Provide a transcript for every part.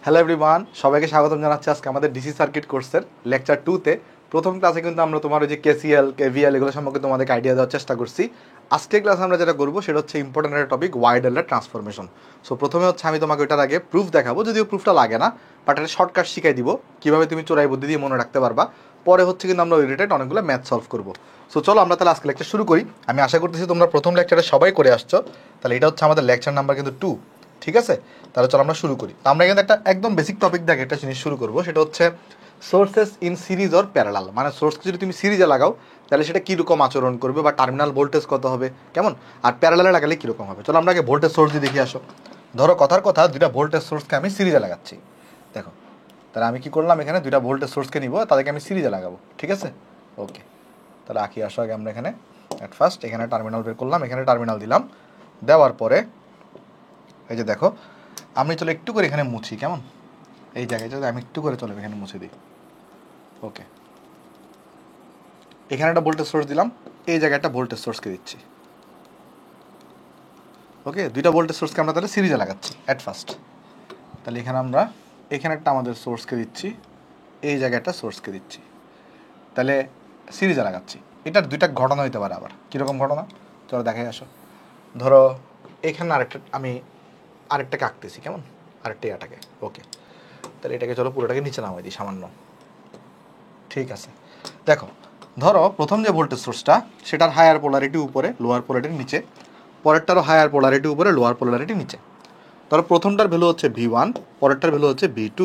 Hello everyone, সবাইকে স্বাগতম জানাচ্ছি আজকে আমাদের ডিসি সার্কিট কোর্সের লেকচার 2-তে। প্রথম ক্লাসে কিন্তু আমরা তোমার ওই যে কেসিএল কেভিএল এগুলো সম্পর্কে তোমাদেরকে আইডিয়া দেওয়ার চেষ্টা করছি। আজকের ক্লাসে আমরা যেটা করবো সেটা হচ্ছে ইম্পর্টেন্ট একটা টপিক, ওয়াইড এলার ট্রান্সফরমেশন। সো প্রথমে হচ্ছে আমি তোমাকে ওইটার আগে প্রুফ দেখাবো, যদিও প্রুফটা লাগে না, বাট একটা শর্টকাট শিখাই দিব কীভাবে তুমি চোরাই বুদ্ধি দিয়ে মনে রাখতে পারবা। পরে হচ্ছে কিন্তু আমরা ওই রিলেটেড অনেকগুলো ম্যাথ সলভ করবো। সো চলো আমরা তাহলে আজকে লেকচার শুরু করি। আমি আশা করতেছি তোমরা প্রথম লেকচারে সবাই করে আসছো, তাহলে এটা হচ্ছে আমাদের লেকচার নাম্বার কিন্তু 2, ঠিক আছে? তাহলে চলো আমরা শুরু করি। আমরা কিন্তু একটা একদম বেসিক টপিক দেখে একটা জিনিস শুরু করবো, সেটা হচ্ছে sources in series or parallel. মানে সোর্সকে যদি তুমি সিরিজে লাগাও তাহলে সেটা কীরকম আচরণ করবে, বা টার্মিনাল ভোল্টেজ কত হবে, কেমন, আর প্যারালালে লাগালে কীরকম হবে। চলো আমরা আগে ভোল্টেজ সোর্স দিয়ে দেখে আসো। ধরো কথার কথা দুইটা ভোল্টেজ সোর্সকে আমি সিরিজে লাগাচ্ছি। দেখো তাহলে আমি কি করলাম, এখানে দুইটা ভোল্টেজ সোর্সকে নিব, তাদেরকে আমি সিরিজে লাগাবো, ঠিক আছে? ওকে, তাহলে আঁকি আসো আগে আমরা এখানে অ্যাট ফার্স্ট এখানে টার্মিনাল বের করলাম, এখানে টার্মিনাল দিলাম। দেওয়ার পরে এই যে দেখো আমি চলো একটু করে এখানে মুছি, কেমন, এই জায়গায় যদি আমি একটু করে চলো এখানে মুছে দিই। ওকে, এখানে একটা ভোল্টেজ সোর্স দিলাম, এই জায়গায় একটা ভোল্টেজ সোর্সকে দিচ্ছি। ওকে, দুইটা ভোল্টেজ সোর্সকে আমরা তাহলে সিরিজে লাগাচ্ছি অ্যাট ফার্স্ট। তাহলে এখানে আমরা এখানে একটা আমাদের সোর্সকে দিচ্ছি, এই জায়গায় একটা সোর্সকে দিচ্ছি, তাহলে সিরিজে লাগাচ্ছি। এটার দুইটা ঘটনা হইতে পারে। আবার কীরকম ঘটনা চলো দেখাই আসো। ধরো এখানে আমি আরেকটাকে আঁকতেছি, কেমন, আরেকটা এটাকে। ওকে, তাহলে এটাকে চলো পুরোটাকে নিচে নামাই দিই সামান্য, ঠিক আছে? দেখো ধরো প্রথম যে ভোল্টেজ সোর্সটা সেটার হায়ার পোলারিটি উপরে, লোয়ার পোলারিটি নিচে, পরেরটারও হায়ার পোলারিটি উপরে, লোয়ার পোলারিটি নিচে। ধরো প্রথমটার ভ্যালু হচ্ছে V1, পরেরটার ভ্যালু হচ্ছে V2।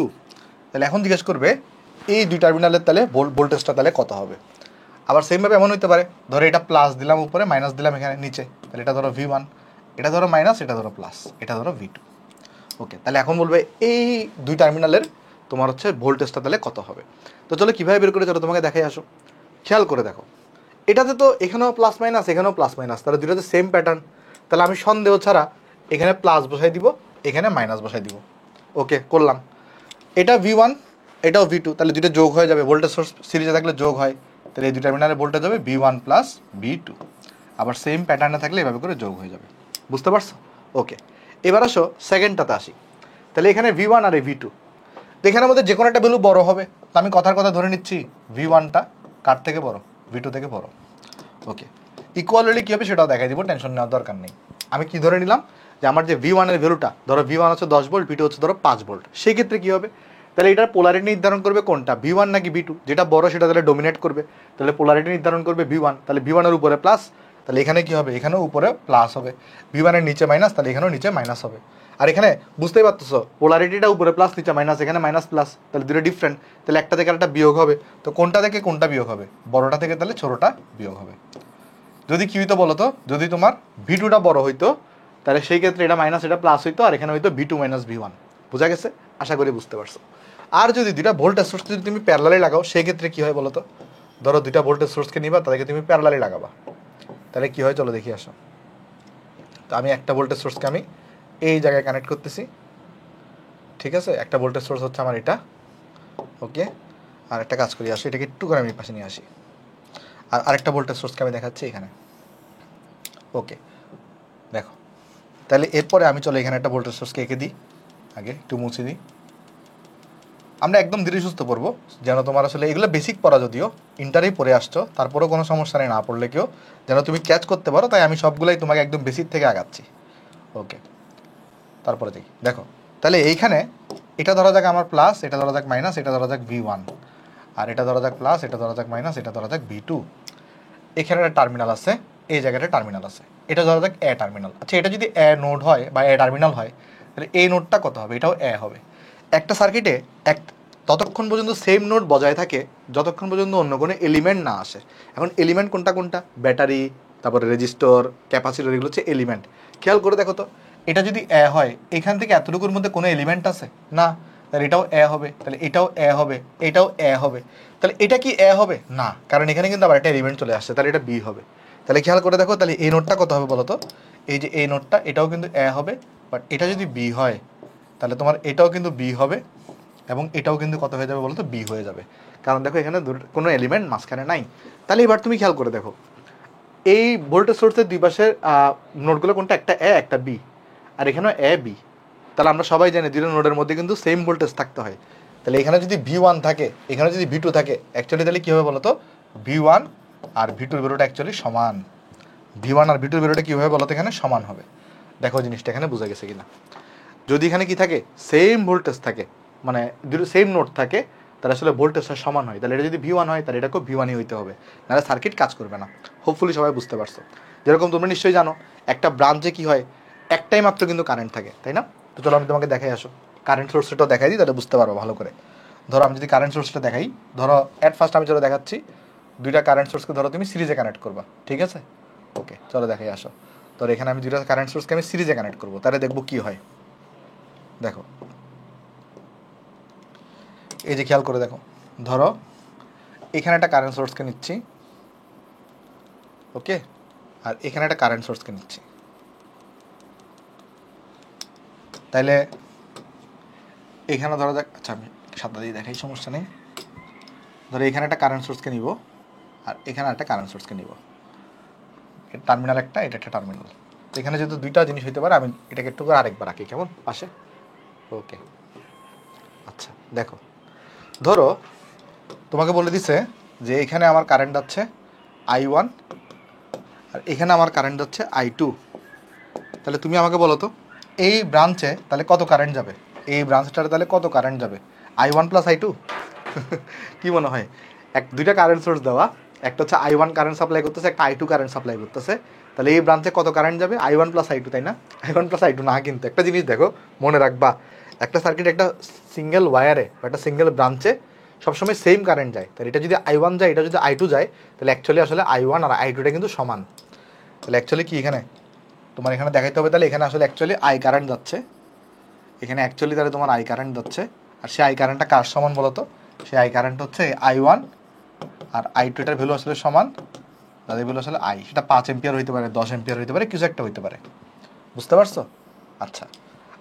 তাহলে এখন জিজ্ঞেস করবে এই দুই টার্মিনালের তাহলে ভোল্টেজটা তাহলে কত হবে। আবার সেমভাবে এমন হতে পারে, ধরো এটা প্লাস দিলাম উপরে, মাইনাস দিলাম এখানে নিচে, তাহলে এটা ধরো V1, এটা ধরো মাইনাস, এটা ধরো প্লাস, এটা ধরো V2। ওকে, তাহলে এখন বলবে এই দুই টার্মিনালের তোমার হচ্ছে ভোল্টেজটা তাহলে কত হবে। তো চলো কীভাবে বের করে চলো তোমাকে দেখাই আসো। খেয়াল করে দেখো, এটাতে তো এখানেও প্লাস মাইনাস, এখানেও প্লাস মাইনাস, তাহলে দুইটাতে সেম প্যাটার্ন। তাহলে আমি সন্দেহ ছাড়া এখানে প্লাস বসাই দিব, এখানে মাইনাস বসাই দিব। ওকে করলাম, এটা V1, এটাও V2, তাহলে দুটো যোগ হয়ে যাবে। ভোল্টেজ সোর্স সিরিজে থাকলে যোগ হয়, তাহলে এই দুই টার্মিনালে ভোল্টেজ হবে V1 প্লাস V2। আবার সেম প্যাটার্নে থাকলে এভাবে করে যোগ হয়ে যাবে। বুঝতে পারছো? ওকে, এবার আসো সেকেন্ডটাতে আসি। তাহলে এখানে V1 আর এই V2, এখানের মধ্যে যে কোনো একটা ভ্যালু বড় হবে। তো আমি কথার কথা ধরে নিচ্ছি V1টা কার থেকে বড়, V2 থেকে বড়। ওকে, ইকুয়ালি কী হবে সেটাও দেখাই দিব, টেনশন নেওয়ার দরকার নেই। আমি কি ধরে নিলাম যে আমার যে V1 এর ভ্যালুটা, ধরো V1 হচ্ছে 10 ভোল্ট, V2 হচ্ছে ধরো 5 ভোল্ট। সেই ক্ষেত্রে কী হবে, তাহলে এটার পোলারিটি নির্ধারণ করবে কোনটা, V1 নাকি V2। যেটা বড় সেটা তাহলে ডোমিনেট করবে, তাহলে পোলারিটি নির্ধারণ করবে V1। তাহলে V1 এর উপরে প্লাস, তাহলে এখানে কী হবে, এখানেও উপরে প্লাস হবে। V1 এর নিচে মাইনাস, তাহলে এখানেও নিচে মাইনাস হবে। আর এখানে বুঝতেই পারতেছো পোলারিটিটা উপরে প্লাস, নিচে মাইনাস, এখানে মাইনাস প্লাস, তাহলে দুটো ডিফারেন্ট। তাহলে একটা থেকে একটা বিয়োগ হবে, তো কোনটা থেকে কোনটা বিয়োগ হবে, বড়টা থেকে তাহলে ছোটোটা বিয়োগ হবে। যদি কী হইতো বলো তো, যদি তোমার V2টা বড় হইতো তাহলে সেই ক্ষেত্রে এটা মাইনাস এটা প্লাস হইতো, আর এখানে হইতো V2 মাইনাস V1। বোঝা গেছে? আশা করি বুঝতে পারছো। আর যদি দুইটা ভোল্টেজ সোর্স যদি তুমি প্যারালালে লাগাও সেই ক্ষেত্রে কী হয় বলো তো, ধরো দুইটা ভোল্টেজ সোর্সকে নিবা, তাদেরকে তুমি প্যারালালে লাগাবা, তাহলে কী হয় চলো দেখি আসো। তো আমি একটা ভোল্টেজ সোর্সকে আমি এই জায়গায় কানেক্ট করতেছি, ঠিক আছে? একটা ভোল্টেজ সোর্স হচ্ছে আমার এটা। ওকে, আর একটা কাজ করি আসি, এটাকে একটু করে আমি পাশে নিয়ে আসি, আর আরেকটা ভোল্টেজ সোর্সকে আমি দেখাচ্ছি এখানে। ওকে দেখো, তাহলে এরপরে আমি চলো এখানে একটা ভোল্টেজ সোর্সকে এঁকে দিই, আগে একটু মুছে দিই। আমরা একদম ধীরে সুস্থ পড়বো, যেন তোমার আসলে এগুলো বেসিক পড়া, যদিও ইন্টারেই পড়ে আসছো, তারপরেও কোনো সমস্যা নেই না পড়লে কেউ, যেন তুমি ক্যাচ করতে পারো। তাই আমি সবগুলোই তোমাকে একদম বেসিক থেকে আগাচ্ছি। ওকে, তারপরে দেখি, দেখো তাহলে এইখানে এটা ধরা যাক আমার প্লাস, এটা ধরা যাক মাইনাস, এটা ধরা যাক V1, আর এটা ধরা যাক প্লাস, এটা ধরা যাক মাইনাস, এটা ধরা যাক V2। এখানে একটা টার্মিনাল আছে, এই জায়গাটা টার্মিনাল আছে, এটা ধরা যাক এ টার্মিনাল। আচ্ছা, এটা যদি এ নোড হয় বা এ টার্মিনাল হয় তাহলে এই নোডটা কত হবে, এটাও এ হবে। একটা সার্কিটে ততক্ষণ পর্যন্ত সেম নোড বজায় থাকে যতক্ষণ পর্যন্ত অন্য কোনো এলিমেন্ট না আসে। এখন এলিমেন্ট কোনটা কোনটা, ব্যাটারি, তারপরে রেজিস্টর, ক্যাপাসিটর, এগুলো হচ্ছে এলিমেন্ট। খেয়াল করে দেখো তো, এটা যদি এ হয় এখান থেকে এতটুকুর মধ্যে কোনো এলিমেন্ট আছে না, তাহলে এটাও এ হবে, তাহলে এটাও এ হবে, এটাও এ হবে। তাহলে এটা কি এ হবে না, কারণ এখানে কিন্তু আবার একটা এলিমেন্ট চলে আসছে, তাহলে এটা বি হবে। তাহলে খেয়াল করে দেখো, তাহলে এই নোটটা কত হবে বলো তো, এই যে এই নোটটা এটাও কিন্তু এ হবে, বাট এটা যদি বি হয় তাহলে তোমার এটাও কিন্তু বি হবে, এবং এটাও কিন্তু কত হয়ে যাবে বলো তো, বি হয়ে যাবে। কারণ দেখো এখানে কোনো এলিমেন্ট মাঝখানে নাই। তাহলে এবার তুমি খেয়াল করে দেখো, এই ভোল্টেজ সোর্সের দুই পাশের নোটগুলো কোনটা, একটা এ একটা বি, আর এখানেও এ বি। তাহলে আমরা সবাই জানি দুটো নোডের মধ্যে কিন্তু সেম ভোল্টেজ থাকতে হয়। তাহলে এখানে যদি V1 থাকে, এখানে যদি V2 থাকে, অ্যাকচুয়ালি তাহলে কী হবে বলো তো? V1 আর V2 ভ্যালুটা অ্যাকচুয়ালি সমান। V1 আর V2 ভ্যালুটা কী হবে বলো তো? এখানে সমান হবে। দেখো জিনিসটা এখানে বোঝা গেছে কিনা। যদি এখানে কি থাকে, সেম ভোল্টেজ থাকে, মানে দুটো সেম নোড থাকে, তাহলে আসলে ভোল্টেজটা সমান হয়। তাহলে এটা যদি V1 হয় তাহলে এটাকেও V1ই হইতে হবে, নাহলে সার্কিট কাজ করবে না। হোপফুলি সবাই বুঝতে পারছো। যেরকম তোমরা নিশ্চয়ই জানো একটা ব্রাঞ্চে কি হয়, একটাই মাত্র কিন্তু কারেন্ট থাকে, তাই না? তো চলো আমি তোমাকে দেখাই আসো, কারেন্ট সোর্সটা দেখাই দিই, তাহলে বুঝতে পারবো ভালো করে। ধরো আমি যদি কারেন্ট সোর্সটা দেখাই, ধরো অ্যাট ফার্স্ট আমি চলো দেখাচ্ছি, দুইটা কারেন্ট সোর্সকে ধরো তুমি সিরিজে কানেক্ট করবা, ঠিক আছে? ওকে, চলো দেখাই আসো। ধরো এখানে আমি দুইটা কারেন্ট সোর্সকে আমি সিরিজে কানেক্ট করবো, তাহলে দেখবো কি হয়। দেখো এই যে খেয়াল করে দেখো, ধরো এখানে একটা কারেন্ট সোর্সকে নিচ্ছি, ওকে, আর এখানে একটা কারেন্ট সোর্সকে নিচ্ছি। তাইলে এখানে ধরো যাক, আচ্ছা আমি সাদা দিয়ে দেখাই, সমস্যা নেই। ধরো এখানে একটা কারেন্ট সোর্সকে নিব, আর এখানে একটা কারেন্ট সোর্সকে নিব। এটা টার্মিনাল একটা, এটা একটা টার্মিনাল। তো এখানে যেহেতু দুইটা জিনিস হইতে পারে, আমি এটাকে একটু করে আরেকবার রাখি, কেমন পাশে। ওকে, আচ্ছা দেখো, ধরো তোমাকে বলে দিছে যে এখানে আমার কারেন্ট যাচ্ছে I1, আর এখানে আমার কারেন্ট যাচ্ছে I2। তাহলে তুমি আমাকে বলো তো, এই ব্রাঞ্চে তাহলে কত কারেন্ট যাবে? এই ব্রাঞ্চটাতে তাহলে কত কারেন্ট যাবে? I1 plus I2? কী মনে হয়? দুইটা কারেন্ট সোর্স দেওয়া, একটা হচ্ছে I1 কারেন্ট সাপ্লাই করতেছে, একটা I2 কারেন্ট সাপ্লাই করতেছে। তাহলে এই ব্রাঞ্চে কত কারেন্ট যাবে? I1 প্লাস I2, তাই না? I1 প্লাস I2 না, কিন্তু একটা জিনিস দেখো, মনে রাখবা, একটা সার্কিট একটা সিঙ্গেল ওয়্যারে বা একটা সিঙ্গেল ব্রাঞ্চে সবসময় সেম কারেন্ট যায়। তাহলে এটা যদি I1 যায়, এটা যদি I2 যায়, তাহলে অ্যাকচুয়ালি আসলে I1 আর I2টা কিন্তু সমান। তাহলে অ্যাকচুয়ালি কি এখানে তোমার এখানে দেখাইতে হবে, তাহলে এখানে আসলে অ্যাকচুয়ালি I কারেন্ট যাচ্ছে, এখানে অ্যাকচুয়ালি তাহলে তোমার I কারেন্ট যাচ্ছে। আর সেই I কারেন্টটা কার সমান বলো তো? সেই I কারেন্ট হচ্ছে I1 আর I2, এটার ভ্যালু আসলে সমান, তাদের ভ্যালু আসলে I, সেটা 5 এম্পিয়ার হইতে পারে, 10 এম্পিয়ার হইতে পারে, কিছু একটা হইতে পারে। বুঝতে পারছো? আচ্ছা,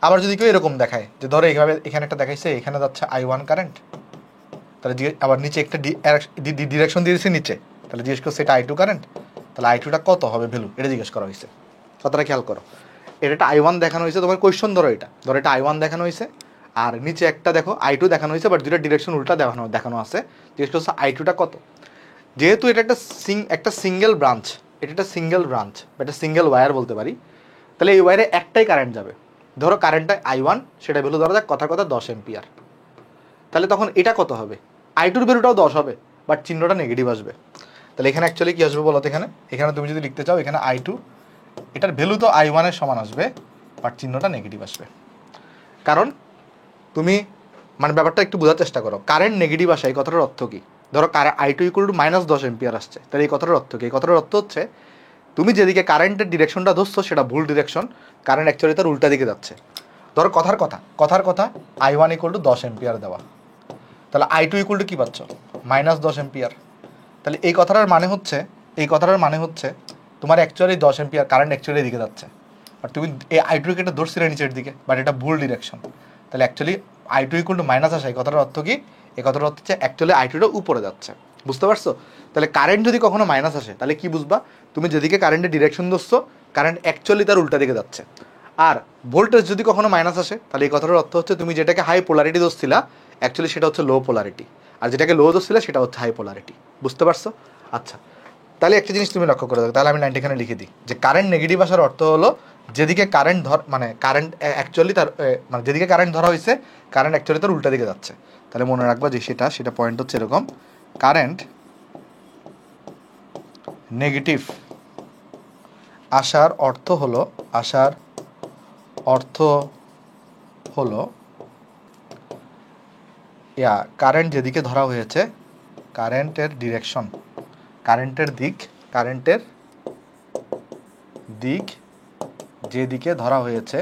আবার যদি কেউ এরকম দেখায় যে ধরো এইভাবে এখানে একটা দেখাইছে, এখানে যাচ্ছে I1 কারেন্ট, তাহলে আবার নিচে একটা ডিরেকশন দিয়ে দিচ্ছে নিচে, তাহলে জিজ্ঞেস করছে এটা I2 কারেন্ট, তাহলে I2টা কত হবে ভ্যালু, এটা জিজ্ঞেস করা হয়েছে। কথাটা খেয়াল করো, এটা একটা I1 দেখানো হয়েছে, তোমার কোয়েশ্চন ধরো এটা I1 দেখানো হয়েছে, আর নিচে একটা দেখো I2 দেখানো হয়েছে, বাট দুইটা ডিরেকশন উল্টা দেখানো আছে। জিজ্ঞেস করছে I2টা কত। যেহেতু এটা একটা সিঙ্গেল ব্রাঞ্চ, এটা একটা সিঙ্গেল ব্রাঞ্চ বা একটা সিঙ্গেল ওয়্যার বলতে পারি, তাহলে এই ওয়্যারে একটাই কারেন্ট যাবে। ধরো কারেন্টটা I1, সেটা ভ্যালু ধরা যাক কথার কথা 10 এম্পিয়ার। তাহলে তখন এটা কত হবে? I2-র ভ্যালুটাও 10 হবে, বাট চিহ্নটা নেগেটিভ আসবে। তাহলে এখানে অ্যাকচুয়ালি কী আসবে বলো তো? এখানে তুমি যদি লিখতে চাও এখানে I2, এটার ভ্যালু তো I1-এর সমান আসবে, বাট চিহ্নটা নেগেটিভ আসবে। কারণ তুমি মানে ব্যাপারটা একটু বোঝার চেষ্টা করো, কারেন্ট নেগেটিভ আসে, এই কথাটার অর্থ কী? ধরো I2 = -10 এম্পিয়ার আসছে, তাহলে এই কথাটার অর্থ কী? এই কথাটার অর্থ হচ্ছে তুমি যেদিকে কারেন্টের ডিরেকশনটা ধরছো সেটা ভুল ডিরেকশন, কারেন্ট অ্যাকচুয়ালি তার উল্টা দিকে যাচ্ছে। ধরো কথার কথা I1 = 10 এম্পিয়ার দেওয়া, তাহলে I2 = কী পাচ্ছ? -10 এম্পিয়ার। তাহলে এই কথাটার মানে হচ্ছে তোমার অ্যাকচুয়ালি 10 এম্পিয়ার কারেন্ট অ্যাকচুয়ালি দিকে যাচ্ছে, আর তুমি এই I2-কে এটা ধরছিলে নিচের দিকে, বাট এটা ভুল ডিরেকশন। তাহলে অ্যাকচুয়ালি I2 = আসে, এই কথাটার অর্থ কি? এই কথাটার অর্থ হচ্ছে অ্যাকচুয়ালি I2টা উপরে যাচ্ছে। বুঝতে পারছো? তাহলে কারেন্ট যদি কখনো মাইনাস আসে, তাহলে কি বুঝবা? তুমি যেদিকে কারেন্টের ডিরেকশন ধরছো, কারেন্ট অ্যাকচুয়ালি তার উল্টা দিকে যাচ্ছে। আর ভোল্টেজ যদি কখনো মাইনাস আসে, তাহলে এই কথাটার অর্থ হচ্ছে তুমি যেটাকে হাই পোলারিটি ধরছিলা, অ্যাকচুয়ালি সেটা হচ্ছে লো পোলারিটি, আর যেটাকে লো ধরছিলা সেটা হচ্ছে হাই পোলারিটি। বুঝতে পারছো? আচ্ছা, তাহলে একটা জিনিস তুমি লক্ষ্য করে দেখো, তাহলে আমি 90 এখানে লিখে দিই যে কারেন্ট নেগেটিভ আসার অর্থ হলো যেদিকে কারেন্ট কারেন্ট অ্যাকচুয়ালি তার মানে যেদিকে কারেন্ট ধরা হয়েছে, কারেন্ট অ্যাকচুয়ালি তার উল্টা দিকে যাচ্ছে। তাহলে মনে রাখবা যে সেটা পয়েন্ট হচ্ছে এরকম, কারেন্ট নেগেটিভ আসার অর্থ হলো কারেন্ট যেদিকে ধরা হয়েছে, কারেন্টের দিক যেদিকে ধরা হয়েছে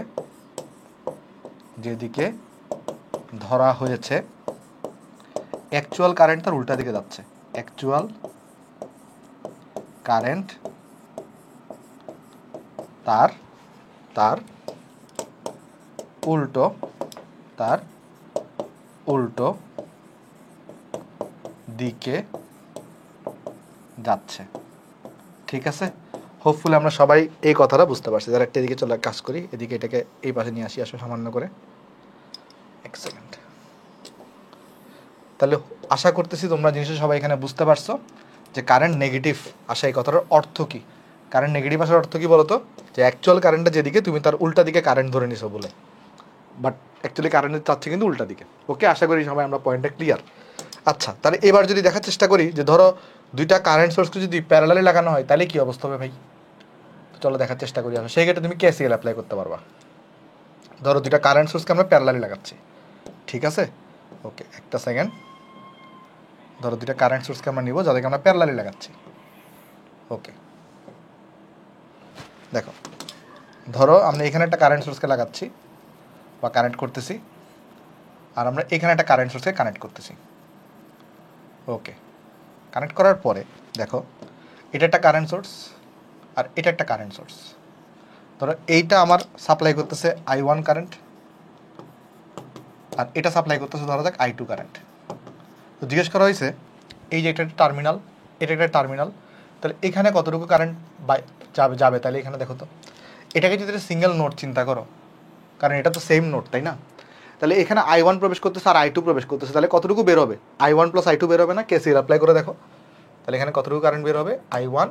অ্যাকচুয়াল কারেন্ট তার উল্টা দিকে যাচ্ছে। অ্যাকচুয়াল কারেন্ট তার উল্টো দিকে যাচ্ছে। ঠিক আছে? হোপফুলি আমরা সবাই এই কথাটা বুঝতে পারছি। যারা একটা এদিকে চলে কাজ করি, এদিকে এটাকে এই পাশে নিয়ে আসি, আসো সামান্য করে, এক সেকেন্ড। তাহলে আশা করতেছি তোমরা জিনিসটা সবাই এখানে বুঝতে পারছো যে কারেন্ট নেগেটিভ আসা এই কথাটার অর্থ কী। কারেন্ট নেগেটিভ আসার অর্থ কী বলো তো, যে অ্যাকচুয়াল কারেন্টটা যেদিকে তুমি তার উল্টা দিকে কারেন্ট ধরে নিছো বলে, বাট অ্যাকচুয়ালি কারেন্ট চাচ্ছে কিন্তু উল্টা দিকে। ওকে, আশা করি সবাই আমরা পয়েন্টটা ক্লিয়ার। আচ্ছা, তাহলে এবার যদি দেখার চেষ্টা করি যে ধরো দুইটা কারেন্ট সোর্সকে যদি প্যারালালি লাগানো হয় তাহলে কী অবস্থা হবে ভাই? চলো দেখার চেষ্টা করি। আসো সেই ক্ষেত্রে তুমি কেসিএল অ্যাপ্লাই করতে পারবা। ধরো দুইটা কারেন্ট সোর্সকে আমরা প্যারালালি লাগাচ্ছি, ঠিক আছে? ওকে, একটা সেকেন্ড। ধরো দুইটা কারেন্ট সোর্সকে আমরা নিব যাদেরকে আমরা প্যারালালি লাগাচ্ছি। ওকে, দেখো, ধরো আমরা এখানে একটা কারেন্ট সোর্সকে লাগাচ্ছি বা কানেক্ট করতেছি, আর আমরা এখানে একটা কারেন্ট সোর্সকে কানেক্ট করতেছি। ওকে, কানেক্ট করার পরে দেখো এটা একটা কারেন্ট সোর্স আর এটা একটা কারেন্ট সোর্স। ধরো এইটা আমার সাপ্লাই করতেছে I1 কারেন্ট, আর এটা সাপ্লাই করতেছে ধরো যাক I2 কারেন্ট। তো জিজ্ঞেস করা হয়েছে এই যে এটা একটা টার্মিনাল, এটা একটা টার্মিনাল, তাহলে এখানে কতটুকু কারেন্ট যাবে? তাহলে এখানে দেখো তো, এটাকে যদি সিঙ্গেল নোড চিন্তা করো, কারণ এটা তো সেম নোড, তাই না? তাহলে এখানে I1 প্রবেশ করতেছে আর I2 প্রবেশ করতেছে, তাহলে কতটুকু বের হবে? I1 + I2 বের হবে না? কেসিএল অ্যাপ্লাই করে দেখো, তাহলে এখানে কতটুকু কারেন্ট বের হবে? I1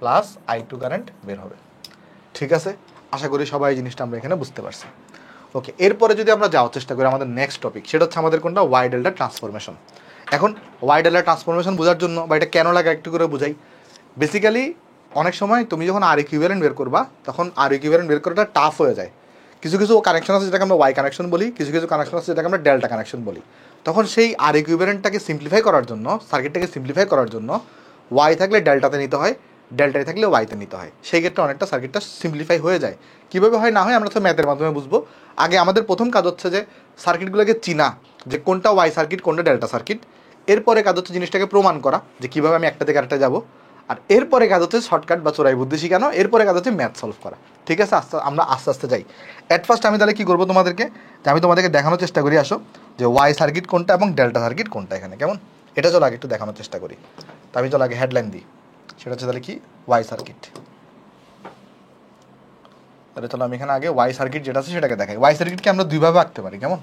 + I2 কারেন্ট বের হবে। ঠিক আছে, আশা করি সবাই এই জিনিসটা আমরা এখানে বুঝতে পারছি। ওকে, এরপরে যদি আমরা যাওয়ার চেষ্টা করি আমাদের নেক্সট টপিক, সেটা হচ্ছে আমাদের কোনটা? Y delta transformation. এখন ওয়াই ডেল্টা ট্রান্সফরমেশন বোঝার জন্য বা এটা কেন লাগে একটু করে বুঝাই। বেসিক্যালি অনেক সময় তুমি যখন আর ইকুইভ্যালেন্ট বের করবা তখন আর ইকুইভ্যালেন্ট বের করাটা টাফ হয়ে যায়। কিছু কিছু কানেকশন আছে যেটাকে আমরা ওয়াই কানেকশন বলি, কিছু কিছু কানেকশন আছে যেটাকে আমরা ডেল্টা কানেকশন বলি। তখন সেই আর ইকুইভ্যালেন্টটাকে সিম্পলিফাই করার জন্য, সার্কিটটাকে সিম্পলিফাই করার জন্য ওয়াই থাকলে ডেল্টাতে নিতে হয়, ডেল্টায় থাকলে ওয়াইতে নিতে হয়। সেই ক্ষেত্রে অনেকটা সার্কিটটা সিম্পলিফাই হয়ে যায়। কীভাবে হয় না হয় আমরা তো ম্যাথের মাধ্যমে বুঝবো। আগে আমাদের প্রথম কাজ হচ্ছে যে সার্কিটগুলোকে চিনা, যে কোনটা ওয়াই সার্কিট কোনটা ডেল্টা সার্কিট। এরপরে কাজ হচ্ছে জিনিসটাকে প্রমাণ করা যে কীভাবে আমি একটা থেকে আরেকটা যাবো। আর এরপরে কাজ হচ্ছে শর্টকাট বা চোরাই বুদ্ধি শিখানো, এরপরে কাজ হচ্ছে ম্যাথ সলভ করা। ঠিক আছে, আমরা আস্তে আস্তে যাই। অ্যাট ফার্স্ট আমি তাহলে কী করবো তোমাদেরকে, যে আমি তোমাদেরকে দেখানোর চেষ্টা করি, আসো, যে ওয়াই সার্কিট কোনটা এবং ডেল্টা সার্কিট কোনটা এখানে, কেমন? এটা চলো আগে একটু দেখানোর চেষ্টা করি। তা আমি চলো আগে হেডলাইন দিই, সেটা হচ্ছে তাহলে কি? Y circuit. তাহলে চলো আমি এখানে আগে ওয়াই সার্কিট যেটা আছে সেটাকে দেখাই। ওয়াই সার্কিটকে আমরা দুইভাবে আঁকতে পারি, কেমন?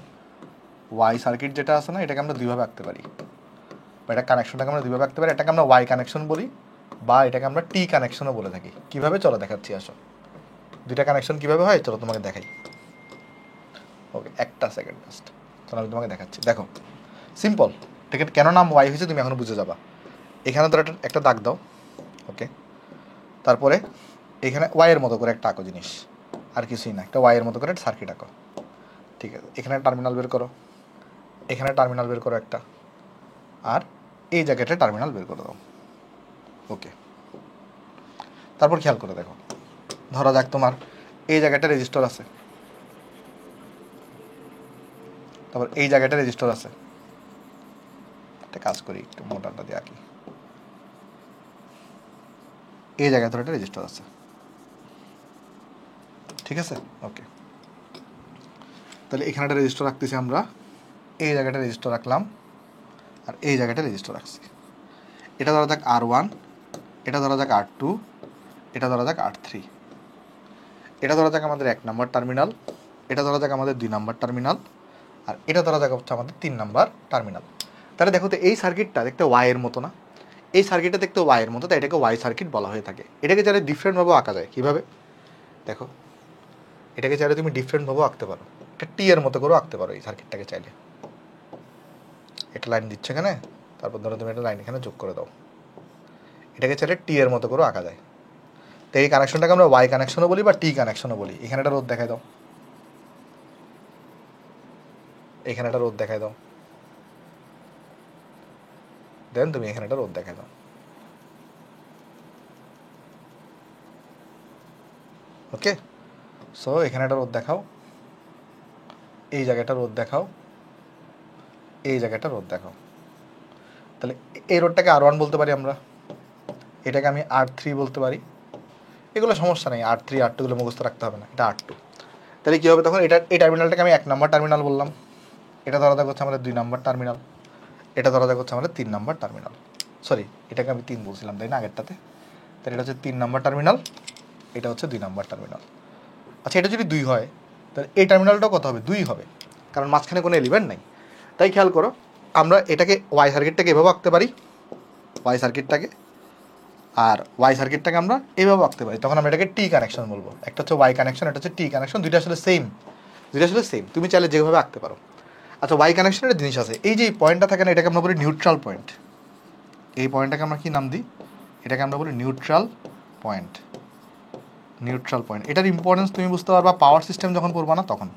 ওয়াই সার্কিট যেটা আছে না, এটাকে আমরা দুইভাবে আঁকতে পারি, বা এটা কানেকশনটাকে আমরা দুইভাবে আঁকতে পারি। এটাকে আমরা ওয়াই কানেকশন বলি, বা এটাকে আমরা টি কানেকশনও বলে থাকি। কীভাবে চলো দেখাচ্ছি, আসো। দুইটা কানেকশন কীভাবে হয় চলো তোমাকে দেখাই। ওকে, একটা সেকেন্ড জাস্ট, চলো আমি তোমাকে দেখাচ্ছি। দেখো, সিম্পল। এটাকে কেন নাম ওয়াই হয়েছে তুমি এখন বুঝে যাবা। এখানে তোর একটা দাগ দাও, ওকে। তারপরে এখানে ওয়াইয়ের মতো করে একটা আঁকো জিনিস, আর কিছুই না, একটা ওয়াইয়ের মতো করে একটা সার্কিট আঁকো। ঠিক আছে, এখানে টার্মিনাল বের করো, এখানে টার্মিনাল বের করো একটা, আর এই জায়গাটা টার্মিনাল বের করে দাও। ওকে, তারপর খেয়াল করে দেখো, ধরা যাক তোমার এই জায়গাটা রেজিস্টর আছে, তারপর এই জায়গাটা রেজিস্টর আছে। একটা কাজ করি, একটু মোটাটা দিয়ে আঁকি। এই জায়গায় ধরো একটা রেজিস্টর আছে, ঠিক আছে? ওকে, তাহলে এখানে একটা রেজিস্টর রাখতেছি আমরা, এই জায়গাটা রেজিস্টর রাখলাম, আর এই জায়গাটা রেজিস্টর রাখছি। এটা ধরা যাক R1, এটা ধরা যাক R2, এটা ধরা যাক R3। এটা ধরা যাক আমাদের 1 নম্বর টার্মিনাল, এটা ধরা যাক আমাদের 2 নম্বর টার্মিনাল, আর এটা ধরা যাক হচ্ছে আমাদের 3 নম্বর টার্মিনাল। তাহলে দেখো তো এই সার্কিটটা দেখতে ওয়াইয়ের মতো না? এই সার্কিটটা দেখতে ওয়াইয়ের মতো, তাই এটাকে ওয়াই সার্কিট বলা হয়ে থাকে। এটাকে চাইলে ডিফারেন্টভাবেও আঁকা যায়। কীভাবে? দেখো, এটাকে চাইলে তুমি ডিফারেন্টভাবেও আঁকতে পারো, এটা টি এর মতো করেও আঁকতে পারো এই সার্কিটটাকে চাইলে। একটা লাইন দিচ্ছ এখানে, তারপর ধরো তুমি একটা লাইন এখানে যোগ করে দাও। এটাকে চাইলে টি এর মতো করেও আঁকা যায়। তো এই কানেকশনটাকে আমরা ওয়াই কানেকশনও বলি বা টি কানেকশনও বলি। এখানে একটা রোধ দেখাই দাও, এখানে একটা রোধ দেখাই দাও, দেন তুমি এখানে একটা রোধ দেখাই দাও। ওকে, সো এখানে একটা রোধ দেখাও, এই জায়গাটা রোধ দেখাও, এই জায়গাটা রোধ দেখাও। তাহলে এই রোধটাকে R1 বলতে পারি আমরা, এটাকে আমি R3 বলতে পারি। এগুলো সমস্যা নেই, R3 R2 গুলো মুখস্থ রাখতে হবে না, এটা R2। তাহলে কী হবে তখন? এই টার্মিনালটাকে আমি 1 নম্বর টার্মিনাল বললাম, এটা ধরা যাক হচ্ছে আমাদের 2 নম্বর টার্মিনাল, এটা ধরা যাক হচ্ছে আমাদের 3 নম্বর টার্মিনাল। সরি, এটাকে আমি 3 বলছিলাম তাই না আগেরটাতে? তাহলে এটা হচ্ছে 3 নম্বর টার্মিনাল, এটা হচ্ছে 2 নাম্বার টার্মিনাল। আচ্ছা, এটা যদি 2 হয় তাহলে এই টার্মিনালটাও কত হবে? 2 হবে, কারণ মাঝখানে কোনো এলিমেন্ট নাই। তাই খেয়াল করো, আমরা এটাকে ওয়াই সার্কিটটাকে এভাবে আঁকতে পারি, ওয়াই সার্কিটটাকে, আর ওয়াই সার্কিটটাকে আমরা এভাবে আঁকতে পারি। তখন আমরা এটাকে টি কানেকশন বলবো। একটা হচ্ছে ওয়াই কানেকশন, একটা হচ্ছে টি কানেকশন, দুইটা আসলে সেম, তুমি চাইলে যেভাবে আঁকতে পারো। আচ্ছা, ওয়াই কানেকশনের একটা জিনিস আছে, এই যে পয়েন্টটা থাকে না, এটাকে আমরা বলি নিউট্রাল পয়েন্ট। এই পয়েন্টটাকে আমরা কি নাম দিই? এটাকে আমরা বলি নিউট্রাল পয়েন্ট। নিউট্রাল পয়েন্ট, এটার ইম্পর্টেন্স তুমি বুঝতে পারবা পাওয়ার সিস্টেম যখন করবা না তখন।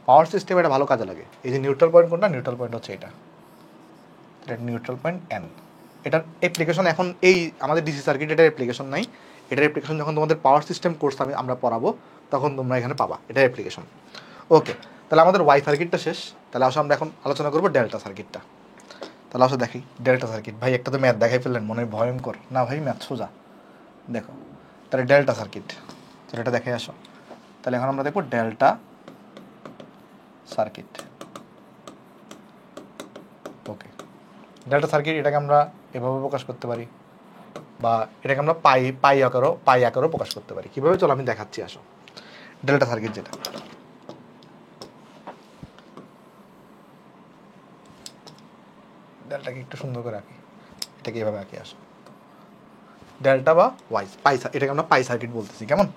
পাওয়ার সিস্টেম এটা ভালো কাজে লাগে। এই যে নিউট্রাল পয়েন্ট কোনটা? নিউট্রাল পয়েন্ট হচ্ছে এটা নিউট্রাল পয়েন্ট এন। এটার অ্যাপ্লিকেশন এখন এই আমাদের ডিসি সার্কিট, এটার অ্যাপ্লিকেশন নাই। এটার অ্যাপ্লিকেশন যখন তোমাদের পাওয়ার সিস্টেম কোর্স আমরা পড়াবো তখন তোমরা এখানে পাবা এটার অ্যাপ্লিকেশন। ওকে, তাহলে আমাদের ওয়াই সার্কিটটা শেষ। তাহলে আসো আমরা এখন আলোচনা করবো ডেল্টা সার্কিটটা। তাহলে আসো দেখি ডেল্টা সার্কিট। ভাই একটা তো ম্যাথ দেখাই ফেললেন, মনে হয় ভয়ঙ্কর। না ভাই, ম্যাথ সোজা। দেখো তাহলে ডেল্টা সার্কিট, তাহলে এটা দেখে আসো। তাহলে এখন আমরা দেখবো ডেল্টা সার্কিট। ওকে, ডেল্টা সার্কিট এটাকে আমরা এভাবে প্রকাশ করতে পারি, বা এটাকে আমরা পাই আকারও প্রকাশ করতে পারি। কীভাবে? চলো আমি দেখাচ্ছি। আসো, ডেল্টা সার্কিট যেটা, ডেল্টাকে একটু সুন্দর করে আঁকি, এটাকে এভাবে আঁকি। আসো, ডেল্টা বা ওয়াই এটাকে আমরা পাই সার্কিট বলতেছি। কেমন?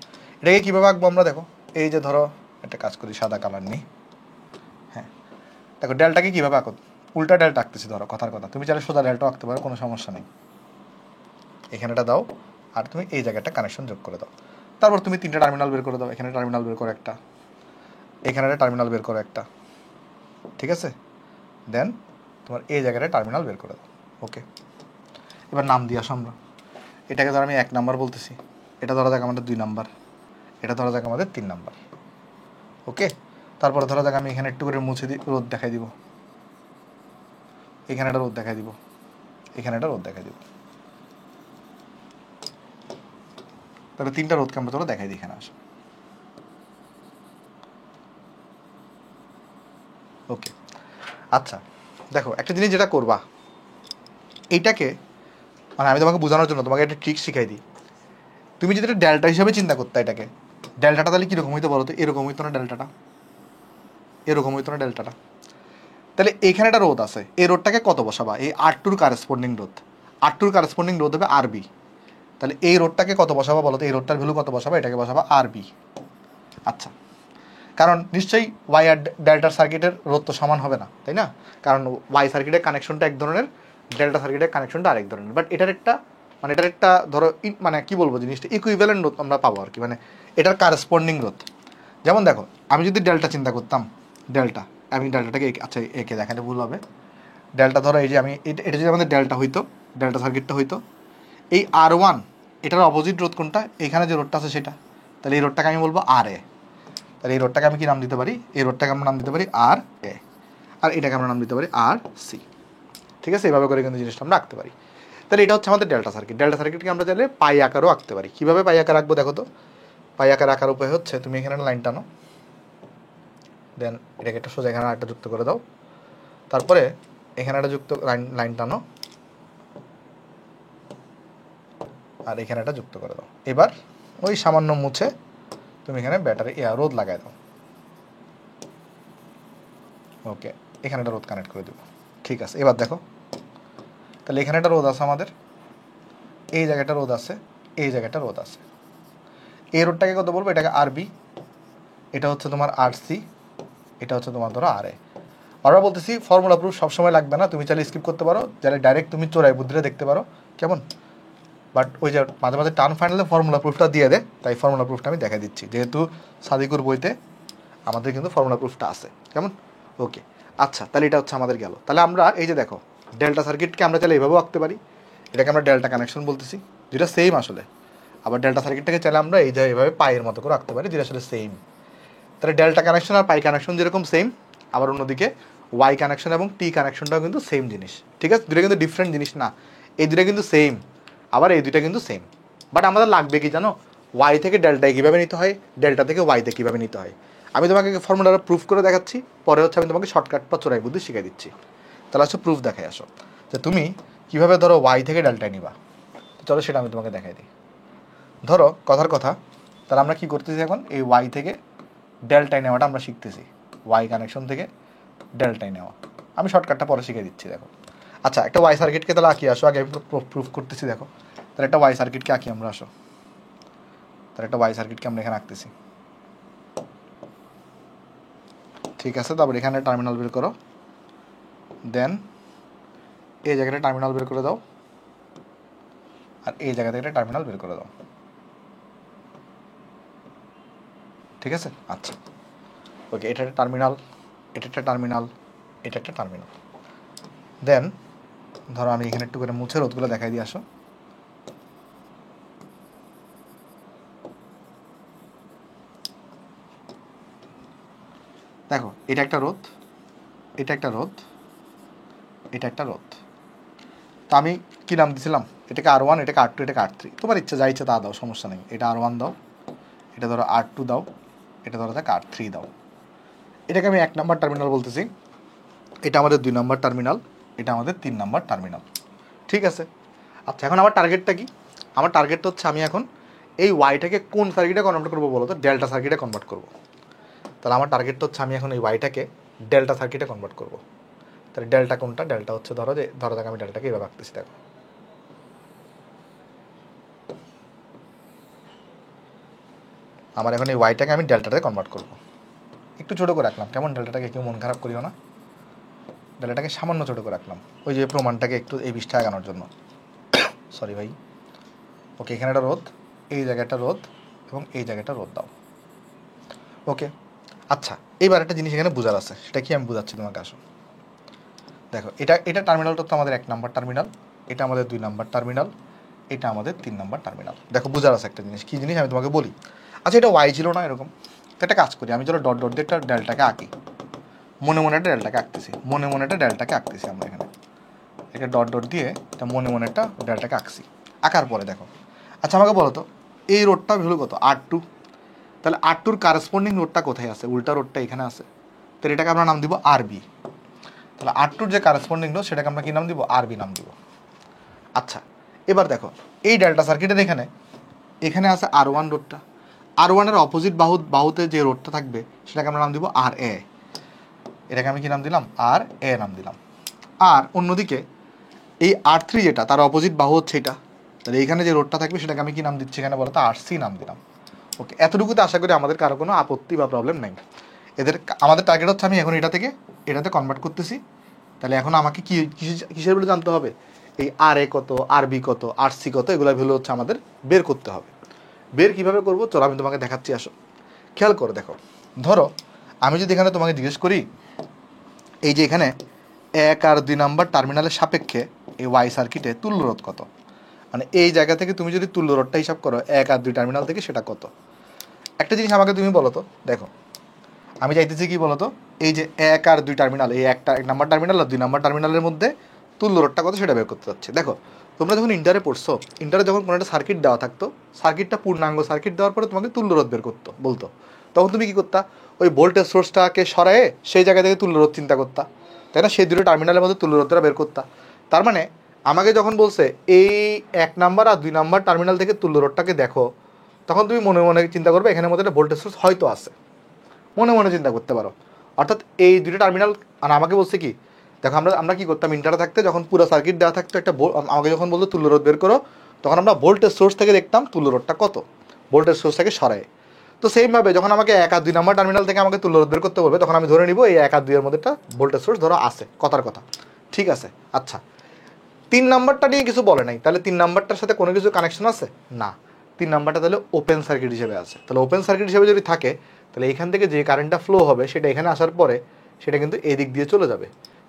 এটাকে কীভাবে আঁকবো আমরা? দেখো, এই যে ধরো একটা কাজ করি, সাদা কালার নিই। হ্যাঁ, দেখো ডেল্টাকে কীভাবে আঁকো? উল্টা ডেল্টা আঁকতেছি। ধরো কথার কথা, তুমি চাইলে সোজা ডেল্টা আঁকতে পারো, কোনো সমস্যা নেই। এখানেটা দাও, আর তুমি এই জায়গাটা কানেকশন যোগ করে দাও। তারপর তুমি 3টা টার্মিনাল বের করে দাও। এখানে টার্মিনাল বের করো একটা, এখানে একটা টার্মিনাল বের করো একটা, ঠিক আছে? দেন তোমার এই জায়গাটা টার্মিনাল বের করে দাও। ওকে, এবার নাম দিয়ে আসো আমরা। এটাকে ধরো আমি 1 নাম্বার বলতেছি, এটা ধরা যাক আমাদের 2 নাম্বার, এটা ধরা যাক আমাদের 3 নাম্বার। ওকে, তারপরে ধরা যাক আমি এখানে একটু করে মুছে দিই, রোদ দেখাই দিব, এখানে একটা রোদ দেখাই দিব, এখানে একটা রোদ দেখাই দিব। তাহলে 3টা রোদকে আমরা ধরো দেখাই দিই। এখানে আসো। ওকে, আচ্ছা দেখো একটা জিনিস যেটা করবা, এইটাকে মানে আমি তোমাকে বোঝানোর জন্য তোমাকে একটা ট্রিক শিখাই দিই। তুমি যদি এটা ডেল্টা হিসাবে চিন্তা করতে, এটাকে ডেল্টাটা তাহলে কীরকম হইতে বলো তো? এরকম হইতো না ডেল্টাটা? এরকম হইতো না ডেল্টাটা? তাহলে এইখানে একটা রোদ আছে, এই রোদটাকে কত বসাবা? এই R2 কারেসপন্ডিং রোদ, R2 কারেসপন্ডিং রোদ হবে RB। তাহলে এই রোদটাকে কত বসাবা বলো তো? এই রোদটার ভ্যালু কত বসাবা? এটাকে বসাবা RB। আচ্ছা, কারণ নিশ্চয়ই ওয়াই আর ডেল্টা সার্কিটের রোদ তো সমান হবে না, তাই না? কারণ ওয়াই সার্কিটের কানেকশনটা এক ধরনের, ডেল্টা সার্কিটের কানেকশনটা আরেক ধরনের। বাট এটার একটা ধরো মানে কি বলবো, জিনিসটা ইকুইভ্যালেন্ট রোদ আমরা পাবো আর কি, মানে এটার কারেসপন্ডিং রোদ। যেমন দেখো, আমি যদি ডেল্টা চিন্তা করতাম, ডেল্টা, আমি ডেল্টাটাকে আচ্ছা একে দেখালে ভুল হবে। ডেল্টা ধরো এই যে আমি এটা যদি আমাদের ডেল্টা হইতো, ডেল্টা সার্কিটটা হইতো, এই R1 এটার অপোজিট রোদ কোনটা? এখানে যে রোদটা আছে সেটা। তাহলে এই রোদটাকে আমি বলবো RA। তাহলে এই রোডটাকে আমি কি নাম দিতে পারি? এই রোডটাকে আমরা নাম দিতে পারি RA, আর এটাকে আমরা নাম দিতে পারি RC। ঠিক আছে, এইভাবে করে কিন্তু জিনিসটা আমরা আঁকতে পারি। তাহলে এটা হচ্ছে আমাদের ডেল্টা সার্কিট। ডেল্টা সার্কিটকে আমরা চাইলে পাই আকারও আঁকতে পারি। কীভাবে পাই আকার আঁকবো দেখো তো? পাই আকার আঁকার উপায় হচ্ছে, তুমি এখানে লাইন টানো, দেন এটাকে একটা সোজা এখানে একটা যুক্ত করে দাও, তারপরে এখানে একটা যুক্ত লাইন টানো, আর এখানে একটা যুক্ত করে দাও। এবার ওই সামান্য মুছে তুমি এখানে ব্যাটারি রোদ লাগাই দাও। ওকে, এখানে একটা রোদ কানেক্ট করে দেবো। ঠিক আছে, এবার দেখো, তাহলে এখানে একটা রোদ আছে আমাদের, এই জায়গাটা রোদ আছে, এই জায়গাটা রোদ আছে। এই রোডটাকে কত বলবো? এটাকে RB, এটা হচ্ছে তোমার RC, এটা হচ্ছে তোমার ধরো RA। আমরা বলতেছি ফর্মুলা প্রুফ সবসময় লাগবে না, তুমি চাইলে স্কিপ করতে পারো, চাইলে ডাইরেক্ট তুমি চোরাই বুদ্ধিটা দেখতে পারো, কেমন? বাট ওই যে মাঝে মাঝে টার্ম ফাইনালে ফর্মুলা প্রুফটা দিয়ে দেয়, তাই ফর্মুলা প্রুফটা আমি দেখা দিচ্ছি, যেহেতু সাদিকুর বইতে আমাদের কিন্তু ফর্মুলা প্রুফটা আছে, কেমন? ওকে, আচ্ছা তাহলে এটা হচ্ছে আমাদের গেল। তাহলে আমরা এই যে দেখো ডেল্টা সার্কিটকে আমরা চাইলে এইভাবেও আঁকতে পারি, এটাকে আমরা ডেল্টা কানেকশন বলতেছি, যেটা সেম আসলে। আবার ডেল্টা সার্কিটটাকে চাইলে আমরা এই যে এইভাবে পাইয়ের মতো করে আঁকতে পারি, যেটা আসলে সেম। তাহলে ডেল্টা কানেকশন আর পাই কানেকশন যেরকম সেম, আবার অন্যদিকে ওয়াই কানেকশন এবং টি কানেকশনটাও কিন্তু সেম জিনিস। ঠিক আছে, দুটো কিন্তু ডিফারেন্ট জিনিস না, এই দুটো কিন্তু সেম, আবার এই দুইটা কিন্তু সেম। বাট আমাদের লাগবে কি জানো? ওয়াই থেকে ডেল্টায় কীভাবে নিতে হয়, ডেল্টা থেকে ওয়াইতে কীভাবে নিতে হয়। আমি তোমাকে ফর্মুলাটা প্রুফ করে দেখাচ্ছি, পরে হচ্ছে আমি তোমাকে শর্টকাট বা চোরাই বুদ্ধি শিখিয়ে দিচ্ছি। তাহলে আসো প্রুফ দেখাই আসো, যে তুমি কীভাবে ধরো ওয়াই থেকে ডেল্টায় নিবা। চলো সেটা আমি তোমাকে দেখাই দিই। ধরো কথার কথা, তাহলে আমরা কি করতেছি এখন, এই ওয়াই থেকে ডেল্টায় নেওয়াটা আমরা শিখতেছি, ওয়াই কানেকশন থেকে ডেল্টায় নেওয়া। আমি শর্টকাটটা পরে শিখে দিচ্ছি। দেখো আচ্ছা, একটা ওয়াই সার্কিটকে তাহলে আঁকি আসো, আগে আমি প্রুফ করতেছি। দেখো তাহলে একটা ওয়াই সার্কিটকে আঁকি আমরা, আসো। তাহলে একটা ওয়াই সার্কিটকে আমরা এখানে আঁকতেছি, ঠিক আছে। তারপর এখানে টার্মিনাল বের করো, দেন এই জায়গাটা টার্মিনাল বের করে দাও, আর এই জায়গা থেকে টার্মিনাল বের করে দাও, ঠিক আছে। আচ্ছা ওকে, এটা একটা টার্মিনাল, এটা একটা টার্মিনাল, এটা একটা টার্মিনাল। দেন ধরো আমি এখানে একটু করে মুছে রোধগুলো দেখাই দিয়ে আসো। দেখো এটা একটা রোধ, এটা একটা রোধ, এটা একটা রোধ। তো আমি কী নাম দিয়েছিলাম, এটাকে R1, এটাকে R2, এটাকে R3, তোমার ইচ্ছা যা ইচ্ছা তা দাও, সমস্যা নেই। এটা R1 দাও, এটা ধরো R2 দাও, এটা ধরো দেখ R3 দাও। এটাকে আমি 1 নম্বর টার্মিনাল বলতেছি, এটা আমাদের 2 নম্বর টার্মিনাল, এটা আমাদের 3 নম্বর টার্মিনাল, ঠিক আছে। আচ্ছা এখন আমার টার্গেটটা কি, আমার টার্গেটটা হচ্ছে আমি এখন এই ওয়াইটাকে কোন সার্কিটে কনভার্ট করবো বলো তো, ডেল্টা সার্কিটে কনভার্ট করবো। তাহলে আমার টার্গেটটা হচ্ছে আমি এখন এই ওয়াইটাকে ডেল্টা সার্কিটে কনভার্ট করবো। তাহলে ডেল্টা কোনটা, ডেল্টা হচ্ছে ধরো দেখো আমি ডেল্টাকে এভাবে আঁকতেছি। দেখো আমার এখন এই ওয়াইটাকে আমি ডেল্টাতে কনভার্ট করবো। একটু ছোটো করে রাখলাম, কেমন, ডেল্টাটাকে কেউ মন খারাপ করিও না, ডেল্টাটাকে সামান্য ছোটো করে রাখলাম, ওই যে প্রমাণটাকে একটু এই বিষটা আগানোর জন্য, সরি ভাই। ওকে, এখানে একটা রোধ, এই জায়গাটা রোধ, এবং এই জায়গাটা রোধ দাও। ওকে আচ্ছা, এইবার একটা জিনিস এখানে বোঝার আছে, সেটা কি আমি বোঝাচ্ছি তোমাকে, আসো। দেখো এটা টার্মিনালটা তো আমাদের 1 নম্বর টার্মিনাল, এটা আমাদের 2 নম্বর টার্মিনাল, এটা আমাদের 3 নম্বর টার্মিনাল। দেখো বোঝার আছে একটা জিনিস, কী জিনিস আমি তোমাকে বলি। আচ্ছা এটা ওয়াই ছিল না এরকম, তো একটা কাজ করি, আমি চলো ডট ডট দিয়ে একটা ডেল্টাকে আঁকি, মনে মনে একটা ডেল্টাকে আঁকতেছি, মনে মনে একটা ডেল্টাকে আঁকতেছি আমরা এখানে, এটা ডট ডট দিয়ে এটা মনে মনে একটা ডেল্টাকে আঁকছি। আঁকার পরে দেখো, আচ্ছা আমাকে বলো তো এই রোডটা ভ্যালু কত, R2, তাহলে R2-র কারেসপন্ডিং রোডটা কোথায় আছে, উল্টা রোডটা এখানে আছে, তাহলে এটাকে আমরা নাম দিব RB। তাহলে R2-র যে কারেসপন্ডিং রোড সেটাকে আমরা কী নাম দিব, RB নাম দিব। আচ্ছা এবার দেখো এই ডেল্টা সার্কিটের এখানে এখানে আছে R1 রোডটা, R1-এর অপোজিট বাহুতে যে রোডটা থাকবে সেটাকে আমরা নাম দিব RA, এটাকে আমি কী নাম দিলাম, RA নাম দিলাম। আর অন্যদিকে এই R3 যেটা তার অপোজিট বাহু হচ্ছে এটা, তাহলে এখানে যে রোডটা থাকবে সেটাকে আমি কী নাম দিচ্ছি এখানে বলো তো, RC নাম দিলাম। ওকে, এতটুকুতে আশা করি আমাদের কারো কোনো আপত্তি বা প্রবলেম নেই। আমাদের টার্গেট হচ্ছে আমি এখন এটা থেকে এটাতে কনভার্ট করতেছি, তাহলে এখন আমাকে কিসের ভ্যালু জানতে হবে, এই RA কত, RB কত, RC কত, এগুলোর ভ্যালু হচ্ছে আমাদের বের করতে হবে। বের কীভাবে করবো চলো আমি তোমাকে দেখাচ্ছি, আসো খেয়াল করো। দেখো ধরো আমি যদি এখানে তোমাকে জিজ্ঞেস করি এই যে এখানে 1 আর 2 নম্বর টার্মিনালের সাপেক্ষে এই ওয়াই সার্কিটে তুল্য রোধ কত, মানে এই জায়গা থেকে তুমি যদি তুল্য রোধটা হিসাব করো 1 আর 2 টার্মিনাল থেকে, সেটা কত। একটা জিনিস আমাকে তুমি বলো তো, দেখো আমি চাইতেছি কি বলো তো, এই যে 1 আর 2 টার্মিনাল, এই 1 নম্বর টার্মিনাল আর 2 নম্বর টার্মিনালের মধ্যে তুল্য রোধটা কত সেটা বের করতে চাচ্ছি। দেখো তোমরা যখন ইন্টারে পড়ছো, ইন্টারে যখন কোনো একটা সার্কিট দেওয়া থাকতো, সার্কিটটা পূর্ণাঙ্গ সার্কিট দেওয়ার পরে তোমাকে তুল্য রোধ বের করতো বলতো, তখন তুমি কী করতা, ওই ভোল্টেজ সোর্সটাকে সরায়ে সেই জায়গা থেকে তুল্য রোধ চিন্তা করতা, তাই না, সেই দুটো টার্মিনালের মধ্যে তুল্য রোধটা বের করতা। তার মানে আমাকে যখন বলছে এই 1 নাম্বার আর 2 নাম্বার টার্মিনাল থেকে তুল্য রোধটাকে দেখো, তখন তুমি মনে মনে চিন্তা করবে এখানের মধ্যে একটা ভোল্টেজ সোর্স হয়তো আছে, মনে মনে চিন্তা করতে পারো। অর্থাৎ এই দুটো টার্মিনাল, আর আমাকে বলছে কি, দেখো আমরা কী করতাম ইন্টারে থাকতে, যখন পুরো সার্কিট দেওয়া থাকতো একটা আমাকে যখন বলতো তুল্য রোধ বের করো, তখন আমরা ভোল্টেজ সোর্স থেকে দেখতাম তুল্য রোধটা কত, ভোল্টেজ সোর্স থেকে সরায়। তো সেইভাবে যখন আমাকে 1 আর 2 নম্বর টার্মিনাল থেকে আমাকে তুল্য রোধ বের করতে বলবে, তখন আমি ধরে নিব এই 1 আর 2 এর মধ্যে একটা ভোল্টেজ সোর্স ধরো আছে, কথার কথা, ঠিক আছে। আচ্ছা 3 নাম্বারটা নিয়ে কিছু বলে নাই, তাহলে 3 নাম্বারটার সাথে কোনো কিছু কানেকশন আছে না, 3 নাম্বারটা তাহলে ওপেন সার্কিট হিসেবে আছে। তাহলে ওপেন সার্কিট হিসেবে যদি থাকে, তাহলে এখান থেকে যে কারেন্টটা ফ্লো হবে সেটা এখানে আসার পরে সেটা কিন্তু এদিক দিয়ে চলে যাবে,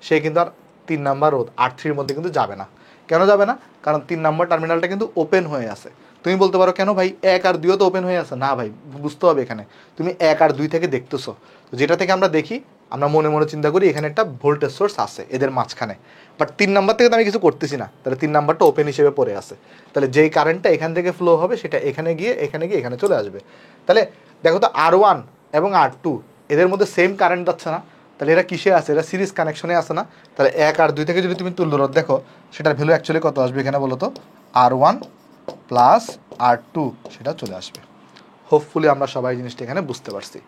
সে কিন্তু আর 3 নাম্বার রোধ R3-র মধ্যে কিন্তু যাবে না। কেন যাবে না, কারণ 3 নাম্বার টার্মিনালটা কিন্তু ওপেন হয়ে আছে। তুমি বলতে পারো কেন ভাই 1 আর 2 তো ওপেন হয়ে আছে, না ভাই বুঝতে হবে এখানে তুমি 1 আর 2 থেকে দেখতেছো, তো যেটা থেকে আমরা দেখি আমরা মনে মনে চিন্তা করি এখানে একটা ভোল্টেজ সোর্স আছে এদের মাঝখানে, বাট 3 নাম্বার থেকে তো আমি কিছু করতেছি না, তাহলে 3 নাম্বারটা ওপেন হিসেবে পড়ে আছে, তাহলে যেই কারেন্টটা এখান থেকে ফ্লো হবে সেটা এখানে গিয়ে এখানে চলে আসবে। তাহলে দেখো তো R1 এবং R2 এদের মধ্যে সেম কারেন্ট যাচ্ছে না, তাহলে এরা কিসে আছে, এরা সিরিজ কানেকশনে আছে না, তাহলে 1 আর 2 থেকে যদি তুমি তুল্য রোধ দেখো সেটার ভ্যালু অ্যাকচুয়ালি কত আসবে এখানে বলো তো, R1 প্লাস R2 সেটা চলে আসবে। হোপফুলি আমরা সবাই জিনিসটা এখানে বুঝতে পারছি।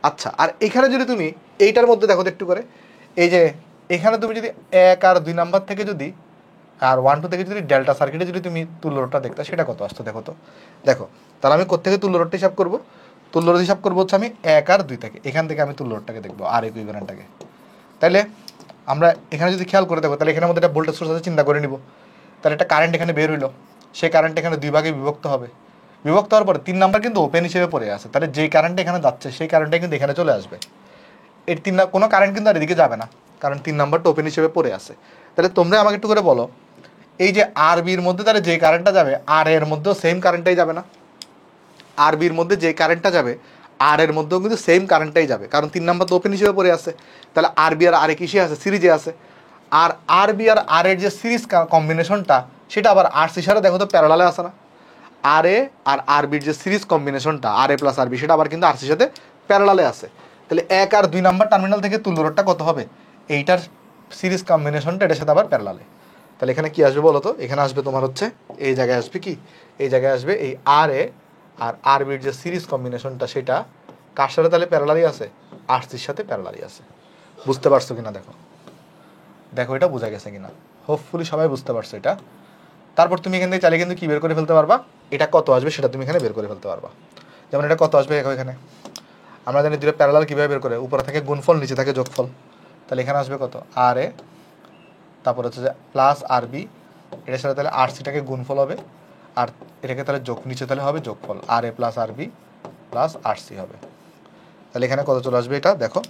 আচ্ছা, আর এখানে যদি তুমি এইটার মধ্যে দেখো তো একটু করে, এই যে এখানে তুমি যদি 1 আর 2 নাম্বার থেকে যদি আর 1 2 থেকে যদি ডেল্টা সার্কিটে যদি তুমি তুল্য রোধটা দেখতে, সেটা কত আসতো দেখো তো। দেখো তাহলে আমি কোত্থেকে তুল্য রোধটা হিসাব করবো? তুল্য রোধ হিসাব করবো হচ্ছে আমি 1 আর 2 থেকে, এখান থেকে আমি তুল্য রোধটাকে দেখবো আর ইকুইভ্যালেন্টটাকে। তাহলে আমরা এখানে যদি খেয়াল করে দেখো, তাহলে এখানের মধ্যে একটা ভোল্টেজ সোর্স আছে, চিন্তা করে নিব। তাহলে একটা কারেন্ট এখানে বের হইলো, সেই কারেন্ট এখানে 2 ভাগে বিভক্ত হবে। বিভক্ত হওয়ার পরে 3 নাম্বার কিন্তু ওপেন হিসেবে পড়ে আছে, তাহলে যেই কারেন্ট এখানে যাচ্ছে সেই কারেন্টটা কিন্তু এখানে চলে আসবে। এর কোনো কারেন্ট কিন্তু আর এদিকে যাবে না, কারণ 3 নাম্বারটা ওপেন হিসেবে পড়ে আছে। তাহলে তোমরা আমাকে একটু করে বলো, এই যে আর বির মধ্যে তাহলে যে কারেন্টটা যাবে আর এর মধ্যেও সেম কারেন্টটাই যাবে না? আর বির মধ্যে যে কারেন্টটা যাবে আর এর মধ্যেও কিন্তু সেম কারেন্টটাই যাবে, কারণ 3 নাম্বার তো ওপেন হিসেবে পড়ে আছে। তাহলে আর বি আর আর কিসে আছে? সিরিজে আছে। আর আর বি আর আর এর যে সিরিজ কম্বিনেশনটা, সেটা আবার আর সির সাথে দেখো তো প্যারালালে আছে না? আর এ আর আর বির যে সিরিজ কম্বিনেশনটা আর এ প্লাস আর বি, সেটা আবার কিন্তু আর সির সাথে প্যারালালে আছে। তাহলে 1 আর 2 নাম্বার টার্মিনাল থেকে তুল্য রোধটা কত হবে? এইটার সিরিজ কম্বিনেশনটা এটার সাথে আবার প্যারালালে। তাহলে এখানে কি আসবে বলো তো? এখানে আসবে তোমার হচ্ছে এই জায়গায় আসবে কি, এই জায়গায় আসবে এই আর এ আর আর বির যে সিরিজ কম্বিনেশনটা, সেটা কার সাথে তাহলে প্যারালালি আছে? আর সির সাথে প্যারালালি আছে। বুঝতে পারছো কিনা দেখো, দেখো এটা বোঝা গেছে কিনা? হোপফুলি সবাই বুঝতে পারছো এটা। তারপর তুমি এখান থেকে চাইলে কিন্তু কি বের করে ফেলতে পারবা, এটা কত আসবে সেটা তুমি এখানে বের করে ফেলতে পারবা। যেমন এটা কত আসবে, এখানে আমরা জানি দুটো প্যারালাল কীভাবে বের করে, উপরে থাকে গুণফল, নিচে থাকে যোগফল। তাহলে এখানে আসবে কত? আর এ, তারপর হচ্ছে যে প্লাস আর বি, এটার সাথে তাহলে আর সিটাকে গুণফল হবে, আর এটাকে তাহলে যোগ, নিচে তাহলে হবে যোগফল, আর A plus R B plus R C হবে। তাহলে এখানে কত চলে আসবে? এটা দেখো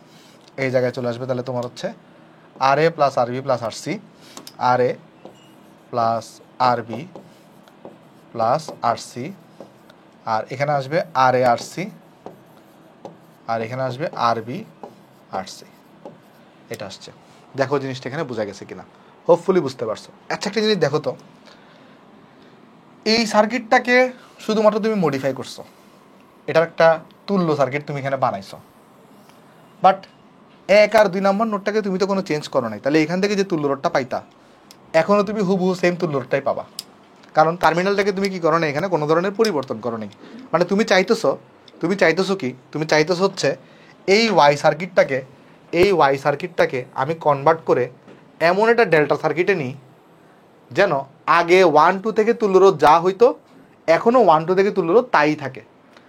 এই জায়গায় চলে আসবে, তাহলে তোমার হচ্ছে আর A plus R B plus R C, R A plus R B plus R C, আর এখানে আসবে আর এ আর সি, আর এখানে আসবে আর বি আর সি। এটা আসছে। দেখো জিনিসটা এখানে বোঝা গেছে কিনা, হোপফুলি বুঝতে পারছো। আচ্ছা, একটা জিনিস দেখো তো, এই সার্কিটটাকে শুধুমাত্র তুমি মডিফাই করছো, এটার একটা তুল্য সার্কিট তুমি এখানে বানাইছো, বাট 1 আর 2 নাম্বার নোটটাকে তুমি তো কোনো চেঞ্জ করো নাই। তাহলে এখান থেকে যে তুল্য রোধটা পাইতা, এখনও তুমি হুবহু সেম তুল্য রোধটাই পাবা, কারণ টার্মিনালটাকে তুমি কি করো না, এখানে কোনো ধরনের পরিবর্তন করো নাই। মানে তুমি চাইতেছো কি, তুমি চাইতেছো হচ্ছে এই ওয়াই সার্কিটটাকে আমি কনভার্ট করে এমন একটা ডেল্টা সার্কিটে নিই যেন আগে 1 2 থেকে তুল্যরোধ যা হইতো এখনও 1 2 থেকে তুল্যরোধ তাই থাকে।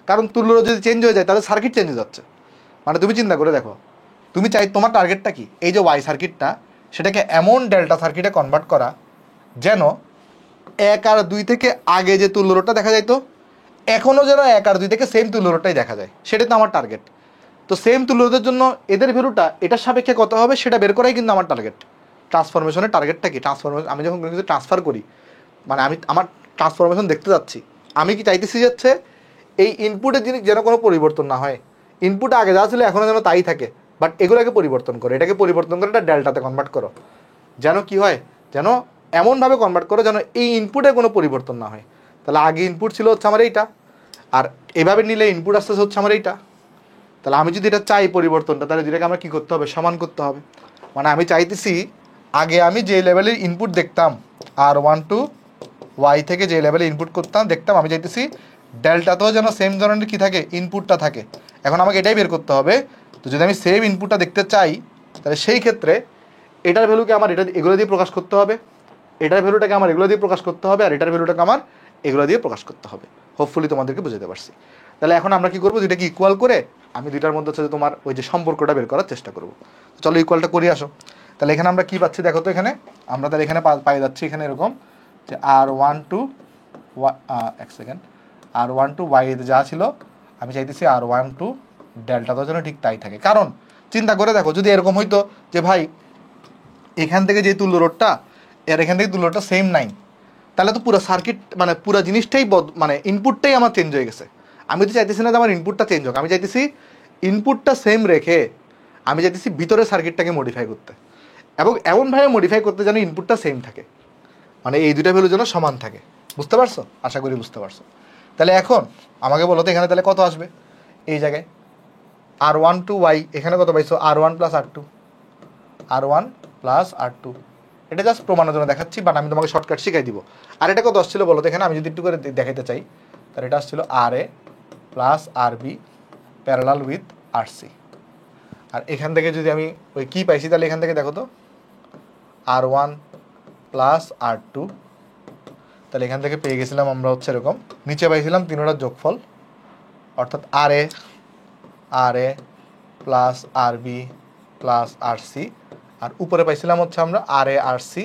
কারণ তুল্যরোধ যদি চেঞ্জ হয়ে যায় তাহলে সার্কিট চেঞ্জ হয়ে যাচ্ছে। মানে তুমি চিন্তা করে দেখো, তুমি তোমার টার্গেটটা কি? এই যে ওয়াই সার্কিটটা, সেটাকে এমন ডেল্টা সার্কিটে কনভার্ট করা যেন 1 আর 2 থেকে আগে যে তুল্যরোধটা দেখা যাইতো এখনও যেন 1 আর 2 থেকে সেম তুল্যরোধটাই দেখা যায়, সেটাই তো আমার টার্গেট। তো সেম তুল্যরোধের জন্য এদের ভ্যালুটা এটার সাপেক্ষে কত হবে সেটা বের করাই কিন্তু আমার টার্গেট। ট্রান্সফরমেশনের টার্গেটটা কি? আমি যখন কোনো কিছু ট্রান্সফার করি, মানে আমার ট্রান্সফরমেশন দেখতে যাচ্ছি, আমি কি চাইতেছি যাচ্ছে এই ইনপুটের জিনিস যেন কোনো পরিবর্তন না হয়, ইনপুট আগে যা ছিল এখনও যেন তাই থাকে, বাট এগুলোকে পরিবর্তন করো, এটাকে পরিবর্তন করে এটা ডেল্টাতে কনভার্ট করো, যেন কি হয়, যেন এমনভাবে কনভার্ট করো যেন এই ইনপুটে কোনো পরিবর্তন না হয়। তাহলে আগে ইনপুট ছিল হচ্ছে আমার এইটা, আর এভাবে নিলে ইনপুট আসতে হচ্ছে আমার এইটা। তাহলে আমি যদি এটা চাই পরিবর্তনটা, তাহলে যেটাকে আমার কী করতে হবে? সমান করতে হবে। মানে আমি চাইতেছি আগে আমি যে লেভেলের ইনপুট দেখতাম আর 1 টু ওয়াই থেকে যে লেভেলে ইনপুট দেখতাম, আমি চাইতেছি ডেল্টাতেও যেন সেম ধরনের কী থাকে, ইনপুটটা থাকে। এখন আমাকে এটাই বের করতে হবে। তো যদি আমি সেম ইনপুটটা দেখতে চাই, তাহলে সেই ক্ষেত্রে এটার ভ্যালুকে আমার এগুলো দিয়ে প্রকাশ করতে হবে, এটার ভ্যালুটাকে আমার এগুলো দিয়ে প্রকাশ করতে হবে, আর এটার ভ্যালুটাকে আমার এগুলো দিয়ে প্রকাশ করতে হবে। হোপফুলি তোমাদেরকে বুঝাতে পারছি। তাহলে এখন আমরা কি করবো? দুইটাকে ইকুয়াল করে আমি দুইটার মধ্যে হচ্ছে তোমার ওই যে সম্পর্কটা বের করার চেষ্টা করবো। চলো ইকুয়ালটা করে আসো। তাহলে এখানে আমরা কি পাচ্ছি দেখো তো, এখানে আমরা তাহলে এখানে পাই যাচ্ছি এখানে এরকম যে আর 1 টু আর 1 টু ওয়াই যা ছিল, আমি চাইতেছি আর 1 টু ডেল্টাটাও যেন ঠিক তাই থাকে। কারণ চিন্তা করে দেখো, যদি এরকম হইতো যে ভাই এখান থেকে যে তুল্য রোধটা আর এখান থেকে তুল্য রোধটা সেম নাই, তাহলে তো পুরো সার্কিট মানে পুরো জিনিসটাই মানে ইনপুটটাই আমার চেঞ্জ হয়ে গেছে। আমি তো চাইতেছি না যে আমার ইনপুটটা চেঞ্জ হোক, আমি চাইতেছি ইনপুটটা সেম রেখে আমি চাইতেছি ভিতরে সার্কিটটাকে মডিফাই করতে, এবং এমনভাবে মডিফাই করতে যেন ইনপুটটা সেম থাকে, মানে এই দুইটা ভ্যালু যেন সমান থাকে। বুঝতে পারছো? আশা করি বুঝতে পারছো। তাহলে এখন আমাকে বলো তো এখানে তাহলে কত আসবে? এই জায়গায় আর 1 টু ওয়াই, এখানে কত পাইছো? আর 1 প্লাস আর 2, আর 1 প্লাস আর 2। এটা জাস্ট প্রমাণের জন্য দেখাচ্ছি, বাট আমি তোমাকে শর্টকাট শিখাই দিব। আর এটা কত আসছিল বলো তো? এখানে আমি যদি একটু করে দেখাইতে চাই, তাহলে এটা আসছিল R A plus R B parallel with R C. আর এখান থেকে যদি আমি ওই কী পাইছি তাহলে এখান থেকে দেখো তো আর ওয়ান প্লাস আর টু, তাহলে এখান থেকে পেয়ে গেছিলাম আমরা হচ্ছে এরকম, নিচে পাইছিলাম তিনোটার যোগফল অর্থাৎ আর A plus R B plus R C, আর উপরে পাইছিলাম হচ্ছে আমরা আর এ আর সি,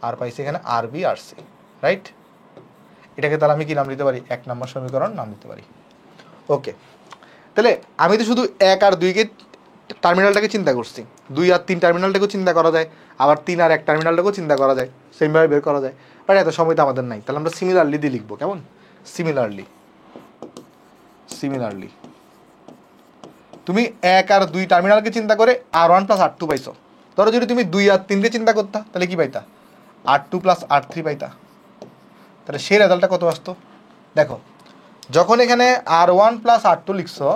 আর পাইছি এখানে আর বি আর সি, রাইট। এটাকে তাহলে আমি কি নাম দিতে পারি? 1 নম্বর সমীকরণ নাম দিতে পারি। ওকে, তাহলে আমি তো শুধু 1 আর 2কে টার্মিনালটাকে চিন্তা করছি, 2 আর 3 টার্মিনালটাকেও চিন্তা করা যায়, আবার 3 আর 1 টার্মিনালটাকেও চিন্তা করা যায়, সেমভাবে বের করা যায়, বাট এত সময় তো আমাদের নাই। তাহলে আমরা সিমিলারলি দিয়ে লিখবো, কেমন? সিমিলারলি তুমি 1 আর 2 টার্মিনালকে চিন্তা করে R1 প্লাস R2 পাইছো। ধরো যদি তুমি 2 আর 3কে চিন্তা করতা তাহলে কি পাইতা? R2 plus R3 পাইতা। তাহলে সেই রেজাল্টটা কত আসতো? দেখো, যখন এখানে R1 প্লাস R2 লিখছো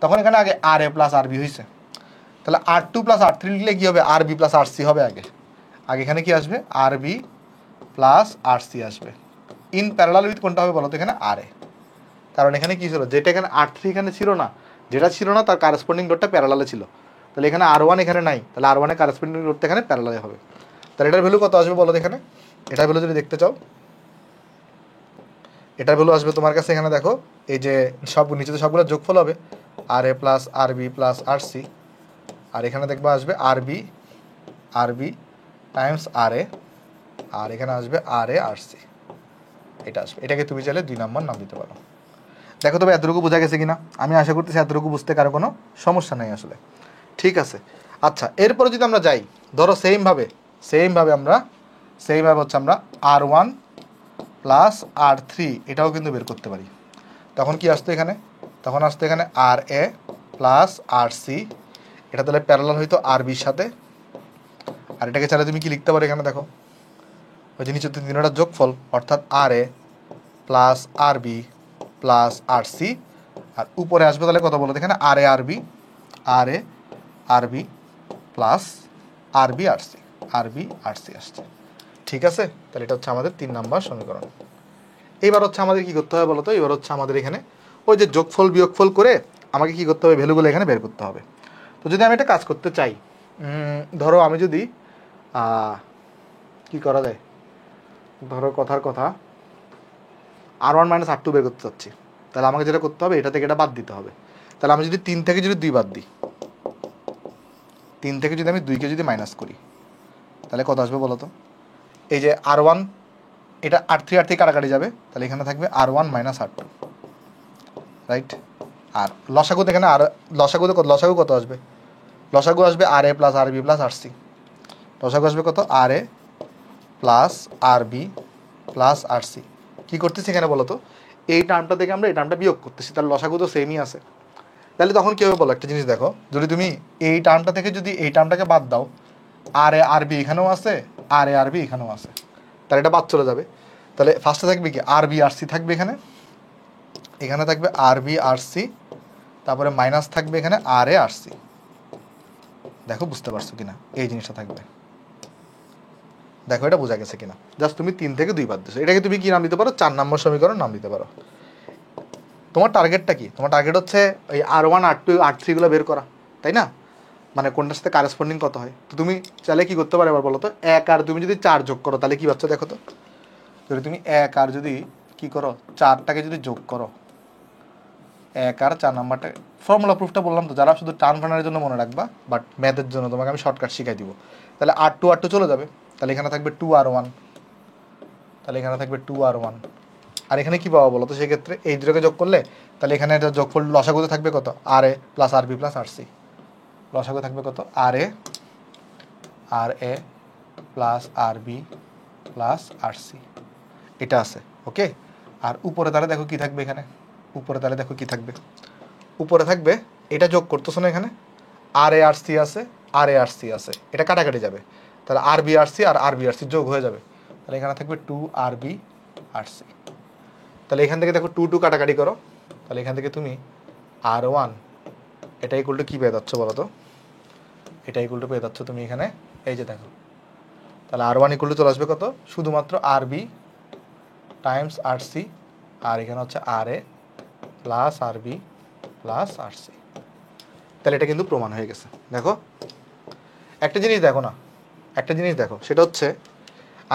তখন এখানে আগে RA প্লাস RB হয়েছে, তাহলে R2 প্লাস R3 লিখলে কি হবে? RB প্লাস RC হবে। আগে এখানে কি আসবে? RB প্লাস RC আসবে। ইন প্যারালাল উইথ কোনটা হবে বলো তো? এখানে RA, কারণ এখানে কি ছিল? যেটা এখানে R3 এখানে ছিল না, যেটা ছিল না তার কারেসপন্ডিং লোডটা প্যারালালে ছিল, তাহলে এখানে R1 এখানে নাই, তাহলে R1 এর কারেসপন্ডিং লোডটা এখানে প্যারালালে হবে। তাহলে এটার ভ্যালু কত আসবে বলো তো? এখানে এটার ভ্যালু যদি দেখতে চাও, এটার ভ্যালু আসবে তোমার কাছে এখানে দেখো, এই যে সব নিচেতে সবগুলো যোগফল হবে RA plus RB plus RC, আর এখানে দেখবা আসবে RB টাইমস RA, আর এখানে আসবে RA RC, এটা আসবে। এটাকে তুমি চাইলে 2 নম্বর নাম দিতে পারো। দেখো তবে এতটুকু বোঝা গেছে কিনা? আমি আশা করতেছি এতটুকু বুঝতে কারো কোনো সমস্যা নেই আসলে, ঠিক আছে। আচ্ছা, এরপরে যদি আমরা যাই, ধরো সেইমভাবে হচ্ছে আমরা R1 প্লাস R3 এটাও কিন্তু বের করতে পারি। তখন কি আসতো এখানে? তখন আসতো এখানে RA প্লাস RC, এটা তাহলে প্যারালাল হইতো RBর সাথে। আর এটাকে চাইলে তুমি কি লিখতে পারো? এখানে দেখো, ওই যে নিচে তিনটা যোগফল অর্থাৎ RA plus RB plus RC, আর উপরে আসবে তাহলে কত বলো? এখানে RA RB plus RB RC আসছে, ঠিক আছে। তাহলে এটা হচ্ছে আমাদের 3 নম্বর সমীকরণ। এইবার হচ্ছে আমাদের কি করতে হবে বলো তো? এবার হচ্ছে আমাদের এখানে ওই যে যোগফল বিয়োগফল করে আমাকে কি করতে হবে? ভ্যালুগুলো এখানে বের করতে হবে। তো যদি আমি একটা কাজ করতে চাই, ধরো আমি যদি কি করা যায়, ধরো কথার কথা R1 মাইনাস R2 বের করতে চাচ্ছি, তাহলে আমাকে যেটা করতে হবে এটা থেকে এটা বাদ দিতে হবে। তাহলে আমি যদি 3 থেকে যদি 2 বাদ দিই, 3 থেকে যদি আমি 2কে যদি মাইনাস করি তাহলে কত আসবে বলো তো? এই যে R1, এটা R3 কাটাকাটি যাবে, তাহলে এখানে থাকবে R1 মাইনাস R2, রাইট। আর লসাগুতে এখানে লসাগু কত আসবে? লসাগু আসবে RA plus RB plus RC, লসাগু আসবে কত? RA plus RB plus RC। কী করতেছি এখানে বলো তো? এই টার্মটা থেকে আমরা এই টার্মটা বিয়োগ করতেছি, তাহলে লসাগু তো সেমই আছে। তাহলে তখন কী হবে বলো? একটা জিনিস দেখো, যদি তুমি এই টার্মটা থেকে যদি এই টার্মটাকে বাদ দাও, RA RB এখানেও আছে, RA RB এখানেও আছে, তাহলে এটা বাদ চলে যাবে। তাহলে ফার্স্টে থাকবে কি? RB RC থাকবে এখানে থাকবে RB RC, তারপরে মাইনাস থাকবে এখানে RA RC। দেখো বুঝতে পারছো কিনা? এই জিনিসটা থাকবে, দেখো এটা বোঝা গেছে কিনা? জাস্ট তুমি 3 থেকে 2 বাদ দিছো, এটাকে তুমি কি নাম দিতে পারো? 4 নম্বর সমীকরণ নাম দিতে পারো। তোমার টার্গেটটা কি? তোমার টার্গেট হচ্ছে এই R1 R2 R3 গুলো বের করা, তাই না? মানে কোনটার সাথে কারেসপন্ডিং কত হয়। তো তুমি চাইলে কি করতে পারো এবার বলো তো? 1 আর তুমি যদি 4 যোগ করো তাহলে কি পাচ্ছ দেখো তো? যদি তুমি 1 আর যদি কি করো, 4টাকে যদি যোগ করো, 1 আর 4 নাম্বারটা, ফর্মুলা প্রুফটা বললাম তো, যারা শুধু টার্ম ফানারের জন্য মনে রাখবা, বাট ম্যাথের জন্য তোমাকে আমি শর্টকাট শিখাই দিব। তাহলে R2 চলে যাবে, তাহলে এখানে থাকবে 2R1, তাহলে এখানে থাকবে 2R1। আর এখানে কি পাবো বলো তো? সেক্ষেত্রে এই দুটোকে যোগ করলে তাহলে এখানে এটা যোগফল লসাগুতে থাকবে কত? RA plus RB plus RC, লসাগু থাকবে কত? RA plus RB plus RC, এটা আছে, ওকে। আর উপরে তাহলে দেখো কি থাকবে? এখানে উপরে তাহলে দেখো কি থাকবে? উপরে থাকবে এটা যোগ করতেছো না, এখানে RA RC আছে, RA RC আছে, এটা কাটাকাটি যাবে, তাহলে RB RC আর RB RC যোগ হয়ে যাবে, তাহলে এখানে থাকবে 2RB RC। তাহলে এখান থেকে দেখো 2 কাটাকাটি করো, তাহলে এখান থেকে তুমি R1 এটা ইকুয়াল টু কী পেয়ে যাচ্ছ বলো তো? এটা ইকুয়াল টু পেয়ে যাচ্ছ তুমি এখানে, এই যে দেখো, তাহলে R1 ইকুয়াল টু চলে আসবে কত? শুধুমাত্র RB টাইমস RC, আর এখানে হচ্ছে RA plus R B plus R C. তাহলে এটা কিন্তু প্রমাণ হয়ে গেছে। দেখো একটা জিনিস দেখো না, একটা জিনিস দেখো, সেটা হচ্ছে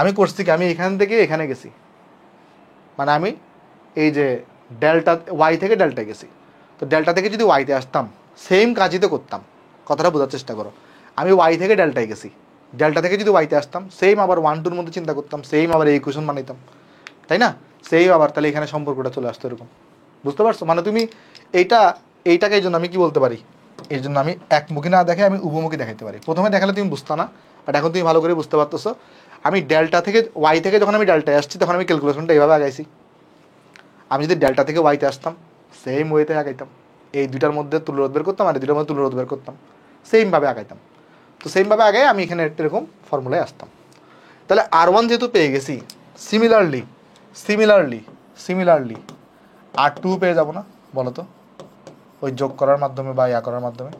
আমি করছি কি, আমি এখান থেকে এখানে গেছি, মানে আমি এই যে ডেল্টা ওয়াই থেকে ডেল্টা গেছি, তো ডেল্টা থেকে যদি ওয়াইতে আসতাম সেম কাজই তো করতাম। কথাটা বোঝার চেষ্টা করো, আমি ওয়াই থেকে ডেল্টায় গেছি, ডেল্টা থেকে যদি ওয়াইতে আসতাম সেম আবার 1-2 মধ্যে চিন্তা করতাম, সেম আবার এই ইকুয়েশন বানাইতাম, তাই না? সেম আবার তাহলে এখানে সম্পর্কটা চলে আসতো এরকম। বুঝতে পারছো? মানে তুমি এইটাকে এই জন্য আমি কি বলতে পারি, এই জন্য আমি একমুখী না দেখে আমি উভমুখী দেখাইতে পারি। প্রথমে দেখালে তুমি বুঝতো না, বাট এখন তুমি ভালো করে বুঝতে পারতেছো। আমি ডেল্টা থেকে ওয়াই থেকে যখন আমি ডেল্টায় আসছি তখন আমি ক্যালকুলেশনটা এইভাবে আগাইছি। আমি যদি ডেল্টা থেকে ওয়াইতে আসতাম সেম ওয়েতে আগাইতাম, এই দুইটার মধ্যে তুলরোধ বের করতাম আর এই দুইটার মধ্যে তুলরোধ বের করতাম, সেমভাবে আগাইতাম। তো সেমভাবে আগে আমি এখানে এরকম ফর্মুলায় আসতাম। তাহলে R1 যেহেতু পেয়ে গেছি, সিমিলারলি R2 পেয়ে যাবো না বলো তো, ওই যোগ করার মাধ্যমে বা ইয়া করার মাধ্যমে।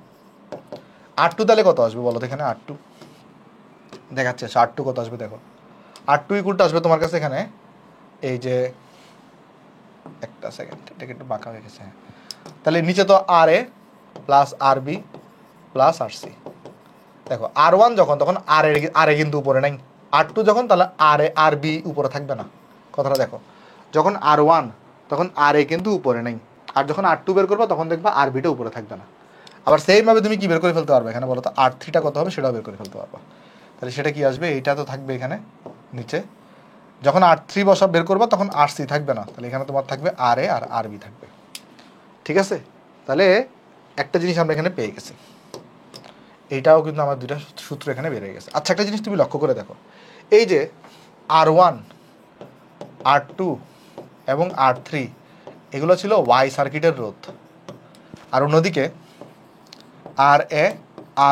R2 তাহলে কত আসবে বলো তো, এখানে R2 দেখাচ্ছে R2 কত আসবে দেখো। R2 ইকুয়ালটা আসবে তোমার কাছে এখানে, এই যে একটা সেকেন্ড, এটাকে একটু বাঁকা হয়ে গেছে। তাহলে নিচে তো RA plus RB plus RC। দেখো R1 যখন তখন RA কিন্তু উপরে নাই, R2 যখন তাহলে RB উপরে থাকবে না। কথাটা দেখো, যখন R1 তখন RA কিন্তু উপরে নেই, আর যখন R2 বের করবো তখন দেখবা RBটা উপরে থাকবে না। আবার সেইমভাবে তুমি কি বের করে ফেলতে পারবে এখানে বলো তো, R3টা কত হবে সেটাও বের করে ফেলতে পারবা। তাহলে সেটা কি আসবে, এইটা তো থাকবে এখানে নিচে, যখন R3 বসা বের করবা তখন RC থাকবে না, তাহলে এখানে তোমার থাকবে RA আর RB থাকবে। ঠিক আছে? তাহলে একটা জিনিস আমরা এখানে পেয়ে গেছি, এইটাও কিন্তু আমার দুইটা সূত্র এখানে বেরিয়ে গেছে। আচ্ছা একটা জিনিস তুমি লক্ষ্য করে দেখো, এই যে R1 R2 এবং R3 এগুলো ছিল ওয়াই সার্কিটের রোধ, আর অন্যদিকে RA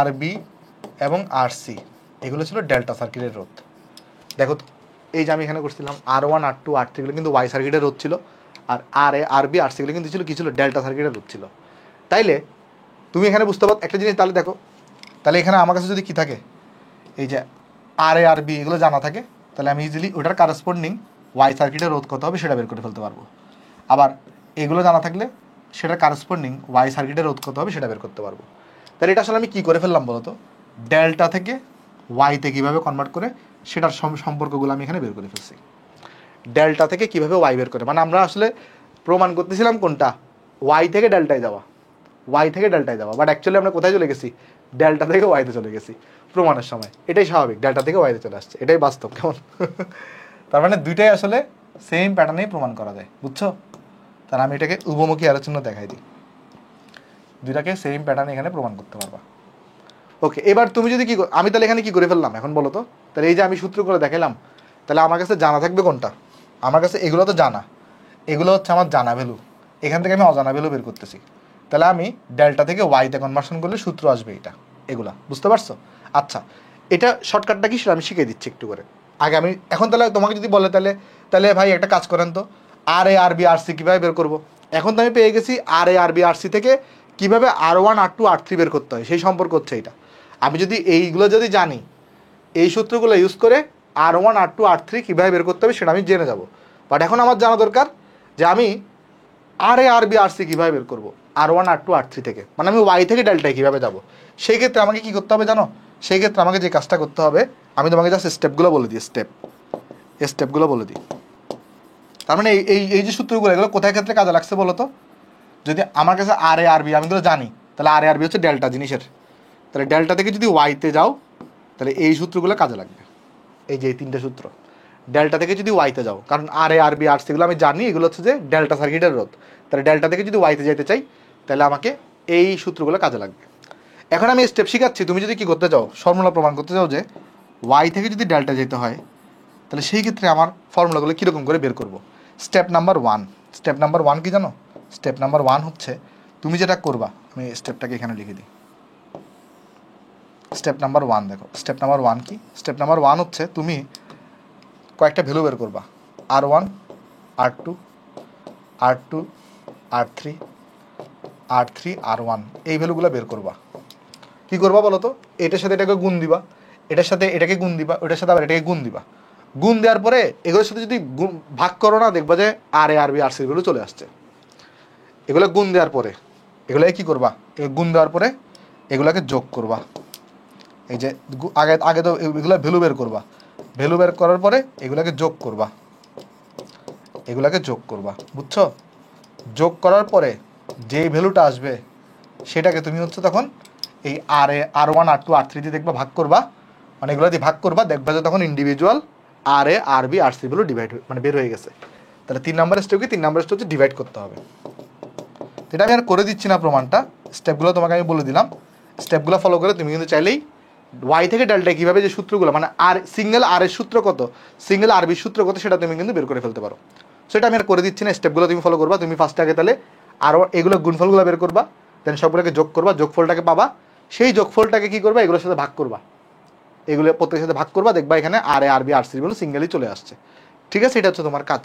RB এবং RC এগুলো ছিল ডেল্টা সার্কিটের রোধ। দেখো তো, এই যে আমি এখানে করছিলাম R1 R2 R3 এগুলো কিন্তু ওয়াই সার্কিটের রোধ ছিল, আর RA RB RC এগুলো কিন্তু ছিল কি ছিল, ডেল্টা সার্কিটের রোধ ছিল। তাইলে তুমি এখানে বুঝতে পারো একটা জিনিস, তাহলে দেখো, তাহলে এখানে আমার কাছে যদি কি থাকে, এই যে RA RB এগুলো জানা থাকে, তাহলে আমি ইজিলি ওটার কারেসপন্ডিং ওয়াই সার্কিটের রোধ কত হবে সেটা বের করে ফেলতে পারবো। আবার এগুলো জানা থাকলে সেটার কারেসপন্ডিং ওয়াই সার্কিটের রোধ কত হবে সেটা বের করতে পারবো। তাহলে এটা আসলে আমি কী করে ফেললাম বলো তো, ডেল্টা থেকে ওয়াইতে কীভাবে কনভার্ট করে সেটার সম্পর্কগুলো আমি এখানে বের করে ফেলছি। ডেল্টা থেকে কীভাবে ওয়াই বের করে, মানে আমরা আসলে প্রমাণ করতেছিলাম কোনটা, ওয়াই থেকে ডেল্টায় যাওয়া, বাট অ্যাকচুয়ালি আমরা কোথায় চলে গেছি, ডেল্টা থেকে ওয়াইতে চলে গেছি প্রমাণের সময়। এটাই স্বাভাবিক, ডেল্টা থেকে ওয়াইতে চলে আসছে, এটাই বাস্তব। কেমন? তার মানে দুইটাই আসলে সেম প্যাটার্নেই প্রমাণ করা যায়, বুঝছো? তাহলে আমি এটাকে উভমুখী আলোচনা দেখাই দিই, দুইটাকে সেম প্যাটার্নে এখানে প্রমাণ করতে পারবা। ওকে, এবার তুমি যদি আমি তাহলে এখানে কি করে ফেললাম এখন বলো তো, তাহলে এই যে আমি সূত্র করে দেখালাম, তাহলে আমার কাছে জানা থাকবে কোনটা, আমার কাছে এগুলো তো জানা, এগুলো হচ্ছে আমার জানা ভ্যালু, এখান থেকে আমি অজানা ভ্যালু বের করতেছি। তাহলে আমি ডেল্টা থেকে ওয়াইতে কনভার্সন করলে সূত্র আসবে এটা, এগুলা বুঝতে পারছো? আচ্ছা, এটা শর্টকাটটা কি সেটা আমি শিখিয়ে দিচ্ছি একটু করে। আগে আমি এখন তাহলে তোমাকে যদি বলে তাহলে তাহলে ভাই একটা কাজ করেন তো, RA RB RC কীভাবে বের করবো। এখন তো আমি পেয়ে গেছি RA RB RC থেকে কীভাবে R1 R2 R3 বের করতে হয়, সেই সম্পর্ক হচ্ছে এটা। আমি যদি এইগুলো যদি জানি, এই সূত্রগুলো ইউজ করে R1 R2 R3 কীভাবে বের করতে হবে সেটা আমি জেনে যাব। বাট এখন আমার জানা দরকার যে আমি RA RB RC কীভাবে বের করবো R1 R2 R3 থেকে, মানে আমি ওয়াই থেকে ডেল্টায় কীভাবে যাবো। সেই ক্ষেত্রে আমাকে কী করতে হবে জানো, সেই ক্ষেত্রে আমাকে যে কাজটা করতে হবে, আমি তোমাকে জাস্ট স্টেপগুলো বলে দিই, স্টেপগুলো বলে দিই। তার মানে এই যে সূত্রগুলো এগুলো কোথায় ক্ষেত্রে কাজে লাগছে বলো তো, যদি আমার কাছে RA RB আমি এগুলো জানি, তাহলে RA RB হচ্ছে ডেল্টা জিনিসের, তাহলে ডেল্টা থেকে যদি ওয়াইতে যাও তাহলে এই সূত্রগুলো কাজে লাগবে। এই যে এই তিনটে সূত্র, ডেল্টা থেকে যদি ওয়াইতে যাও, কারণ RA RB RC এগুলো আমি জানি, এগুলো হচ্ছে যে ডেল্টা সার্কিটের রোধ, তাহলে ডেল্টা থেকে যদি ওয়াইতে যেতে চাই তাহলে আমাকে এই সূত্রগুলো কাজে লাগবে। এখন আমি স্টেপ শিখাচ্ছি, তুমি যদি কী করতে চাও, ফর্মুলা প্রমাণ করতে চাও যে ওয়াই থেকে যদি ডেল্টা যেতে হয় তাহলে সেই ক্ষেত্রে আমার ফর্মুলাগুলো কীরকম করে বের করব। স্টেপ নাম্বার ওয়ান কি জানো, স্টেপ নাম্বার 1 হচ্ছে তুমি যেটা করবা, আমি স্টেপটাকে এখানে লিখে দিই। স্টেপ নাম্বার 1 দেখো, স্টেপ নাম্বার 1 কি, স্টেপ নাম্বার 1 হচ্ছে তুমি কয়েকটা ভ্যালু বের করবা, R1 R2 R3 R1, এই ভ্যালুগুলো বের করবা। কী করবা বলো তো, এটার সাথে এটাকে গুণ দিবা, এটার সাথে এটাকে গুণ দিবা, ওটার সাথে আবার এটাকে গুণ দিবা। গুণ দেওয়ার পরে এগুলোর সাথে যদি ভাগ করো না, দেখবা যে RA RB RC এগুলো চলে আসছে। এগুলো গুণ দেওয়ার পরে এগুলোকে কী করবা, গুণ দেওয়ার পরে এগুলোকে যোগ করবা। এই যে আগে আগে তো এগুলো ভ্যালু বের করবা, ভ্যালু বের করার পরে এগুলোকে যোগ করবা, এগুলোকে যোগ করবা, বুঝছো? যোগ করার পরে যেই ভ্যালুটা আসবে সেটাকে তুমি হচ্ছে তখন এই R1 R2 R3 দিয়ে দেখবা ভাগ করবা, মানে এগুলো দিয়ে ভাগ করবা, দেখবা যে তখন ইন্ডিভিজুয়াল RA RB RC গুলো ডিভাইড মানে বের হয়ে গেছে। তাহলে 3 নম্বর স্টেপ কি, 3 নম্বর স্টেপ হচ্ছে ডিভাইড করতে হবে। এটা আমি আর করে দিচ্ছি না প্রমাণটা, স্টেপগুলো তোমাকে আমি বলে দিলাম, স্টেপগুলো ফলো করে তুমি কিন্তু চাইলেই ওয়াই থেকে ডেল্টা কীভাবে যে সূত্রগুলো মানে আর সিঙ্গেল আর এর সূত্র কত, সিঙ্গেল আর বির সূত্র কত সেটা তুমি কিন্তু বের করে ফেলতে পারো। সেটা আমি আর করে দিচ্ছি না, স্টেপগুলো তুমি ফলো করবা। তুমি ফার্স্টে আগে তাহলে আরও এগুলো গুণফলগুলো বের করবা, দেন সবগুলোকে যোগ করবা, যোগফলটাকে পাবা, সেই যোগফলটাকে কী করবা, এগুলোর সাথে ভাগ করবা, এগুলো প্রত্যেকের সাথে ভাগ করবা, দেখবা এখানে আর A R B R C গুলো সিঙ্গেলই চলে আসছে। ঠিক আছে, এটা হচ্ছে তোমার কাজ।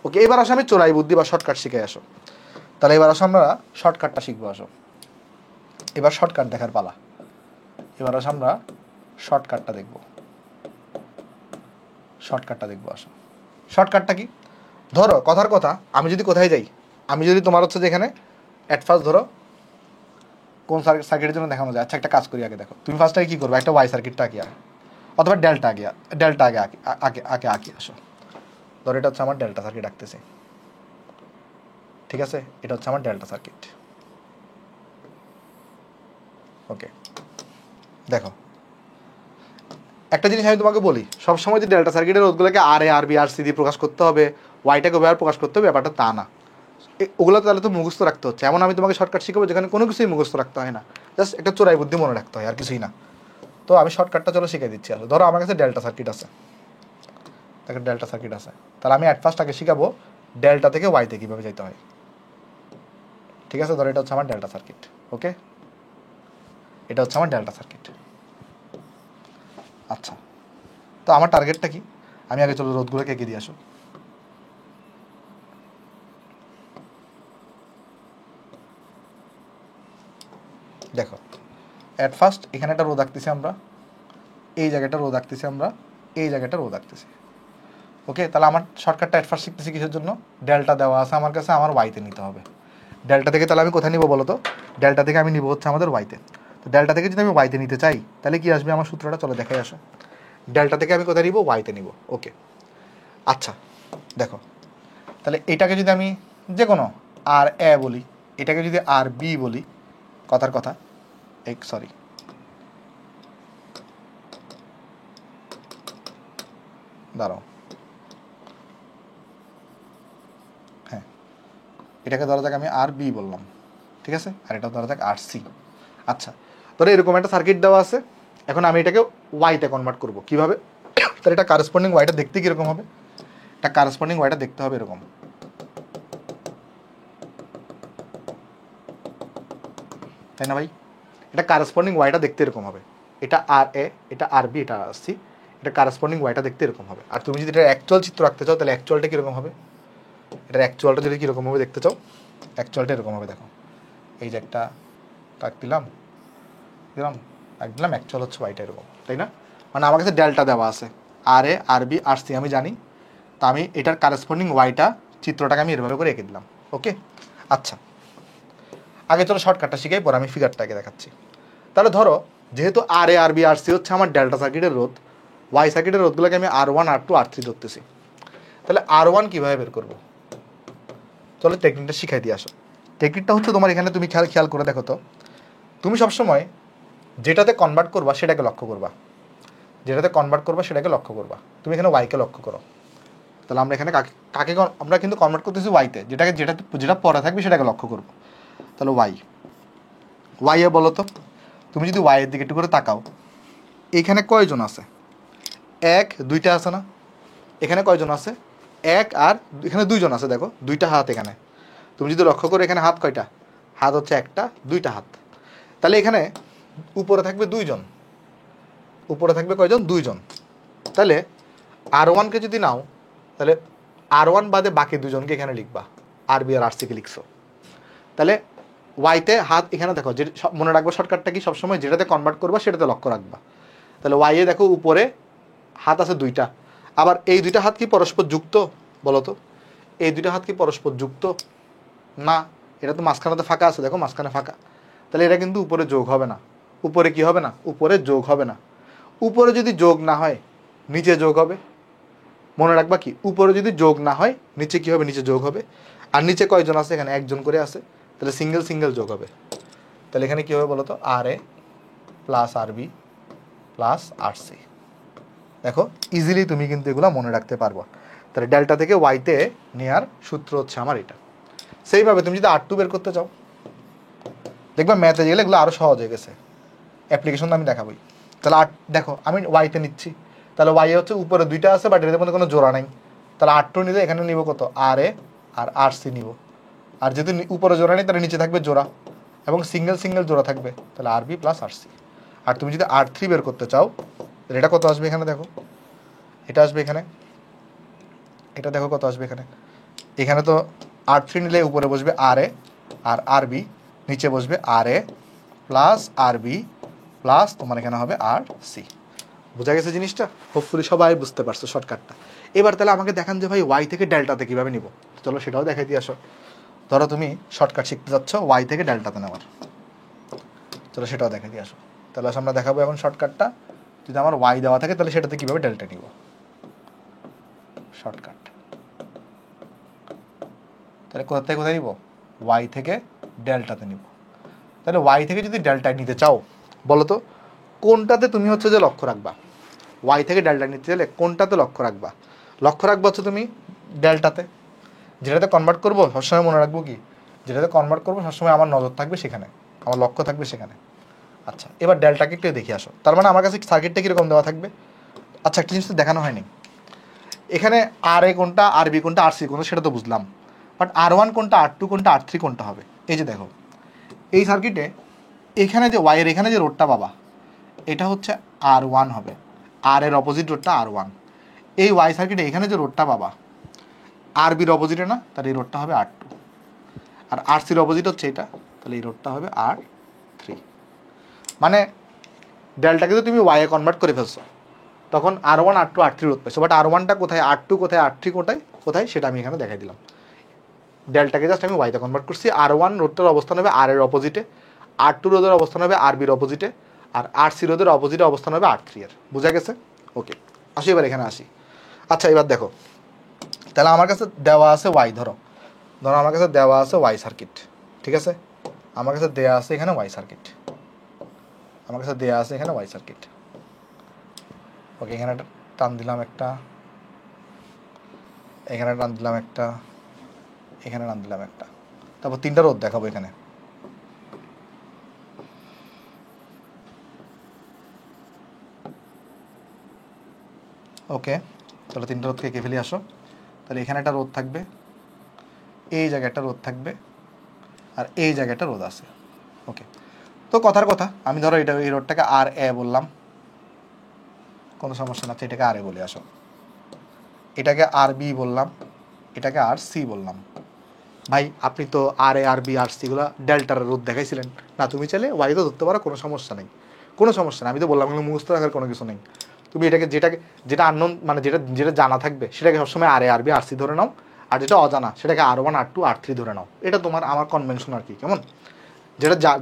ওকে, এবার আসো আমি চোরাই বুদ্ধি বা শর্টকাট শিখে আসো। তাহলে এবার আসো আমরা শর্টকাটটা শিখবো। আসো এবার শর্টকাট দেখার পালা। এবার আসো আমরা শর্টকাটটা দেখব, শর্টকাটটা দেখবো। আসো শর্টকাটটা কি, ধরো কথার কথা আমি যদি কোথায় যাই, আমি যদি তোমার হচ্ছে যে এখানে অ্যাট ফার্স্ট ধরো কোন সার্কিটের জন্য দেখানো যায়। আচ্ছা একটা কাজ করি, আগে দেখো তুমি ফার্স্ট আগে কী করবে, একটা ওয়াই সার্কিটটা আঁকি আগে, অথবা ডেল্টা আগে, ডেল্টা আগে আঁকি। আসো ধরো এটা হচ্ছে আমার ডেল্টা সার্কিট আঁকতেছি, ঠিক আছে, এটা হচ্ছে আমার ডেল্টা সার্কিট। ওকে, দেখো একটা জিনিস আমি তোমাকে বলি, সবসময় যে ডেল্টা সার্কিটের রোধগুলোকে আর A R B R C দিয়ে প্রকাশ করতে হবে, ওয়াইটাকে ওভাবে প্রকাশ করতে হবে, ব্যাপারটা তা না। ওগুলো তাহলে তো মুখস্থ রাখতে হচ্ছে, এমন আমি তোমাকে শর্টকাট শিখাবো যেখানে কোনো কিছুই মুখস্থ রাখতে হয় না, জাস্ট একটা চোরাই বুদ্ধি মনে রাখতে হয়, আর কিছুই না। তো আমি শর্টকাটটা চলো শিখিয়ে দিচ্ছি। আর ধরো আমার কাছে ডেল্টা সার্কিট আছে, দেখো ডেল্টা সার্কিট আছে, তাহলে আমি অ্যাট ফার্স্ট আগে শিখাবো ডেল্টা থেকে ওয়াইতে কীভাবে যেতে হয়। ঠিক আছে, ধরো এটা হচ্ছে আমার ডেল্টা সার্কিট। ওকে, এটা হচ্ছে আমার ডেল্টা সার্কিট। আচ্ছা, তো আমার টার্গেটটা কি, আমি আগে চলো রোধগুলোকে এঁকে দিয়ে আসো। দেখো অ্যাট ফার্স্ট এখানে একটা রোদ আঁকতেছি আমরা, এই জায়গাটা রোদ আঁকতেছি আমরা, এই জায়গাটা রোদ আঁকতেছি। ওকে, তাহলে আমার শর্টকাটটা অ্যাট ফার্স্ট শিখতেছি কিসের জন্য, ডেল্টা দেওয়া আছে আমার কাছে, আমার ওয়াইতে নিতে হবে। ডেল্টা থেকে তাহলে আমি কোথায় নিব বলো তো, ডেল্টা থেকে আমি নিব হচ্ছে আমাদের ওয়াইতে। তো ডেল্টা থেকে যদি আমি ওয়াইতে নিতে চাই তাহলে কি আসবে আমার সূত্রটা, চলো দেখাই আসো। ডেল্টা থেকে আমি কোথায় নিব, ওয়াইতে নিব। ওকে, আচ্ছা দেখো তাহলে এটাকে যদি আমি যে কোনো আর এ বলি, এটাকে যদি আর বি বলি, কথার কথা সরি দাঁড়াও, হ্যাঁ এটাকে ধরা যাক আমি আর বি বললাম, ঠিক আছে, আর এটা ধরা যাক আর সি। আচ্ছা ধরো এরকম একটা সার্কিট দেওয়া আছে, এখন আমি এটাকে ওয়াইতে কনভার্ট করবো কীভাবে, তাহলে এটা কারেসপন্ডিং ওয়াইটা দেখতে কীরকম হবে, এটা কারেসপন্ডিং ওয়াইটা দেখতে হবে এরকম, তাই না ভাই? এটা কারেসপন্ডিং ওয়াইটা দেখতে এরকম হবে, এটা আর এ, এটা আর বি, এটা আর সি, এটা কারেসপন্ডিং ওয়াইটা দেখতে এরকম হবে। আর তুমি যদি এটা অ্যাকচুয়াল চিত্র রাখতে চাও তাহলে অ্যাকচুয়ালটা কীরকম হবে, এটার অ্যাকচুয়ালটা যদি কীরকম হবে দেখতে চাও, অ্যাকচুয়ালটা এরকম হবে। দেখো এই যে একটা কাক দিলাম, দিলাম অ্যাকচুয়াল হচ্ছে ওয়াইটা এরকম, তাই না? মানে আমার কাছে ডেল্টা দেওয়া আছে, আর A R B R C আমি জানি, তা আমি এটার কারেসপন্ডিং ওয়াইটা চিত্রটাকে আমি এভাবে করে এঁকে দিলাম। ওকে, আচ্ছা আগে চলো শর্টকাটটা শিখাই, পরে আমি ফিগারটাকে দেখাচ্ছি। তাহলে ধরো যেহেতু আর A R B R C হচ্ছে আমার ডেল্টা সার্কিটের রোধ, ওয়াই সার্কিটের রোধগুলোকে আমি R1 R2 R3 ধরতেছি, তাহলে R1 কীভাবে বের করবো, চলো টেকনিকটা শিখাই দিয়ে আসো। টেকনিকটা হচ্ছে তোমার এখানে তুমি খেয়াল করে দেখো তো, তুমি সবসময় যেটাতে কনভার্ট করবা সেটাকে লক্ষ্য করবা, যেটাতে কনভার্ট করবা সেটাকে লক্ষ্য করবা। তুমি এখানে ওয়াইকে লক্ষ্য করো, তাহলে আমরা এখানে কাকে আমরা কিন্তু কনভার্ট করতেছি ওয়াইতে, যেটা পরে থাকবে সেটাকে লক্ষ্য করবো। তাহলে ওয়াই এ বলো তো, তুমি যদি ওয়াইয়ের দিকে একটু করে তাকাও, এখানে কয়জন আছে, এক দুইটা আছে না, এখানে কয়জন আছে, এক আর এখানে দুইজন আছে, দেখো দুইটা হাত এখানে, তুমি যদি লক্ষ্য করো এখানে হাত কয়টা, হাত হচ্ছে একটা, দুইটা হাত, তাহলে এখানে উপরে থাকবে দুইজন, উপরে থাকবে কয়জন, দুইজন। তাহলে R1 কে যদি নাও তাহলে R1 বাদে বাকি দুজনকে এখানে লিখবা, আর বি আর আর সিকে লিখছো। তাহলে ওয়াইতে হাত এখানে দেখো, যে মনে রাখবো শর্টকাটটা কি, সবসময় যেটাতে কনভার্ট করবা সেটাতে লক্ষ্য রাখবা। তাহলে ওয়াইয়ে দেখো উপরে হাত আছে দুইটা, আবার এই দুইটা হাত কি পরস্পর যুক্ত বলো তো, এই দুইটা হাত কি পরস্পর যুক্ত না, এটা তো মাঝখানে ফাঁকা আছে, দেখো মাঝখানে ফাঁকা, তাহলে এটা কিন্তু উপরে যোগ হবে না। উপরে কি হবে না? উপরে যোগ হবে না। উপরে যদি যোগ না হয় নিচে যোগ হবে। মনে রাখবা কি, উপরে যদি যোগ না হয় নিচে কি হবে? নিচে যোগ হবে। আর নিচে কয়জন আছে? এখানে একজন করে আছে, তাহলে সিঙ্গেল সিঙ্গেল যোগ হবে। তাহলে এখানে কী হবে বলো তো? আর A plus R B plus R C. দেখো ইজিলি তুমি কিন্তু এগুলো মনে রাখতে পারবো। তাহলে ডেল্টা থেকে ওয়াইতে নেওয়ার সূত্র হচ্ছে আমার এটা। সেইভাবে তুমি যদি R2 বের করতে চাও, দেখবা ম্যাথে গেলে এগুলো আরও সহজ হয়ে গেছে। অ্যাপ্লিকেশন আমি দেখাবোই। তাহলে দেখো আমি ওয়াইতে নিচ্ছি, তাহলে ওয়াই হচ্ছে উপরে দুইটা আছে বাট এদের মধ্যে কোনো জোড়া নাই, তাহলে R2 নিলে এখানে নিব কত? আর এ আর আর সি নিব। আর যেহেতু উপরে জোড়া নেই তাহলে নিচে থাকবে জোড়া, এবং সিঙ্গেল সিঙ্গেল জোড়া থাকবে, তাহলে আর বি প্লাস আর সি। আর তুমি যদি R3 বের করতে চাও তাহলে এটা কত আসবে? এখানে দেখো এটা আসবে এখানে, এটা দেখো কত আসবে এখানে। এখানে তো R3 নিলে উপরে বসবে আর এ আর আর বি, নিচে বসবে আর A plus R B plus তোমার এখানে হবে আর সি। বোঝা গেছে জিনিসটা? হোপফুলি সবাই বুঝতে পারছো শর্টকাটটা। এবার তাহলে আমাকে দেখান যে ভাই ওয়াই থেকে ডেল্টাতে কীভাবে নিব। চলো সেটাও দেখাই দিয়ে আসো। ধরো তুমি শর্টকাট শিখতে যাচ্ছ ওয়াই থেকে ডেল্টাতে নেওয়ার, চলো সেটাও দেখাই দিয়ে আসো। তাহলে আমরা দেখাবো এখন শর্টকাটটা। যদি আমার ওয়াই দেওয়া থাকে তাহলে সেটাতে কীভাবে ডেল্টা নিব। শর্টকাট, তাহলে কোথা থেকে কোথায় নিব? ওয়াই থেকে ডেল্টাতে নিব। তাহলে ওয়াই থেকে যদি ডেল্টা নিতে চাও বলো তো কোনটাতে তুমি হচ্ছে যে লক্ষ্য রাখবা? ওয়াই থেকে ডেল্টা নিতে চাইলে কোনটাতে লক্ষ্য রাখবা? লক্ষ্য রাখবো হচ্ছে তুমি ডেল্টাতে। যেটাতে কনভার্ট করবো সবসময় মনে রাখবো কি, যেটাতে কনভার্ট করবো সবসময় আমার নজর থাকবে সেখানে, আমার লক্ষ্য থাকবে সেখানে। আচ্ছা এবার ডেল্টাকে একটু দেখে আসো। তার মানে আমার কাছে সার্কিটটা কীরকম দেওয়া থাকবে? আচ্ছা একটা জিনিস তো দেখানো হয়নি, এখানে আর এ কোনটা, আর বি কোনটা, আর সি কোনটা সেটা তো বুঝলাম, বাট R1 কোনটা, R2 কোনটা, R3 কোনটা হবে? এই যে দেখো এই সার্কিটে এখানে যে ওয়াইয়ের এখানে যে রোডটা পাবা এটা হচ্ছে R1 হবে, আর এর অপোজিট রোডটা R1। এই ওয়াই সার্কিটে এখানে যে রোডটা পাবা আর বির অপোজিটে না, তাহলে এই রোডটা হবে R2। আর আর সির অপোজিট হচ্ছে এটা, তাহলে এই রোডটা হবে R3। মানে ডেল্টাকে তো তুমি ওয়াইয়ে কনভার্ট করে ফেলছো, তখন R1 R2 R3 রোড পেয়েছো, বাট R1টা কোথায়, R2 কোথায়, R3 কোথায় কোথায় সেটা আমি এখানে দেখাই দিলাম। ডেল্টাকে জাস্ট আমি ওয়াইতে কনভার্ট করছি। R1 রোডটার অবস্থান হবে আর এর অপোজিটে, R2 রোডের অবস্থান হবে আর বির অপোজিটে, আর আর সি রোডের অপোজিটে অবস্থান হবে R3 এর। বোঝা গেছে? ওকে আসি এবার এখানে আসি। আচ্ছা এবার দেখো তাহলে আমার কাছে দেওয়া আছে ওয়াই, ধরো আমার কাছে দেওয়া আছে ওয়াই সার্কিট, ঠিক আছে? আমার কাছে দেওয়া আছে এখানে ওয়াই সার্কিট, আমার কাছে দেওয়া আছে এখানে ওয়াই সার্কিট। ওকে এখানে টান দিলাম একটা, এখানে টান দিলাম একটা, এখানে টান দিলাম একটা, তারপর তিনটা রোদ দেখাবো এখানে। ওকে তাহলে তিনটা রোদকে এঁকে ফেলে আসো। তাহলে এখানে একটা রোদ থাকবে, এই জায়গায় একটা রোদ থাকবে, আর এই জায়গায় একটা রোদ আছে। ওকে তো কথার কথা আমি ধরো এটা এই রোডটাকে আর এ বললাম, কোনো সমস্যা না, এটাকে আর এ বলে আসো। এটাকে আর বি বললাম, এটাকে আর সি বললাম। ভাই আপনি তো আর এ আর বি আর সিগুলো ডেল্টার রোদ দেখাইছিলেন না, তুমি চাইলে ওয়াইও ধরতে পারো, কোনো সমস্যা নেই, কোনো সমস্যা নেই। আমি তো বললাম মুখস্থ রাখার কোনো কিছু নেই। তুমি এটাকে যেটা আননোন মানে যেটা যেটা জানা থাকবে সেটাকে সবসময় আর A R B R C ধরে নাও, আর যেটা অজানা সেটাকে R1 R2 R3 ধরে নাও। এটা তোমার আমার কনভেনশন আর কি, কেমন?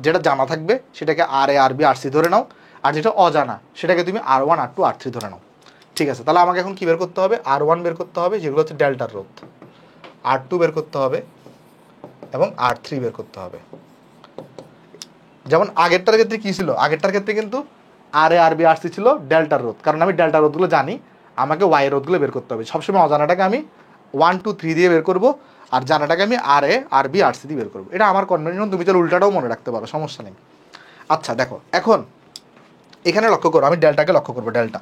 যেটা জানা থাকবে সেটাকে আর A R B R C ধরে নাও, আর যেটা অজানা সেটাকে তুমি R1 R2 R3 ধরে নাও। ঠিক আছে, তাহলে আমাকে এখন কী বের করতে হবে? R1 বের করতে হবে, যেগুলো হচ্ছে ডেল্টার রোধ, R2 বের করতে হবে, এবং R3 বের করতে হবে। যেমন আগেরটার ক্ষেত্রে কী ছিল? আগেরটার ক্ষেত্রে কিন্তু আর A R B R C ছিল ডেল্টার রোধ, কারণ আমি ডেল্টার রোধগুলো জানি, আমাকে ওয়াই রোধগুলো বের করতে হবে। সবসময় অজানাটাকে আমি 1 2 3 দিয়ে বের করবো, আর জানাটাকে আমি আর A R B R C দিয়ে বের করবো। এটা আমার কনভেনশন, তুমি চাইলে উল্টাটাও মনে রাখতে পারো, সমস্যা নেই। আচ্ছা দেখো এখন এখানে লক্ষ্য করো, আমি ডেল্টাকে লক্ষ্য করবো, ডেল্টা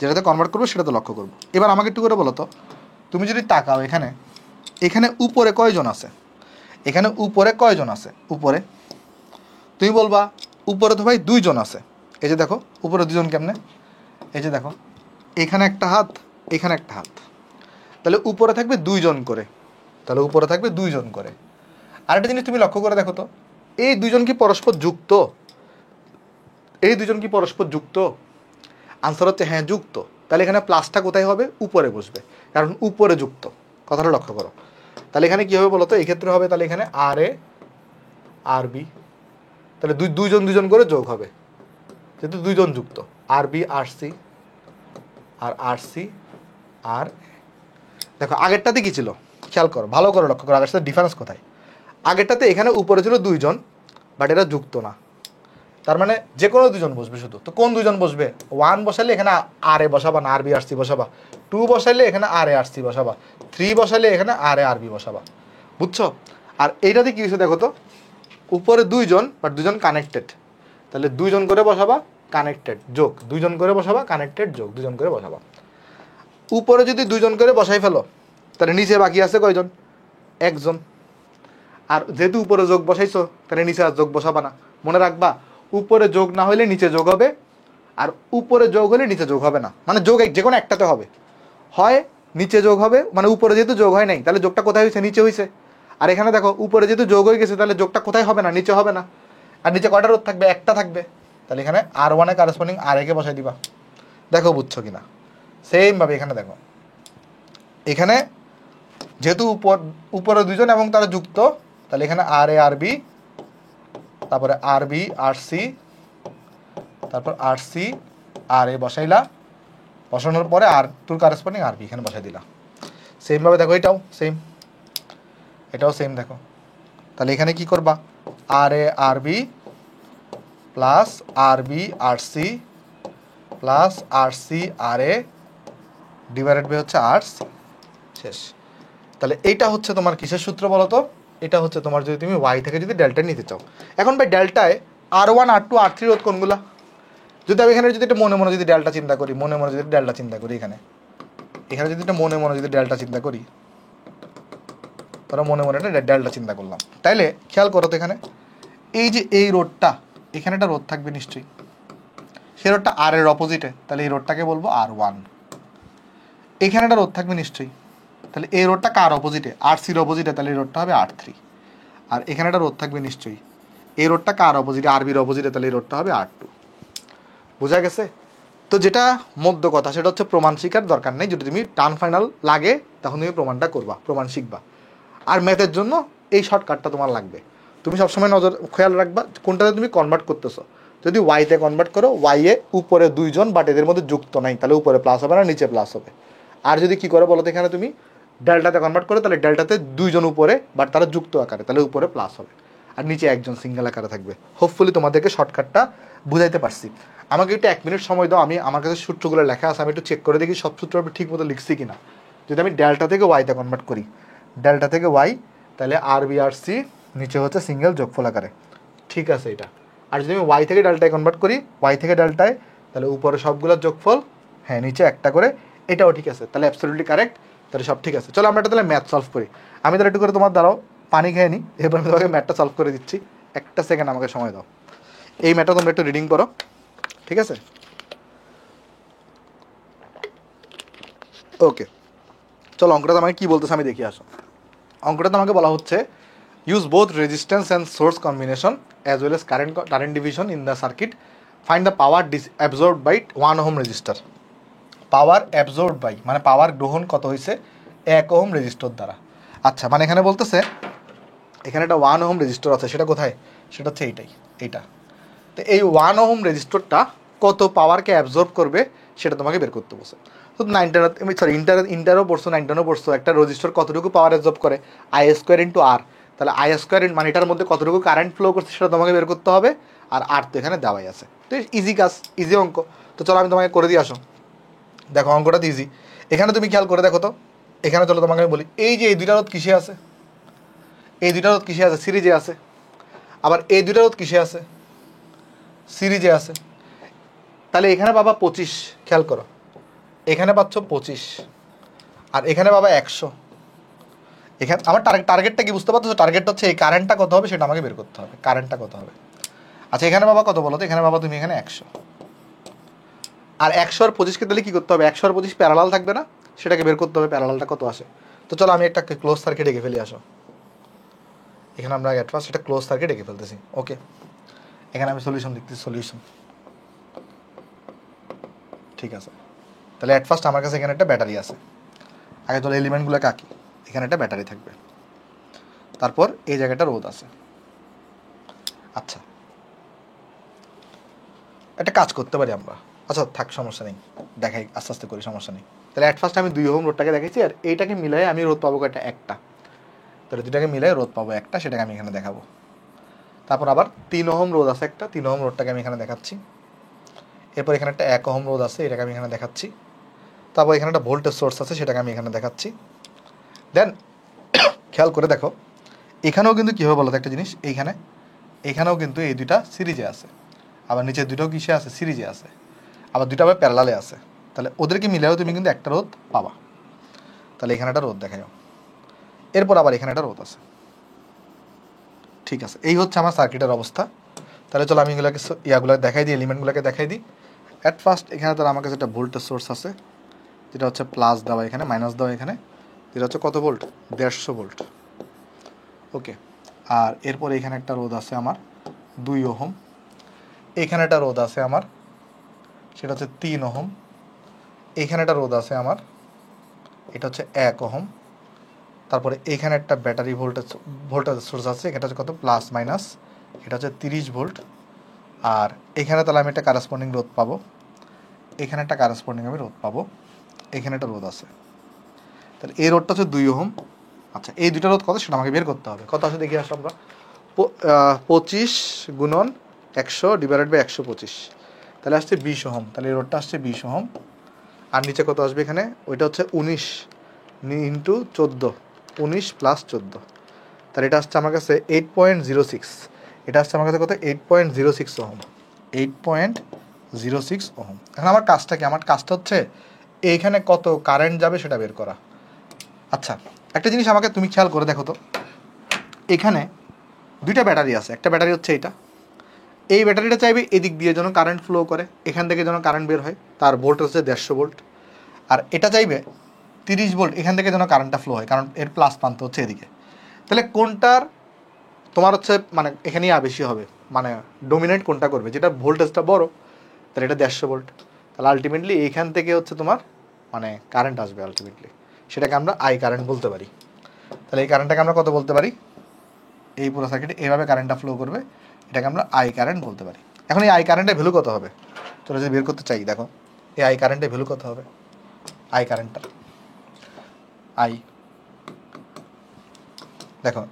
যেটাতে কনভার্ট করবো সেটাতে লক্ষ্য করবো। এবার আমাকে একটু করে বলো তো, তুমি যদি তাকাও এখানে, এখানে উপরে কয়জন আছে? এখানে উপরে কয়জন আছে? উপরে তুমি বলবা উপরে তো ভাই দুইজন আছে। এই যে দেখো উপরে দুজন কেমনে, এই যে দেখো এখানে একটা হাত, এখানে একটা হাত, তাহলে উপরে থাকবে দুইজন করে, তাহলে উপরে থাকবে দুইজন করে। আরেকটা জিনিস তুমি লক্ষ্য করে দেখো তো, এই দুইজন কি পরস্পর যুক্ত? এই দুজন কি পরস্পর যুক্ত? আনসার হচ্ছে হ্যাঁ যুক্ত। তাহলে এখানে প্লাসটা কোথায় হবে? উপরে বসবে, কারণ উপরে যুক্ত। কথাটা লক্ষ্য করো। তাহলে এখানে কী হবে বলো তো? এই ক্ষেত্রে হবে তাহলে এখানে আর এ আর বি, তাহলে দুইজন দুইজন করে যোগ হবে, যেহেতু দুইজন যুক্ত। আর বি আর সি, আর আর সি আর, দেখো আগেরটাতে কি ছিল খেয়াল করো, ভালো করে লক্ষ্য করো আগের সাথে ডিফারেন্স কোথায়। আগেরটাতে এখানে উপরে ছিল দুইজন, বাট এরা যুক্ত না, তার মানে যে কোনো দুজন বসবে শুধু। তো কোন দুজন বসবে? 1 বসাইলে এখানে আর এ বসাবা না, আর বি আর সি বসাবা। 2 বসাইলে এখানে আর এ আর সি বসাবা। 3 বসাইলে এখানে আর এ আর বি বসাবা, বুঝছো? আর এইটাতে কি হয়েছে দেখো তো, উপরে দুইজন বাট দুজন কানেক্টেড, তাহলে দুইজন করে বসাবা, কানেক্টেড যোগ, দুইজন করে বসাবা, কানেক্টেড যোগ, দুজন করে বসাবা। উপরে যদি দুইজন করে বসাই ফেলো তাহলে নিচে বাকি আছে কয়জন? একজন। আর যেহেতু উপরে যোগ বসাইছো তাহলে নিচে আর যোগ বসাবা না, মনে রাখবা উপরে যোগ না হলে নিচে যোগ হবে, আর উপরে যোগ হলে নিচে যোগ হবে না, মানে যোগ যে কোনো একটাতে হবে, হয় নিচে যোগ হবে, মানে উপরে যেহেতু যোগ হয় নাই তাহলে যোগটা কোথায় হয়েছে? নিচে হয়েছে। আর এখানে দেখো উপরে যেহেতু যোগ হয়ে গেছে তাহলে যোগটা কোথায় হবে না? নিচে হবে না। আর নিচে কয়টা রোধ থাকবে? একটা থাকবে, তাহলে এখানে আর ওয়ানে কারেসপন্ডিং আর একে বসাই দিবা। দেখো বুঝছো কিনা? সেমভাবে এখানে দেখো, এখানে যেহেতু উপরে দুজন এবং তারা যুক্ত, তাহলে এখানে আর এ আর বি, তারপরে আর বি আর সি, তারপর আর সি আর এ বসাইলা, বসানোর পরে আর টুর কারেসপন্ডিং আর বি এখানে বসাই দিলা। সেমভাবে দেখো এটাও সেম, এটাও সেম দেখো। তাহলে এখানে কি করবা? R A R B plus R B R C plus R C R A divided by হচ্ছে আর সি, শেষ। তাহলে এইটা হচ্ছে তোমার কিসের সূত্র বলো তো? এটা হচ্ছে তোমার যদি তুমি ওয়াই থেকে যদি ডেল্টা নিতে চাও। এখন ভাই ডেল্টায় আর ওয়ান আর টু আর থ্রি রোধ কোনগুলা? যদি আমি এখানে যদি এটা মনে মনে যদি ডেল্টা চিন্তা করি, মনে মনে যদি ডেল্টা চিন্তা করি, এখানে এখানে যদি এটা মনে মনে যদি ডেল্টা চিন্তা করি, তারা মনে মনে এটা ডেল্টা চিন্তা করলাম, তাইলে খেয়াল করো তো এখানে এই যে এই রোডটা, এখানে একটা রোড থাকবে নিশ্চয়ই, সেই রোডটা আর এর অপোজিটে, তাহলে এই রোডটাকে বলবো আর ওয়ান। এখানে একটা রোড থাকবে নিশ্চয়ই, তাহলে এই রোডটা কার অপোজিটে? আর সির অপোজিটে, তাহলে এই রোডটা হবে আর থ্রি। আর এখানে একটা রোড থাকবে নিশ্চয়ই, এই রোডটা কার অপোজিটে? আর বির অপোজিটে, তাহলে এই রোডটা হবে আর টু। বোঝা গেছে? তো যেটা মধ্য কথা সেটা হচ্ছে প্রমাণ শিখার দরকার নেই, যদি তুমি টার্ন ফাইনাল লাগে তখন তুমি প্রমাণটা করবা, প্রমাণ শিখবা। আর ম্যাথের জন্য এই শর্টকাটটা তোমার লাগবে। তুমি সবসময় নজর খেয়াল রাখবা কোনটাতে তুমি কনভার্ট করতেছো। যদি ওয়াইতে কনভার্ট করো, ওয়াইয়ে উপরে দুইজন বাট এদের মধ্যে যুক্ত নাই, তাহলে উপরে প্লাস হবে না, নিচে প্লাস হবে। আর যদি কি করে বলো তো, এখানে তুমি ডেল্টাতে কনভার্ট করো, তাহলে ডেল্টাতে দুইজন উপরে বাট তারা যুক্ত আকারে, তাহলে উপরে প্লাস হবে, আর নিচে একজন সিঙ্গেল আকারে থাকবে। হোপফুলি তোমাদেরকে শর্টকাটটা বুঝাইতে পারছি। আমাকে একটু 1 মিনিট সময় দাও, আমি আমার কাছে সূত্রগুলো লেখা আছে, আমি একটু চেক করে দেখি সব সূত্র আমি ঠিক মতো লিখছি কিনা। যদি আমি ডেল্টা থেকে ওয়াইতে কনভার্ট করি, ডেল্টা থেকে ওয়াই, তাহলে আর বি আর সি নিচে হচ্ছে সিঙ্গেল যোগফল আকারে, ঠিক আছে এটা। আর যদি আমি ওয়াই থেকে ডেল্টায় কনভার্ট করি, ওয়াই থেকে ডেল্টায়, তাহলে উপরে সবগুলোর যোগফল, হ্যাঁ নিচে একটা করে, এটাও ঠিক আছে, তাহলে অ্যাবসলিউটলি কারেক্ট, তাহলে সব ঠিক আছে। চলো আমরা এটা তাহলে ম্যাথ সলভ করি। আমি তাহলে একটু করে তোমার দ্বারাও পানি খেয়ে নিই, এরপর আমি তোমাকে ম্যাথটা সলভ করে দিচ্ছি। একটা সেকেন্ড আমাকে সময় দাও, এই ম্যাথটা তোমরা একটু রিডিং করো, ঠিক আছে? ওকে, চলো অঙ্কটা আমাকে কী বলতেছে আমি দেখি, আসো। অঙ্কটাতে আমাকে বলা হচ্ছে use both resistance and source combination as well as current division in the circuit, find the power absorbed by 1 ohm resistor. Power absorbed by মানে পাওয়ার গ্রহণ কত হয়েছে 1 ওহম রেজিস্টর দ্বারা। আচ্ছা, মানে এখানে বলতেছে এখানে একটা 1 ওহম রেজিস্টর আছে, সেটা কোথায়? সেটা হচ্ছে এইটা। তো এই 1 ওহম রেজিস্টরটা কত পাওয়ারকে অ্যাবজর্ব করবে সেটা তোমাকে বের করতে বলছে। তো ইন্টারও পড়ছো, 9ও পড়ছো, একটা রেজিস্টর কতটুকু পাওয়ার অ্যাবজর্ব করে, আই স্কোয়ার ইন্টু আর। তাহলে আই স্কোয়ার মানে এটার মধ্যে কতটুকু কারেন্ট ফ্লো করছে সেটা তোমাকে বের করতে হবে, আর আর তো এখানে দেওয়াই আছে। তো ইজি কাজ, ইজি অঙ্ক। তো চলো আমি তোমাকে করে দিয়ে আসো। দেখো অঙ্কটা তো ইজি। এখানে তুমি খেয়াল করে দেখো তো, এখানে চলো তোমাকে আমি বলি, এই যে এই দুইটা রোধ কিসে আছে? এই দুইটা রোধ কিসে আছে? সিরিজে আছে। আবার এই দুইটা রোধ কিসে আছে? সিরিজে আছে। তাহলে এখানে পাবা 25, খেয়াল করো, এখানে পাচ্ছ 25, আর এখানে পাবা 100। এখানে আমার টার্গেটটা কি বুঝতে পারছো? টার্গেটটা হচ্ছে এই কারেন্টটা কত হবে সেটা আমাকে বের করতে হবে, কারেন্টটা কত হবে। আচ্ছা, এখানে বাবা কত বলো তো? এখানে বাবা তুমি এখানে 100, আর 100 আর 25কে তাহলে কী করতে হবে? 100 আর 25 প্যারালাল থাকবে না, সেটাকে বের করতে হবে প্যারালালটা কত আসে। তো চলো আমি একটা ক্লোজ সার্কিট এঁকে ফেলি, আসো। এখানে আমরা অ্যাট ফার্স্ট একটা ক্লোজ সার্কিট এঁকে ফেলতেছি। ওকে, এখানে আমি সলিউশন লিখতেছি, সলিউশন, ঠিক আছে। তাহলে অ্যাট ফার্স্ট আমার কাছে এখানে একটা ব্যাটারি আছে। আগে তোর এলিমেন্টগুলোকে আঁকি। এখানে একটা ব্যাটারি থাকবে, তারপর এই জায়গাটা রোধ আছে। আচ্ছা, একটা কাজ করতে পারি আমরা, আচ্ছা থাক সমস্যা নেই, দেখাই আস্তে আস্তে করি, সমস্যা নেই। তাহলে অ্যাট ফার্স্ট আমি 2 ওহম রোধটাকে দেখাইছি, আর এইটাকে মিলাই আমি রোধ পাবো একটা, তাহলে দুটাকে মিলাই রোধ পাবো একটা, সেটাকে আমি এখানে দেখাবো। তারপর আবার 3 ওহম রোধ আছে একটা, 3 ওহম রোধটাকে আমি এখানে দেখাচ্ছি। এরপর এখানে একটা 1 ওহম রোধ আছে, এটাকে আমি এখানে দেখাচ্ছি। তারপর এখানে একটা ভোল্টেজ সোর্স আছে, সেটাকে আমি এখানে দেখাচ্ছি। দেন খেয়াল করে দেখো, এখানেও কিন্তু কী হবে বলো তো একটা জিনিস, এখানেও কিন্তু এই দুইটা সিরিজে আছে, আবার নিচের দুটো কিসে আছে, সিরিজে আছে, আবার দুইটা আবার প্যারালালে আছে। তাহলে ওদেরকে মিলেও তুমি কিন্তু একটা রোধ পাবা। তাহলে এখানে একটা রোধ দেখাও, এরপর আবার এখানে একটা রোধ আছে। ঠিক আছে, এই হচ্ছে আমার সার্কিটের অবস্থা। তাহলে চলো আমি এগুলোকে ইয়াগুলো দেখাই দিই, এলিমেন্টগুলোকে দেখাই দিই। অ্যাট ফার্স্ট এখানে তাহলে আমার কাছে একটা ভোল্টেজ সোর্স আছে, যেটা হচ্ছে প্লাস দেওয়া এখানে, মাইনাস দেওয়া এখানে, যেটা হচ্ছে কত ভোল্ট, 150 ভোল্ট। ওকে, আর এরপর এখানে একটা রোধ আছে আমার 2 ওহম, এখানে একটা রোধ আছে আমার, সেটা হচ্ছে 3 ওহম, এখানে একটা রোধ আছে আমার, এটা হচ্ছে 1 ওহম। তারপরে এখানে একটা ব্যাটারি ভোল্টেজ সোর্স আছে, এটা হচ্ছে কত, প্লাস মাইনাস, এটা হচ্ছে 30 ভোল্ট। আর এখানে তাহলে আমি একটা কারেসপন্ডিং রোধ পাবো, এখানে একটা কারেসপন্ডিং আমি রোধ পাবো, এখানে একটা রোধ আছে। তাহলে এই রোধটা হচ্ছে 2 ওহম। আচ্ছা, এই দুটো রোধ কত সেটা আমাকে বের করতে হবে। কত আছে দেখি আসলে আমরা, 25 গুণন 100 ডিভাইডেড বাই 125, তাহলে আসছে 20 ওহম। তাহলে এই রোধটা আসছে 20 ওহম। আর নিচে কত আসবে এখানে, ওইটা হচ্ছে 19 ইন্টু 14, 19 প্লাস 14, তাহলে এটা আসছে আমার কাছে 8.06। এটা আসছে আমার কাছে কত, 8.06 ওহম, 8.06 ওহম। এখন আমার কাজটা কি, আমার কাজটা হচ্ছে এইখানে কত কারেন্ট যাবে সেটা বের করা। আচ্ছা, একটা জিনিস আমাকে তুমি খেয়াল করে দেখো তো, এখানে দুইটা ব্যাটারি আছে, একটা ব্যাটারি হচ্ছে এইটা, এই ব্যাটারিটা চাইবে এদিক দিয়ে যেন কারেন্ট ফ্লো করে, এখান থেকে যেন কারেন্ট বের হয়, তার ভোল্ট হচ্ছে 150 ভোল্ট। আর এটা চাইবে 30 ভোল্ট, এখান থেকে যেন কারেন্টটা ফ্লো হয়, কারণ এর প্লাস প্রান্ত হচ্ছে এদিকে। তাহলে কোনটার তোমার হচ্ছে মানে এখানেই বেশি হবে, মানে ডোমিনেট কোনটা করবে, যেটা ভোল্টেজটা বড়, তাহলে এটা 150 ভোল্ট। তাহলে আলটিমেটলি এইখান থেকে হচ্ছে তোমার মানে কারেন্ট আসবে আলটিমেটলি, সেটাকে আমরা আই কারেন্ট বলতে পারি। তাহলে এই কারেন্টটাকে আমরা কত বলতে পারি, এই পুরো সার্কিটে এইভাবে কারেন্টটা ফ্লো করবে, এটাকে আমরা আই কারেন্ট বলতে পারি। এখন এই আই কারেন্টের ভ্যালু কত হবে, চলো যদি বের করতে চাই, দেখো এই আই কারেন্টের ভ্যালু কত হবে, আই কারেন্টটা আই, দেখো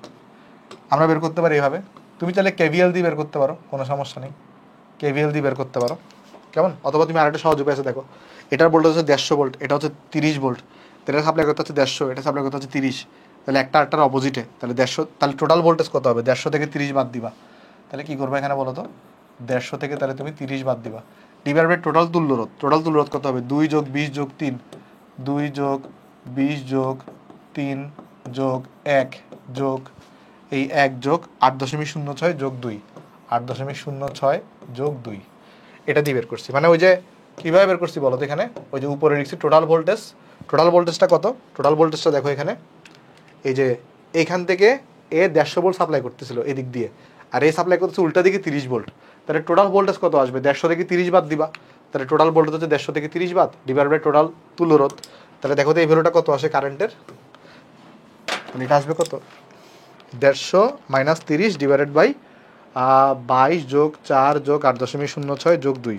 আমরা বের করতে পারি এইভাবে। তুমি চাইলে কেভিএল দিয়ে বের করতে পারো, কোনো সমস্যা নেই, কেভিএল দিয়ে বের করতে পারো, কেমন। অথবা তুমি আরেকটা সহজ উপায় আছে, দেখো এটার ভোল্টেজ হচ্ছে 150 ভোল্ট, এটা হচ্ছে 30 ভোল্ট, এটা সাপ্লাই করতে হচ্ছে 150, এটা সাপ্লাই করতে হচ্ছে 30, তাহলে একটা আরেকটার অপোজিটে, তাহলে 150, তাহলে টোটাল ভোল্টেজ কত হবে, 150 থেকে 30 বাদ দিবা। তাহলে কী করবে এখানে বলো তো, 150 থেকে তাহলে তুমি 30 বাদ দিবা, ডিভাইড বাই টোটাল তুল্য রোধ। টোটাল তুল্য রোধ কত হবে, 2 যোগ 20 যোগ 3, 2 যোগ 20 যোগ 3 যোগ 1 যোগ এই 1 যোগ 8.06 যোগ 2, 8.06 যোগ 2, এটা দিয়ে বের করছি। মানে ওই যে কীভাবে বের করছি বলো তো, এখানে ওই যে উপরে লিখছি টোটাল ভোল্টেজ, টোটাল ভোল্টেজটা কত, টোটাল ভোল্টেজটা দেখো এখানে, এই যে এইখান থেকে এ 150 ভোল্ট সাপ্লাই করতেছিল এদিক দিয়ে, আর এ সাপ্লাই করতেছে উল্টা দিকে 30 ভোল্ট, তাহলে টোটাল ভোল্টেজ কত আসবে, 150 থেকে 30 বাদ দিবা, তাহলে টোটাল ভোল্টেজ হচ্ছে 150 থেকে 30 বাদ ডিভাইড বাই টোটাল তুল্য রোধ। তাহলে দেখো তো এই ভ্যালুটা কত আসে কারেন্টের, এটা আসবে কত, 150 মাইনাস 30 ডিভাইডেড বাই 22 যোগ 4 যোগ 8.06 যোগ 2,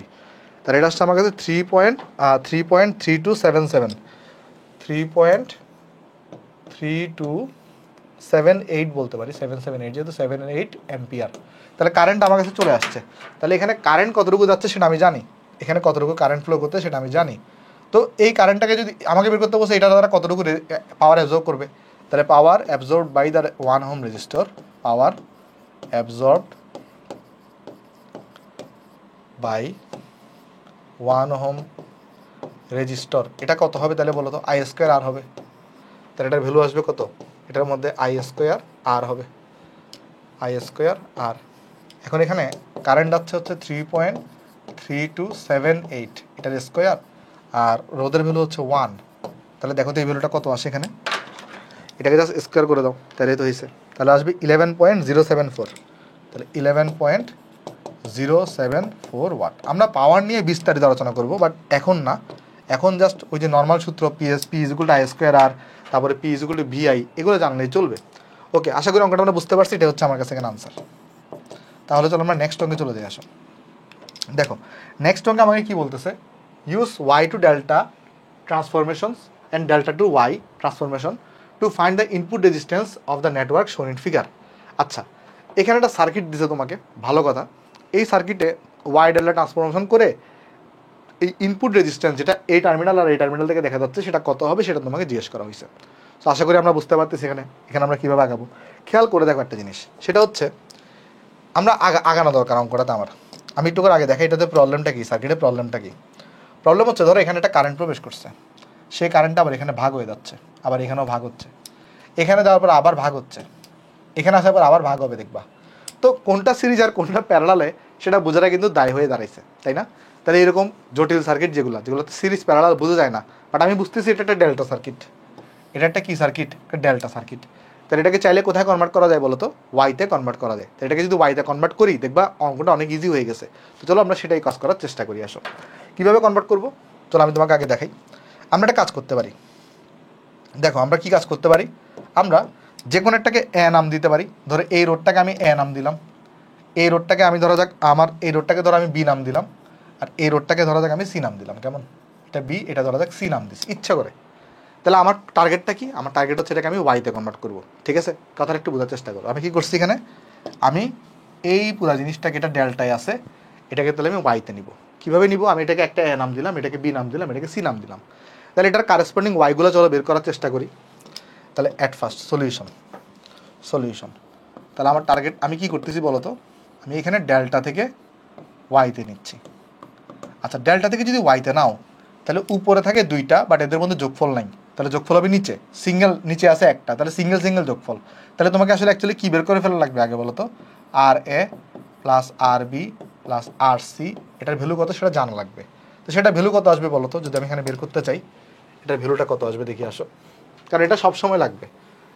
তাহলে এটা আসছে আমার কাছে 3.3277, 3.3278 বলতে পারি, 778 যেহেতু 78 অ্যাম্পিয়ার। তাহলে কারেন্ট আমার কাছে চলে আসছে। তাহলে এখানে কারেন্ট কতটুকু যাচ্ছে সেটা আমি জানি, এখানে কতটুকু কারেন্ট ফ্লো করতে সেটা আমি জানি। তো এই কারেন্টটাকে যদি আমাকে বের করতে বসে, এটা দ্বারা কতটুকু পাওয়ার অ্যাবজর্ব করবে, তাহলে power absorbed by the 1 ohm resistor, power absorbed by 1 ohm resistor, এটা কত হবে তাহলে বলো তো, আই স্কোয়ার আর হবে। তাহলে এটার ভ্যালু আসবে কত, এটার মধ্যে আই স্কোয়ার আর হবে, আই স্কোয়ার আর। এখন এখানে কারেন্ট যাচ্ছে হচ্ছে 3.3278, এটার স্কোয়ার, আর রোদের ভ্যালু হচ্ছে 1, তাহলে দেখো তো এই ভ্যালুটা কত আসে এখানে, এটাকে জাস্ট স্কোয়ার করে দাও, তাহলে তো হয়েছে, তাহলে আসবে 11.074, তাহলে 11.074 ওয়াট। আমরা পাওয়ার নিয়ে বিস্তারিত আলোচনা করব, বাট এখন না, এখন জাস্ট ওই যে নর্মাল সূত্র P is equal to I square R, তারপরে P is equal to VI, এগুলো জানলেই চলবে। ওকে, আশা করি অঙ্কটা আমরা বুঝতে পারছি, এটা হচ্ছে আমার কাছে এখানে আনসার। তাহলে চলো আমরা নেক্সট অঙ্কে চলে যাই। আসো দেখো, নেক্সট অঙ্কে আমাকে কি বলতেছে, use Y to delta transformations and delta to Y transformation to find the input resistance of the network shown in figure. আচ্ছা, এখানে একটা সার্কিট দিছে তোমাকে, ভালো কথা। এই সার্কিটে ওয়াই ডেল্টা ট্রান্সফরমেশন করে এই ইনপুট রেজিস্ট্যান্স যেটা এই টার্মিনাল আর এই টার্মিনাল থেকে দেখা যাচ্ছে সেটা কত হবে সেটা তোমাকে জিজ্ঞেস করা হয়েছে। তো আশা করি আমরা বুঝতে পারতেছি এখানে আমরা কীভাবে আগাবো। খেয়াল করে দেখো একটা জিনিস, সেটা হচ্ছে আমরা আগানো দরকার অঙ্কটাতে আমার। আমি একটু করে আগে দেখাই এটাতে প্রবলেমটা কী, সার্কিটের প্রবলেমটা কী। প্রবলেম হচ্ছে ধরো এখানে একটা কারেন্ট প্রবেশ করছে, সেই কারেন্টটা আবার এখানে ভাগ হয়ে যাচ্ছে, আবার এখানেও ভাগ হচ্ছে, এখানে যাওয়ার পর আবার ভাগ হচ্ছে, এখানে আসার পর আবার ভাগ হবে দেখবা। তো কোনটা সিরিজ আর কোনটা প্যারালালে সেটা বোঝাটা কিন্তু দায় হয়ে দাঁড়াইছে, তাই না? তাহলে এরকম জটিল সার্কিট যেগুলো সিরিজ প্যারালাল বোঝা যায় না, বাট আমি বুঝতেছি এটা একটা ডেল্টা সার্কিট, এটা একটা কী সার্কিট, একটা ডেল্টা সার্কিট। তাহলে এটাকে চাইলে কোথায় কনভার্ট করা যায় বলো তো? ওয়াইতে কনভার্ট করা যায়। তো এটাকে যদি ওয়াইতে কনভার্ট করি দেখবা অঙ্কটা অনেক ইজি হয়ে গেছে। তো চলো আমরা সেটাই কাজ করার চেষ্টা করি। আসো কীভাবে কনভার্ট করবো, চলো আমি তোমাকে আগে দেখাই। আমরা একটা কাজ করতে পারি, দেখো আমরা কি কাজ করতে পারি, আমরা যে কোনো একটাকে এ নাম দিতে পারি। ধরো এই রোডটাকে আমি এ নাম দিলাম, এই রোডটাকে আমি ধরা যাক আমার এই রোডটাকে ধরো আমি বি নাম দিলাম, আর এই রোডটাকে ধরা যাক আমি সি নাম দিলাম। কেমন? এটা বি, এটা ধরা যাক সি নাম দিচ্ছি ইচ্ছা করে। তাহলে আমার টার্গেটটা কি? আমার টার্গেট হচ্ছে এটাকে আমি ওয়াইতে কনভার্ট করবো, ঠিক আছে? কথাটা একটু বোঝার চেষ্টা করো। আমি কি করছি এখানে, আমি এই পুরো জিনিসটাকে, এটা ডেল্টায় আছে, এটাকে তাহলে আমি ওয়াইতে নিব। কীভাবে নিব? আমি এটাকে একটা এ নাম দিলাম, এটাকে বি নাম দিলাম, এটাকে সি নাম দিলাম। তাহলে এটার কারেসপন্ডিং ওয়াইগুলো চলো বের করার চেষ্টা করি। তাহলে অ্যাট ফার্স্ট সলিউশন। তাহলে আমার টার্গেট আমি কি করতেছি বলো তো, আমি এখানে ডেল্টা থেকে ওয়াইতে নিচ্ছি। আচ্ছা, ডেল্টা থেকে যদি ওয়াইতে নাও তাহলে উপরে থাকে দুইটা, বাট এদের মধ্যে যোগফল নাই, তাহলে যোগফল হবে নিচে, সিঙ্গেল নিচে আছে একটা, তাহলে সিঙ্গেল যোগফল। তাহলে তোমাকে আসলে অ্যাকচুয়ালি কী বের করে ফেলা লাগবে আগে বলো তো? আর A plus R B plus R C, এটার ভ্যালু কত সেটা জানা লাগবে। তো সেটা ভ্যালু কত আসবে বলো তো? যদি আমি এখানে বের করতে চাই এটার ভ্যালুটা কত আসবে দেখি, আসো, কারণ এটা সবসময় লাগবে।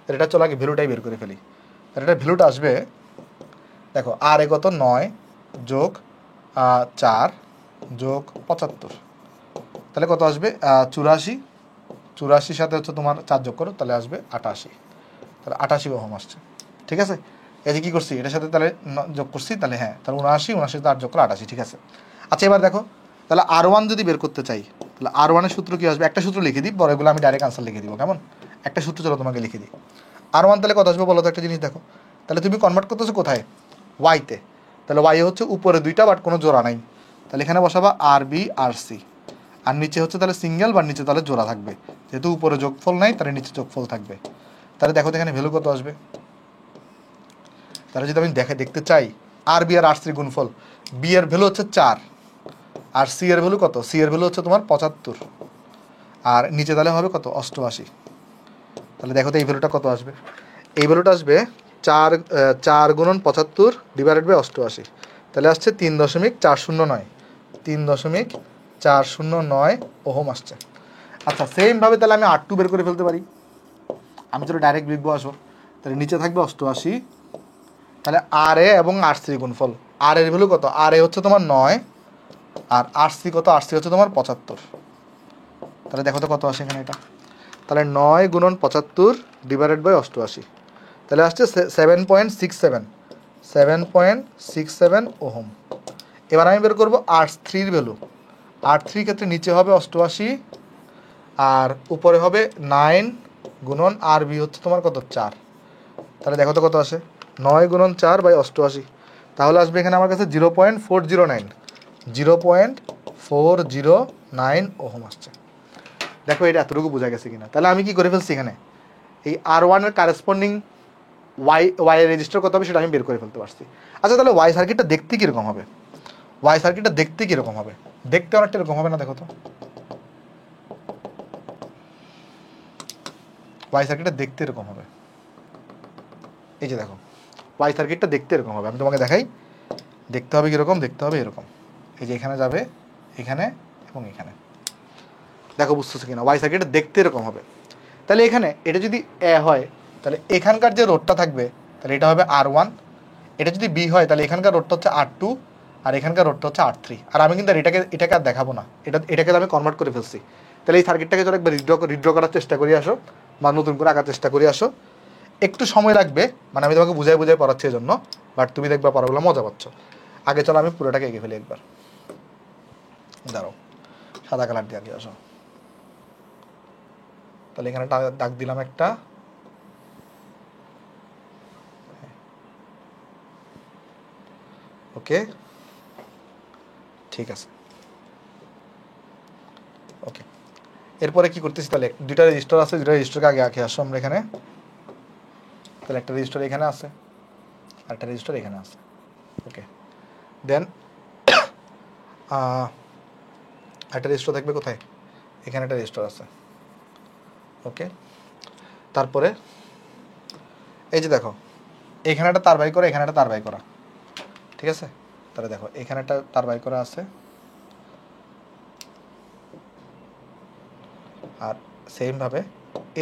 তাহলে এটা চলো আগে ভ্যালুটাই বের করে ফেলি। তাহলে এটার ভ্যালুটা আসবে, দেখো আর এ কত 9 যোগ 4 যোগ 75, তাহলে কত আসবে 84 সাথে হচ্ছে তোমার 4 যোগ করো, তাহলে আসবে 88, তাহলে 88 ওহম আসছে, ঠিক আছে? এই যে কী করছি এটার সাথে তাহলে যোগ করছি, তাহলে হ্যাঁ, তাহলে 79 তার যোগ করো 88, ঠিক আছে? আচ্ছা এবার দেখো, তাহলে R1 যদি বের করতে চাই তাহলে R1-এর সূত্র কী আসবে? একটা সূত্র লিখে দিই, পরেগুলো আমি ডাইরেক্ট আনসার লিখে দিব, কেমন? একটা সূত্র চলো তোমাকে লিখে দিই। R1 তাহলে কত আসবে বলো তো? একটা জিনিস দেখো, তাহলে তুমি কনভার্ট করতেছো কোথায়? ওয়াইতে। তাহলে ওয়াই হচ্ছে উপরে দুইটা বাট কোনো জোড়া নাই, তাহলে এখানে বসাবা আর বি আর সি, আর নিচে হচ্ছে তাহলে সিঙ্গেল, বা নিচে তাহলে জোড়া থাকবে, যেহেতু উপরে যোগফল নাই তাহলে নিচে যোগফল থাকবে। তাহলে দেখো এখানে ভ্যালু কত আসবে। তাহলে যদি আমি দেখতে চাই আর বি আর আর সি গুণফল, বি এর ভ্যালু হচ্ছে 4, আর সি এর ভ্যালু কত? সি এর ভ্যালু হচ্ছে তোমার 75, আর নিচে তাহলে হবে কত? 88। তাহলে দেখো তো এই ভ্যালুটা কত আসবে? এই ভ্যালুটা আসবে 4 গুণন 75 ডিভাইডেড বাই 88, তাহলে আসছে 3.409, 3.409 ওহম আসছে। আচ্ছা সেমভাবে তাহলে আমি R2 বের করে ফেলতে পারি। আমি চলো ডাইরেক্ট লিখবো, আসো, তাহলে নিচে থাকবে 88, তাহলে আর এ এবং আর সি গুণফল, আর এর ভ্যালু কত? আর এ হচ্ছে তোমার 9, আর আর সি কত? আর সি হচ্ছে তোমার 75, তাহলে দেখো তো কত আসে এখানে এটা। তাহলে 9 গুণন 75 ডিভাইডেড বাই 88, তাহলে আসছে 7.67 ওহম। এবার আমি বের করবো R3-র ভ্যালু। R3 ক্ষেত্রে নিচে হবে 88, আর উপরে হবে 9 গুণন আর বি হচ্ছে তোমার কত? 4, তাহলে দেখো তো কত আসে? 9 গুণন 4 বাই 88, তাহলে আসবে এখানে আমার কাছে 0.409 ওহম আসছে। দেখো এটা এতটুকু বোঝা গেছে কিনা? তাহলে আমি কি করে ফেলছি এখানে, এই R1-এর কারেসপন্ডিং ওয়াই রেজিস্টার কত হবে সেটা আমি বের করে ফেলতে পারছি। আচ্ছা তাহলে ওয়াই সার্কিটটা দেখতে কীরকম হবে? ওয়াই সার্কিটটা দেখতে কীরকম হবে? দেখতে অনেকটা এরকম হবে না? দেখো তো ওয়াই সার্কিটটা দেখতে এরকম হবে, এই যে দেখো ওয়াই সার্কিটটা দেখতে এরকম হবে। আমি তোমাকে দেখাই, দেখতে হবে কীরকম? দেখতে হবে এরকম, এই যে এখানে যাবে, এখানে এবং এখানে, দেখো বুঝতেছো কিনা? ওয়াই সার্কিটটা দেখতে এরকম হবে। তাহলে এখানে এটা যদি এ হয় তাহলে এখানকার যে রোডটা থাকবে তাহলে এটা হবে R1, এটা যদি বি হয় তাহলে এখানকার রোডটা হচ্ছে R2, আর এখানকার রোডটা হচ্ছে R3। আর আমি কিন্তু এটাকে আর দেখাবো না, এটাকে আমি কনভার্ট করে ফেলছি। তাহলে এই সার্কিটটাকে যদি একবার রিড্র করার চেষ্টা করি, আসো, বা নতুন করে আঁকার চেষ্টা করি, আসো। একটু সময় লাগবে, মানে আমি তোমাকে বুঝাই বুঝাই পড়াচ্ছি এই জন্য, বাট তুমি দেখবা পড়াগুলো মজা পাচ্ছ। আগে চলো আমি পুরোটাকে এঁকে ফেলি একবার। দাঁড়াও, সাদা কালার দিয়ে আগে আসো। তাহলে এখানে দাগ দিলাম একটা, ওকে ঠিক আছে, ওকে। এরপরে কি করতেছি, তাহলে দুইটা রেজিস্টার আছে, দুইটা রেজিস্টারকে আগে আঁকে আসো আমরা এখানে। তাহলে একটা রেজিস্টার এখানে আছে আর একটা রেজিস্টার এখানে আছে, ওকে। দেন একটা রেজিস্টার থাকবে কোথায়, এখানে একটা রেজিস্টার আছে, ওকে। তারপরে এই যে দেখো এখানে একটা তার বাই করা, এখানে একটা তার বাই করা, ঠিক আছে। তাহলে দেখো এখানে একটা তার বাই করা আছে, আর সেমভাবে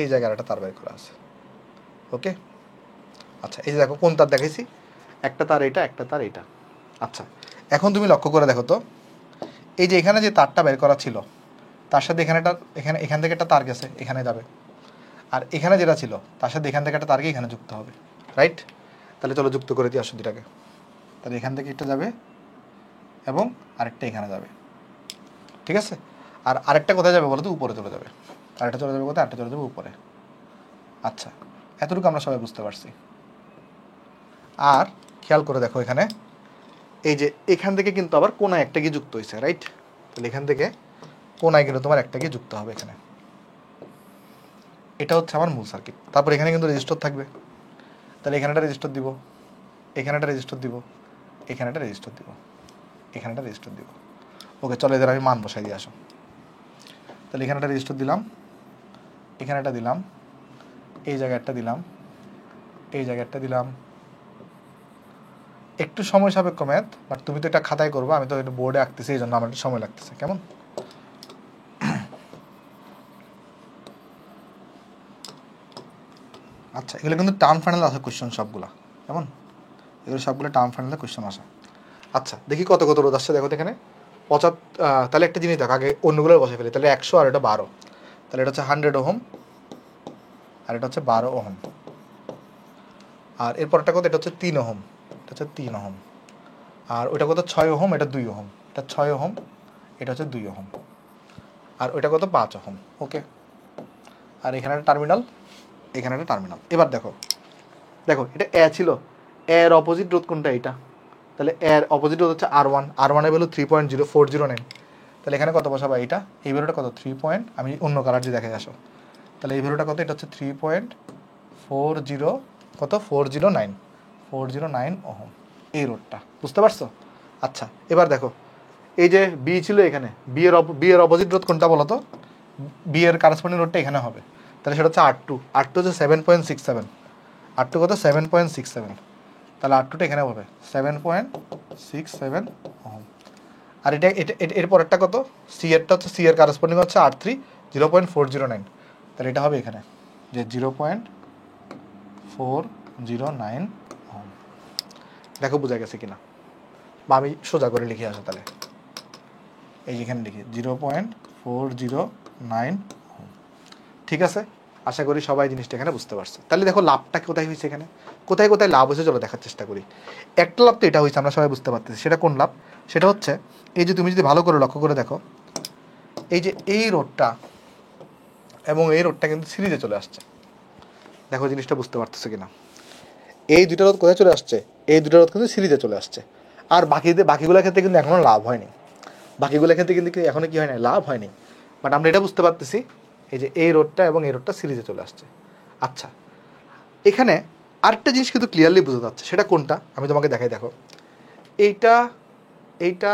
এই জায়গায় একটা তার বাই করা আছে, ওকে। আচ্ছা এই যে দেখো কোন তার দেখাইছি, একটা তার এটা, একটা তার এটা। আচ্ছা এখন তুমি লক্ষ্য করে দেখো তো, এই যে এখানে যে তারটা বের করা ছিল তার সাথে এখান থেকে একটা তার গেছে, এখানে যাবে। আর এখানে যেটা ছিল তার সাথে এখান থেকে একটা তারকে এখানে যুক্ত হবে, রাইট। তাহলে চলো যুক্ত করে দিই আসো দুটাকে। তাহলে এখান থেকে একটা যাবে এবং আরেকটা এখানে যাবে, ঠিক আছে। আর আরেকটা কোথায় যাবে বলো তো, উপরে চলে যাবে। আরেকটা চলে যাবে কোথায়, আরেকটা চলে যাবে উপরে। আচ্ছা এতটুকু আমরা সবাই বুঝতে পারছি। আর খেয়াল করে দেখো এখানে এই যে এখান থেকে কিন্তু আবার কোনায় একটা গিয়ে যুক্ত হয়েছে, রাইট। তাহলে এখান থেকে কোনায় কিন্তু তোমার একটা গিয়ে যুক্ত হবে এখানে। এটা হচ্ছে আমার মূল সার্কিট। তারপর এখানে কিন্তু রেজিস্টার থাকবে, তাহলে এখানে একটা রেজিস্টার দিব, এখানে একটা রেজিস্টার দিব, এখানে একটা রেজিস্টার দিব, এখানে একটা রেজিস্টার দিব, ওকে। চলো এদের আমি মান বসাই দিয়ে আসো। তাহলে এখানে একটা রেজিস্টার দিলাম, এখানে একটা দিলাম, এই জায়গায় একটা দিলাম, এই জায়গায় একটা দিলাম। একটু সময় সাপেক্ষ ম্যাথ, বাট তুমি তো এটা খাতায় করবো, আমি তো এটা বোর্ডে আঁকতেছি, এই জন্য আমার একটু সময় লাগতেছে, কেমন। আচ্ছা এগুলো কিন্তু টার্ম ফাইনাল আসে কোয়েশ্চেন সবগুলা, কেমন, এগুলো সবগুলো টার্ম ফাইনালে কোয়েশ্চেন আসে। আচ্ছা দেখি কত কত রোধ আসছে, দেখো এখানে 75। তাহলে একটা জিনিস দেখো আগে অন্যগুলো বসে ফেলি। তাহলে 100 আর এটা 12, তাহলে এটা হচ্ছে 100 ওহম, আর এটা হচ্ছে 12 ওহম। আর এরপরটা কত, এটা হচ্ছে 3 ওহম, এটা হচ্ছে 3 ওহম। আর ওইটা কত 6 ওহম, এটা 2 ওহম, এটা 6 ওহম, এটা হচ্ছে 2 ওহম। আর ওইটা কত 5 ওহম, ওকে। আর এখানে একটা টার্মিনাল, এখানে একটা টার্মিনাল। এবার দেখো দেখো এটা এ ছিল, এর অপোজিট রোধ কোনটা, এটা। তাহলে এর অপোজিট রোধ হচ্ছে R1, R1 এর ভ্যালু 3.0409। তাহলে এখানে কত বসাবা, এইটা এই ভ্যালুটা কত 3 আমি অন্য কালার দিয়ে দেখে আসো। তাহলে এই ভ্যালুটা কত, এটা হচ্ছে 3.40 কত 409 ওহম, এই রোডটা, বুঝতে পারছো। আচ্ছা এবার দেখো এই যে বি ছিল এখানে, বি এর অপোজিট রোধ কোনটা বলো তো, বি এর কারেসপন্ডিং রোডটা এখানে হবে। তাহলে সেটা হচ্ছে R2 হচ্ছে 7.67, R2 কত 7.67। তাহলে R2টা এখানে হবে 7.67 ওহম। আর এটা এটা এর পরেরটা কত, সি এরটা হচ্ছে, সি এর কারেসপন্ডিং হচ্ছে R3 0.409। তাহলে এটা হবে এখানে যে 0.409 ওহম। দেখো বোঝা গেছে কিনা, বা আমি সোজা করে লিখে আসো। তাহলে এই যেখানে লিখি 0.409 ওহম, ঠিক আছে। আশা করি সবাই জিনিসটা এখানে বুঝতে পারছে। তাহলে দেখো লাভটা কোথায় হয়েছে, এখানে কোথায় কোথায় লাভ হয়েছে চলো দেখার চেষ্টা করি। একটা লাভ তো এটা হয়েছে, আমরা সবাই বুঝতে পারতেছি। সেটা কোন লাভ, সেটা হচ্ছে এই যে তুমি যদি ভালো করে লক্ষ্য করে দেখো, এই যে এই রোডটা এবং এই রোডটা কিন্তু সিরিজে চলে আসছে। দেখো জিনিসটা বুঝতে পারতেছো কিনা, এই দুটো রোধ কোথায় চলে আসছে, এই দুটো রোধ কিন্তু সিরিজে চলে আসছে। আর বাকিগুলোর ক্ষেত্রে কিন্তু এখনো লাভ হয়নি, বাকিগুলোর ক্ষেত্রে কিন্তু এখনো কি হয় না, লাভ হয়নি। বাট আমরা এটা বুঝতে পারতেছি এই যে এই রোডটা এবং এই রোডটা সিরিজে চলে আসছে। আচ্ছা এখানে আরেকটা জিনিস কিন্তু ক্লিয়ারলি বোঝা যাচ্ছে, সেটা কোনটা আমি তোমাকে দেখাই। দেখো এইটা, এইটা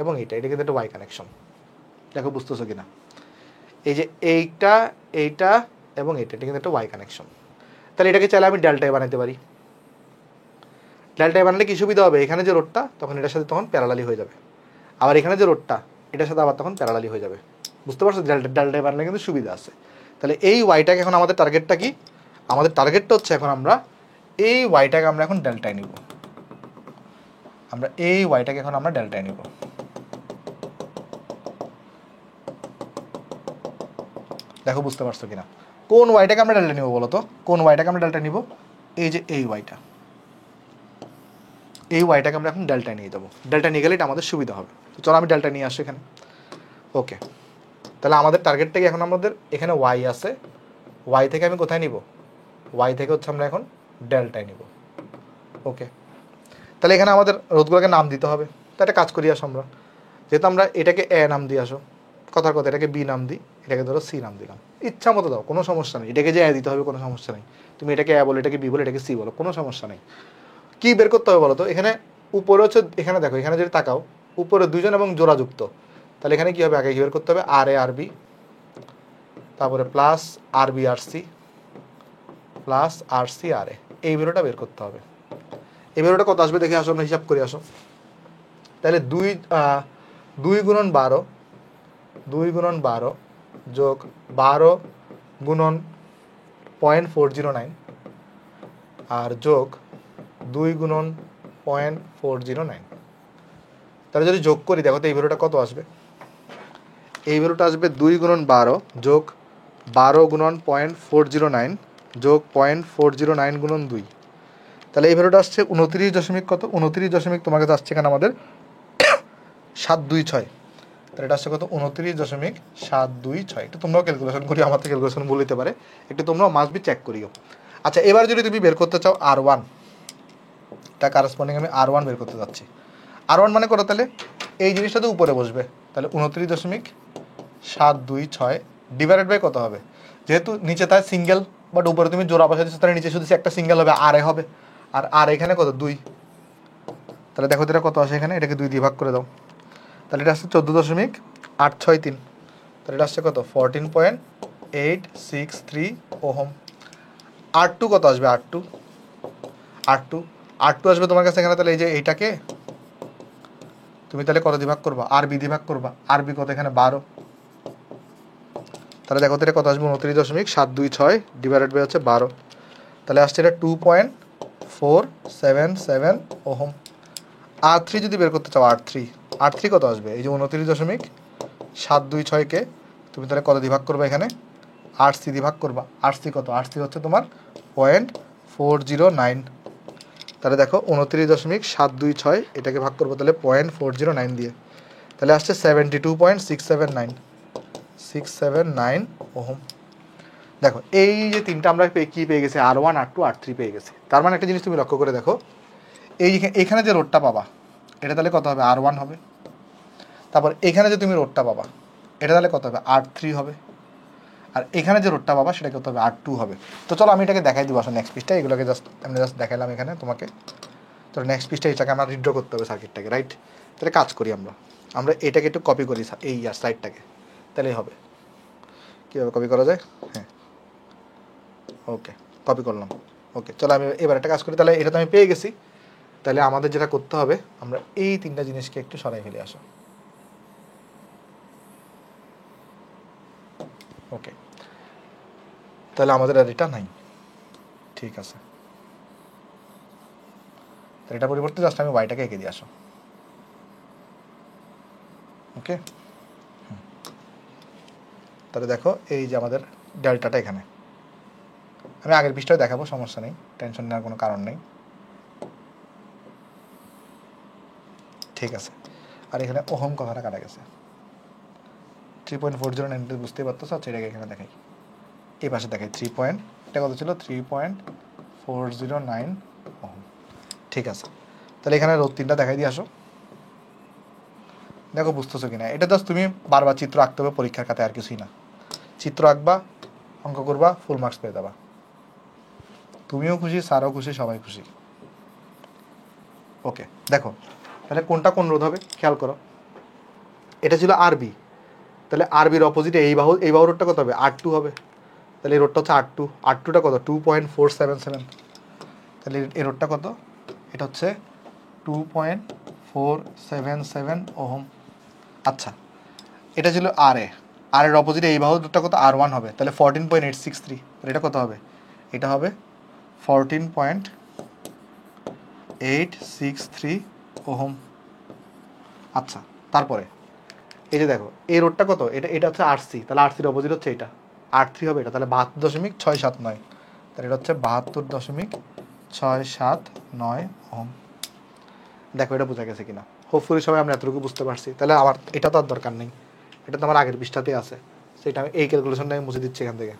এবং এইটা, এটা কিন্তু একটা ওয়াই কানেকশন। দেখো বুঝতেছো কিনা, এই যে এইটা, এইটা এবং এইটা, এটা কিন্তু একটা ওয়াই কানেকশন। তাহলে এটাকে চাইলে আমি ডেল্টায় বানাতে পারি। ডেল্টায় বানালে কি সুবিধা হবে, এখানে যে রোডটা তখন এটার সাথে তখন প্যারালালি হয়ে যাবে, আবার এখানে যে রোডটা এটার সাথে আবার তখন প্যারালালি হয়ে যাবে। বুঝতে পারছো, ডেল্টায় বানালে কিন্তু সুবিধা আছে। তাহলে এই ওয়াইটাকে এখন আমাদের টার্গেটটা কি, আমাদের টার্গেটটা হচ্ছে এখন আমরা এই ওয়াইটাকে আমরা এখন ডেল্টায় নিব, আমরা এই ওয়াইটাকে এখন আমরা ডেল্টায় নিব। দেখো বুঝতে পারছো কিনা, কোন ওয়াইটাকে আমরা ডেল্টা নিব বলো তো? কোন ওয়াইটাকে আমরা ডেল্টা নিব? এই যে এই ওয়াইটা, এই ওয়াইটাকে আমরা এখন ডেল্টা নিয়ে যাবো। ডেল্টা নিয়ে গেলে এটা আমাদের সুবিধা হবে। তো চলো আমি ডেল্টা নিয়ে আসি এখানে। ওকে, তাহলে আমাদের টার্গেটটা কি এখন? আমাদের এখানে ওয়াই আছে, ওয়াই থেকে আমি কোথায় নিব? ওয়াই থেকে হচ্ছে আমরা এখন ডেল্টায় নিব। ওকে, তাহলে এখানে আমাদের রোধগুলোকে নাম দিতে হবে। তো একটা কাজ করি আসো আমরা, যেহেতু আমরা এটাকে এ নাম দিয়ে আসো, কথার কথা এটাকে বি নাম দিই, এটাকে ধরো সি নাম দিলাম, ইচ্ছা মতো দাও, কোনো সমস্যা নেই। এটাকে যে এ দিতে হবে কোনো সমস্যা নেই, তুমি এটাকে এ বলো, এটাকে বি বলো, এটাকে সি বলো, কোনো সমস্যা নেই। কি বের করতে হবে বলো তো? এখানে উপরে হচ্ছে, এখানে দেখো, এখানে যদি তাকাও উপরে দুইজন এবং জোড়াযুক্ত, তাহলে এখানে কী হবে? আগে কি বের করতে হবে? আর এ আর বি, তারপরে plus R B R C, plus R C R এ, এই বেরোটা বের করতে হবে। এই বেরোটা কত আসবে দেখে আসো, আমরা হিসাব করে আসো। তাহলে 2 গুণন 12, 2 গুণন 12 যোগ 12 গুণন 0.409 আর যোগ 2 গুণন 0.409। তাহলে যদি যোগ করি দেখো তো এই ভ্যালুটা কত আসবে? এই ভ্যালুটা আসবে 2 গুণন 12 যোগ 12 গুণন 0.409 যোগ 0.409 গুণন 2। তাহলে এই ভ্যালুটা আসছে 29 দশমিক কত? 29 দশমিক তোমার কাছে আসছে এখানে আমাদের 726। তাহলে এটা আসছে কত? 29.726। একটু তোমরাও ক্যালকুলেশন করি, আমার তো ক্যালকুলেশন ভুল হতে পারে, একটু তোমরাও মাস্ট বি চেক করিও। আচ্ছা, এবার যদি তুমি বের করতে চাও R1, এটা কারেসপন্ডিং আমি R1 বের করতে যাচ্ছি। R1 মানে কত? তাহলে এই জিনিসটা তো উপরে বসবে, তাহলে 29.726 ডিভাইডেড বাই কত হবে? যেহেতু নিচে তাই সিঙ্গেল, বাট উপরে তুমি জোড়া বসে দিচ্ছ, তাহলে নিচে শুধু একটা সিঙ্গেল হবে, আর এ হবে, আর আর এখানে কত? 2। তাহলে দেখো এটা কত আসে এখানে, এটাকে 2 দিয়ে ভাগ করে দাও, তাহলে এটা আসছে 14.863। তাহলে এটা আসছে কত? 14.863 ওহম। R2 কত আসবে? R2 আসবে তোমার কাছে এখানে, তাহলে এই যে এইটাকে তুমি তাহলে কত দিয়ে ভাগ করবা? আর বি দিয়ে ভাগ করবা। আর বি কত এখানে? 12। তাহলে দেখো এটা কত আসবে? 29.726 ডিভাইডেড বাই হচ্ছে 12, তাহলে আসছে এটা 2.477 ওহম। R3 যদি বের করতে চাও, আর থ্রি কত আসবে? এই যে 29.726কে তুমি তাহলে কত দিয়ে ভাগ করবা? এখানে আর সি দিয়ে ভাগ করবা। আর সি কত? আর সি হচ্ছে তোমার 0.409। তাহলে দেখো 29.726 এটাকে ভাগ করবো তাহলে 0.409 দিয়ে, তাহলে আসছে 72.679 ওহম। দেখো এই যে তিনটা আমরা কি পেয়ে গেছি? R1, R2, R3 পেয়ে গেছি। তার মানে একটা জিনিস তুমি লক্ষ্য করে দেখো, এইখানে যে রোডটা পাবা এটা তাহলে কত হবে? R1 হবে। তারপর এখানে যে তুমি রোডটা পাবা এটা তাহলে কত হবে? R3 হবে। আর এখানে যে রোডটা পাবা সেটা কত হবে? R2 হবে। তো চলো আমি এটাকে দেখাই দিব আসলে নেক্সট পিসটা, এগুলোকে আমি জাস্ট দেখাইলাম এখানে তোমাকে। তো নেক্সট পিসটা এটাকে আমরা রিড্র করতে হবে সার্কিটটাকে, রাইট? তাহলে কাজ করি আমরা এটাকে একটু কপি করি, এই সাইডটাকে, তাহলেই হবে। কীভাবে কপি করা যায়? হ্যাঁ, ওকে, কপি করলাম। ওকে, চলো আমি এবার একটা কাজ করি, তাহলে এটা তো আমি পেয়ে গেছি। তাহলে আমাদের যেটা করতে হবে, আমরা এই তিনটা জিনিসকে একটু সরাই ফেলে আসো। ওকে, তাহলে আমাদের আর এটা নাই, ঠিক আছে। তাহলে এটা পরিবর্তে জাস্ট আমি ওয়াইটাকে এঁকে দিয়ে আসো। ওকে, তাহলে দেখো এই যে আমাদের ডেল্টাটা এখানে, আমি আগের পৃষ্ঠায় দেখাবো, সমস্যা নেই, টেনশন নেওয়ার কোনো কারণ নেই। ঠিক আছে, আর এখানে ওহম কথাটা কাটা গেছে। 3.409 বুঝতেই পারতো, আচ্ছা এটাকে এখানে দেখাই, এই পাশে দেখাই 3. এটা কত ছিল? 3.409 ওহম। ঠিক আছে, তাহলে এখানে রোধ তিনটা দেখাই দিয়ে আসো। দেখো বুঝতেছো কিনা, এটা জাস্ট তুমি বারবার চিত্র আঁকতে হবে পরীক্ষার খাতায়, আর কিছুই না। চিত্র আঁকবা, অঙ্ক করবা, ফুল মার্কস পেয়ে যাবা। তুমিও খুশি, স্যারও খুশি, সবাই খুশি। ওকে, দেখো তাহলে কোনটা কোন রোধ হবে খেয়াল করো। এটা ছিল আরবি, তাহলে আরবির অপোজিটে এই বাহু রোডটা কত হবে? R2 হবে। তাহলে এই রোডটা হচ্ছে R2টা কত? 2.477। তাহলে এই রোডটা কত? এটা হচ্ছে 2.477 ওহম। আচ্ছা, এটা ছিল আর এর অপোজিটে এই বাহু রোডটা কত? R1 হবে। তাহলে 14.863। তাহলে এটা কত হবে? এটা হবে 14.863 ওহম। আচ্ছা, তারপরে এই যে দেখো এই রোডটা কত? এটা হচ্ছে RC, তাহলে RCর অপোজিট হচ্ছে এটা, R3 হবে এটা, তাহলে 72.679, তাহলে এটা হচ্ছে 72.679 ওহম। দেখো এটা বোঝা গেছে কিনা, হোপফুলি সবাই আমরা এতটুকু বুঝতে পারছি। তাহলে আমার এটা তো আর দরকার নেই, এটা তো আমার আগের পৃষ্ঠাতেই আছে, সেটা আমি এই ক্যালকুলেশনটা আমি মুছে দিচ্ছি এখান থেকে।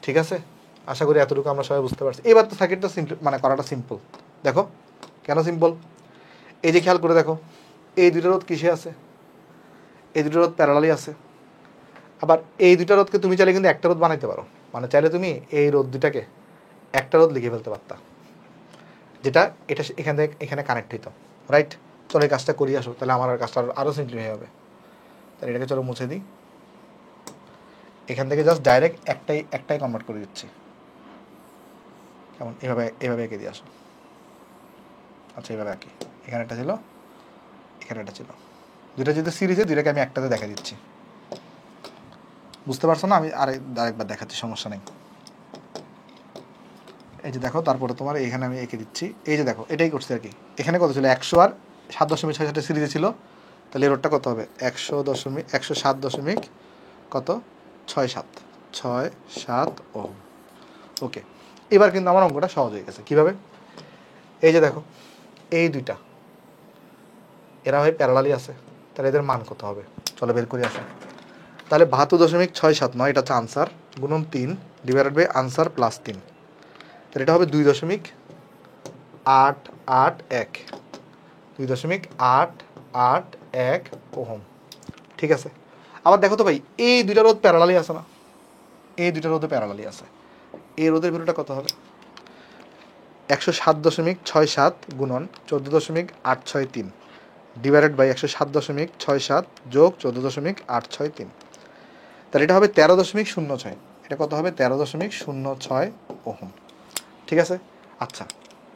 ঠিক আছে, আশা করি এতটুকু আমরা সবাই বুঝতে পারছি। এবার তো সার্কিটটা সিম্পল মানে করাটা সিম্পল। দেখো কেন সিম্পল, এই যে খেয়াল করে দেখো, এই দুটো রোধ কিসে আছে, এই দুটো রোধ প্যারালালি আছে। আবার এই দুটো রোধকে তুমি চাইলে কিন্তু একটা রোধ বানাইতে পারো, মানে চাইলে তুমি এই রোধ দুটাকে একটা রোধ লিখে ফেলতে পারতা, যেটা এটা এখান থেকে এখানে কানেক্ট হইতো, রাইট। চলো এই কাজটা করি আসো, তাহলে আমার কাজটা আরও সিম্পলিফাই হবে। তাহলে এটাকে চলো মুছে দিই, এখান থেকে জাস্ট ডাইরেক্ট একটাই কনভার্ট করে দিচ্ছি। কেমন, এভাবে এঁকে দিয়ে আসো। আচ্ছা এভাবে আঁকি, এখানে একটা ছিল, এখানে একটা ছিল, দুইটা যেহেতু সিরিজে দুইটাকে আমি একটাতে দেখা দিচ্ছি। বুঝতে পারছো না, আমি আরেকবার দেখাচ্ছি, সমস্যা নেই। এই যে দেখো, তারপরে তোমার এখানে আমি এঁকে দিচ্ছি, এই যে দেখো এটাই করছি আর কি। এখানে কত ছিল, 100 আর 7.67 সিরিজে ছিল, তাহলে এর রোডটা কত হবে, 107 কত 67 ওহম। ওকে, এবার কিন্তু আমার অঙ্কটা সহজ হয়ে গেছে। কীভাবে, এই যে দেখো এই দুইটা এরা হয় প্যারালালি আছে, তাহলে এদের মান কত হবে, চলো বের করে আসো। তাহলে 72.679 এটা হচ্ছে আনসার, গুণন 3 ডিভাইডেড বাই আনসার প্লাস 3, তাহলে এটা হবে 2.881, 2.881 ওহম। ঠিক আছে, আবার দেখো তো ভাই, এই দুইটা রোধ প্যারালালি আছে না, এই দুইটা রোধে প্যারালালি আছে, এই রোধের ভ্যালুটা কত হবে, 107.67 গুণন 14.863 ডিভাইডেড বাই 107.67 যোগ 14.863, তাহলে এটা হবে 13.06, এটা কত হবে 13.06 ওহম। ঠিক আছে, আচ্ছা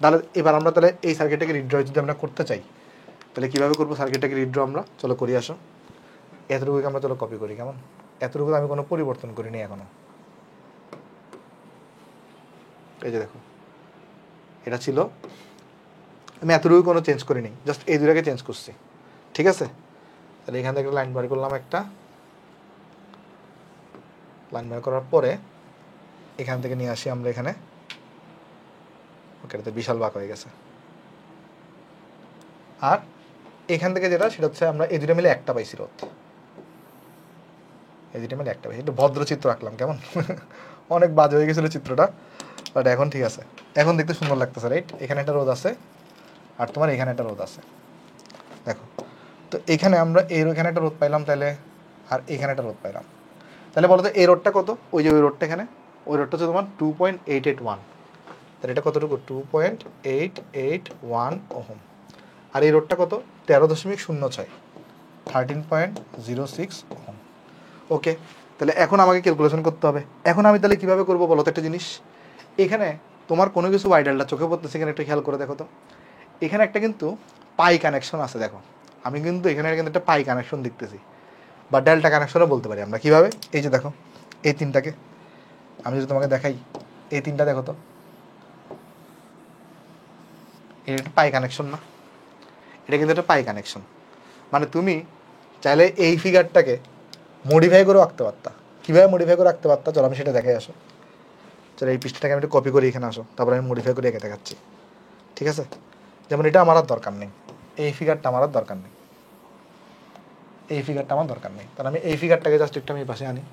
তাহলে এবার আমরা তাহলে এই সার্কিটটাকে রিড্র যদি আমরা করতে চাই, তাহলে কীভাবে করবো সার্কিটটাকে রিড্র আমরা, চলো করি আসো। এতটুকুকে আমরা চলো কপি করি, কেমন, এতটুকু আমি কোনো পরিবর্তন করিনি এখনো। এই যে দেখো এটা ছিল, আমি এতটুকু কোনো চেঞ্জ করিনি, জাস্ট এই দুটাকে চেঞ্জ করছি। ঠিক আছে, তাহলে এখান থেকে লাইন বার করলাম, একটা লাইন বার করার পরে এখান থেকে নিয়ে আসি আমরা এখানে। ওকে, এটা তো বিশাল বাঁক হয়ে গেছে। আর এখান থেকে যেটা, সেটা হচ্ছে আমরা এই দুটো মিলে একটা পাইছি রোধ, এই দুটো মিলে একটা পাইছি। একটু ভদ্র চিত্র আঁকলাম, কেমন অনেক বাজে হয়ে গেছিলো চিত্রটা, বাট এখন ঠিক আছে, এখন দেখতে সুন্দর লাগতেছে, রাইট। এখানে একটা রোধ আছে আর তোমার এখানে একটা রোধ আছে, দেখো তো এখানে আমরা এখানে একটা রোধ পাইলাম, তাহলে আর এখানে একটা রোধ পাইলাম, তাহলে বলো তো এই রোডটা কত, ওই যে ওই রোডটা এখানে, ওই রোডটা হচ্ছে তোমার 2.881, তাহলে এটা কতটুকু 2.881 ওহম। আর এই রোডটা কত 13.06, 13.06 ওহম। ওকে, তাহলে এখন আমাকে ক্যালকুলেশন করতে হবে। এখন আমি তাহলে কীভাবে করবো বলো তো একটা জিনিস, এখানে তোমার কোনো কিছু ওয়াইডালটা চোখে পড়তেছে, এখানে একটা খেয়াল করে দেখো তো, এখানে একটা কিন্তু পাই কানেকশন আছে, দেখো আমি কিন্তু এখানে কিন্তু একটা পাই কানেকশন দেখতেছি, বা ডেল্টা কানেকশনও বলতে পারি আমরা। কীভাবে, এই যে দেখো এই তিনটাকে আমি যদি তোমাকে দেখাই, এই তিনটা দেখো তো, এটা একটা পাই কানেকশন না, এটা কিন্তু একটা পাই কানেকশন। মানে তুমি চাইলে এই ফিগারটাকে মডিফাই করে আঁকতে পারতা। কীভাবে মডিফাই করে আঁকতে পারতা, চলো আমি সেটা দেখাই আসো। চলো এই পৃষ্ঠাটাকে আমি একটু কপি করে এখানে আসো, তারপরে আমি মডিফাই করে এঁকে দেখাচ্ছি। ঠিক আছে, যেমন এটা আমার আর দরকার নেই, এই ফিগারটা আমার আর দরকার নেই, এই ফিগারটা আমার দরকার নেই, তাহলে আমি এই ফিগারটাকে জাস্ট একটু আমি পাশে আনি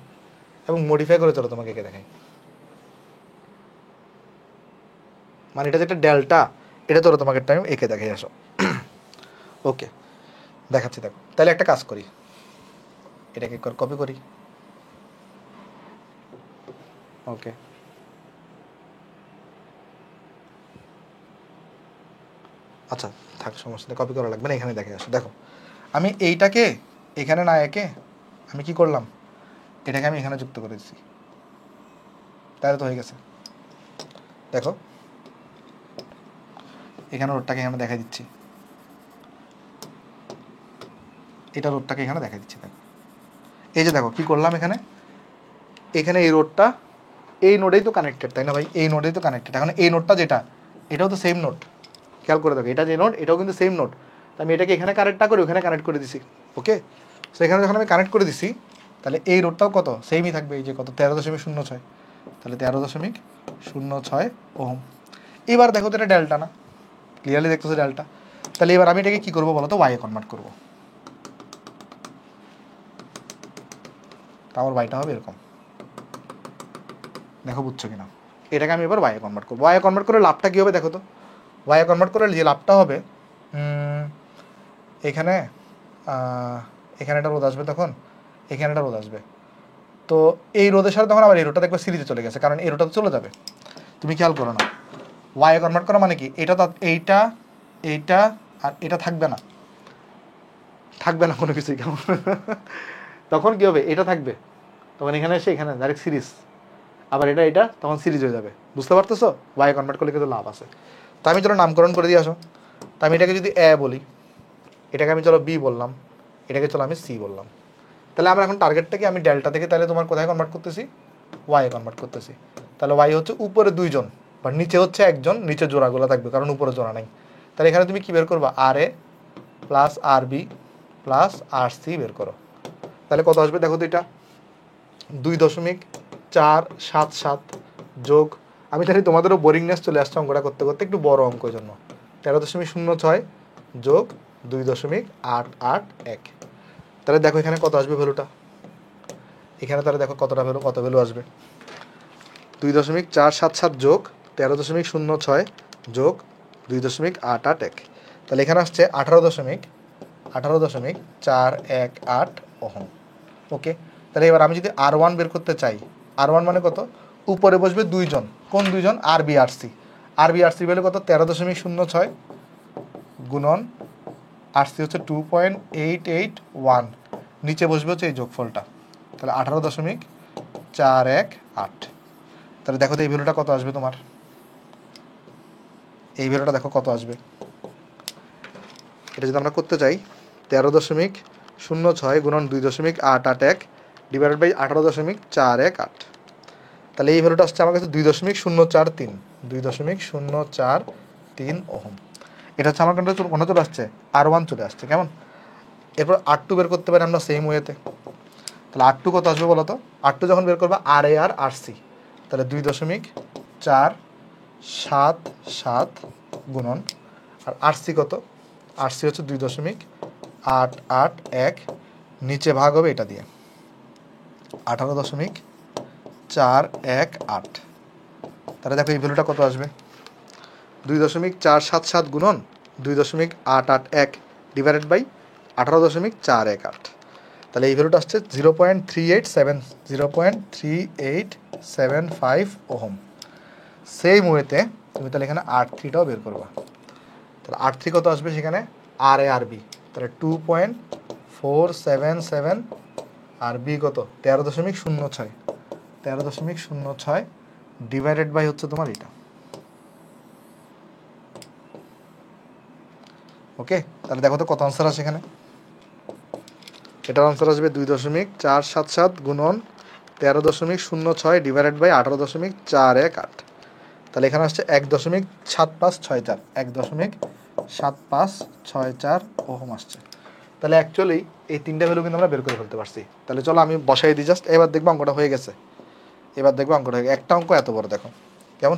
এবং মডিফাই করে চলো তোমাকে এঁকে দেখাই। মানে এটা যেটা ডেল্টা, এটা চলো তোমাকে একটা আমি এঁকে দেখাই আসো। ওকে, দেখাচ্ছি, দেখো তাহলে একটা কাজ করি, এটাকে কপি করি। ওকে, আচ্ছা থাক, সমস্যা নেই, কপি করা লাগবে না, এখানে দেখে আসো। দেখো আমি এইটাকে এখানে না এঁকে আমি কি করলাম, এটাকে আমি এখানে যুক্ত করে দিচ্ছি, তাহলে তো হয়ে গেছে। দেখো এখানে রোডটাকে এখানে দেখা দিচ্ছি, এটা রোডটাকে এখানে দেখা দিচ্ছি। দেখো এই যে দেখো কি করলাম, এখানে এখানে এই রোডটা এই নোডেই তো কানেক্টেড, তাই না ভাই, এই নোডেই তো কানেক্টেড। এখন এই নোডটা যেটা, এটাও তো সেম নোড, খেয়াল করে দেখো এটা যে নোড, এটাও কিন্তু সেম নোড। আমি এটাকে এখানে কানেক্ট না করে ওখানে কানেক্ট করে দিছি। ওকে, সো এখানে যখন আমি কানেক্ট করে দিছি, তাহলে এই রোডটাও কত সেমই থাকবে, এই যে কত 13.06, তাহলে 13.06 ওহম। এবার দেখো তো এটা ডেল্টা না, ক্লিয়ারলি দেখতেছো ডেল্টা। তাহলে এবার আমি এটাকে কী করবো বলো তো, ওয়াই কনভার্ট করবো। তা আমার ওয়াইটা হবে এরকম, দেখো বুঝছো কিনা। এটাকে আমি এবার ওয়াই কনভার্ট করবো। ওয়াই কনভার্ট করে লাভটা কী হবে দেখো তো, ওয়াই কনভার্ট করে যে লাভটা হবে, এখানে এখানে একটা রোদ আসবে, তখন এখানে একটা রোদ আসবে, তো এই রোদের সাথে তখন আবার এই রোডটা দেখবে সিরিজে চলে গেছে, কারণ এই রোডটা তো চলে যাবে। তুমি খেয়াল করো না, ওয়াই কনভার্ট করা মানে কি, এটা তো এইটা এইটা আর এটা থাকবে না, থাকবে না কোনো কিছুই, কেমন তখন কী হবে, এটা থাকবে, তখন এখানে এসে এখানে ডাইরেক্ট সিরিজ, আবার এটা তখন সিরিজ হয়ে যাবে, বুঝতে পারতেছো। ওয়াই কনভার্ট করলে কিন্তু লাভ আছে। তো আমি চলো নামকরণ করে দিয়ে আসো। তো আমি এটাকে যদি এ বলি, এটাকে আমি চলো বি বললাম, এটাকে চলো আমি সি বললাম। তাহলে আমরা এখন টার্গেটটাকে আমি ডেল্টা থেকে তাহলে তোমার কোথায় কনভার্ট করতেছি, ওয়াই কনভার্ট করতেছি। তাহলে ওয়াই হচ্ছে উপরে 2 জন, বাট নিচে হচ্ছে 1 জন, নিচে জোড়াগুলো থাকবে কারণ উপরে জোড়া নাই। তাহলে এখানে তুমি কী বের করবা, R A plus R B plus R C বের করো। তাহলে কত আসবে দেখো তো, এটা 2.477 যোগ, আমি জানি তোমাদেরও বোরিংনেস চলে আসছে অঙ্কটা করতে করতে, একটু বড় অঙ্কের জন্য, 13.06 যোগ 2.881। তাহলে দেখো এখানে কত আসবে ভ্যালুটা, এখানে তাহলে দেখো কতটা ভ্যালু, কত ভ্যালু আসবে, 2.477 যোগ 13.06 যোগ 2.881। তাহলে এখানে আসছে 18.418 ওহম। ওকে, তাহলে এবার আমি যদি R1 বের করতে চাই, R1 মানে কত, উপরে বসবে 2 জন, কোন 2 জন, আর বি আর সি। আর বি আর সি ভ্যালু কত, 13.06 গুণন আর সি হচ্ছে 2.881, নিচে বসবে হচ্ছে এই যোগফলটা, তাহলে 18.418। তাহলে দেখো তো এই ভ্যালুটা কত আসবে তোমার, এই ভ্যালুটা দেখো কত আসবে। এটা যদি আমরা করতে চাই, 13.06 গুণন 2.881 ডিভাইডেড বাই 18.418, তাহলে এই ভ্যালুটা আসছে আমার কাছে 2.043, 2.043 ওহম। এটা হচ্ছে আমার কাছে কোনটা চলে আসছে, R1 চলে আসছে, কেমন। এরপর R2 বের করতে পারি আমরা সেম ওয়েতে। তাহলে R2 কত আসবে বলো তো, R2 যখন বের করবা R A R R C, তাহলে 2.477 গুণন, আর আর সি কত, আর সি হচ্ছে 2.881, নিচে ভাগ হবে এটা দিয়ে 18.418। তাহলে দেখো এই ভ্যালুটা কত আসবে, 2.477 গুণন 2.881 ডিভাইডেড বাই 18.418। তাহলে এই ভ্যালুটা আসছে 0.3875 ওহম। সেম ওয়েতে তুমি তাহলে এখানে R3টাও বের করবা। তাহলে R3 কত আসবে সেখানে, আর এ আর বি, তাহলে 2.477, আর বি কত 13.06 ডিভাইডেড বাই হচ্ছে তোমার এটা। ওকে, তাহলে দেখো তো কত আনসার আসে এখানে, এটার আনসার আসবে 2.477 গুণন 13.06 ডিভাইডেড বাই 18.418। তাহলে এখানে আসছে 1.7564, 1.7564 ওহম আসছে। তাহলে অ্যাকচুয়ালি এই তিনটা ভ্যালু কিন্তু আমরা বের করে ফেলতে পারছি। তাহলে চলো আমি বসাই দিই জাস্ট, এবার দেখবো অঙ্কটা হয়ে গেছে, এবার দেখবো অঙ্কটা হয়ে গেছে, একটা অঙ্ক এত বড় দেখো কেমন,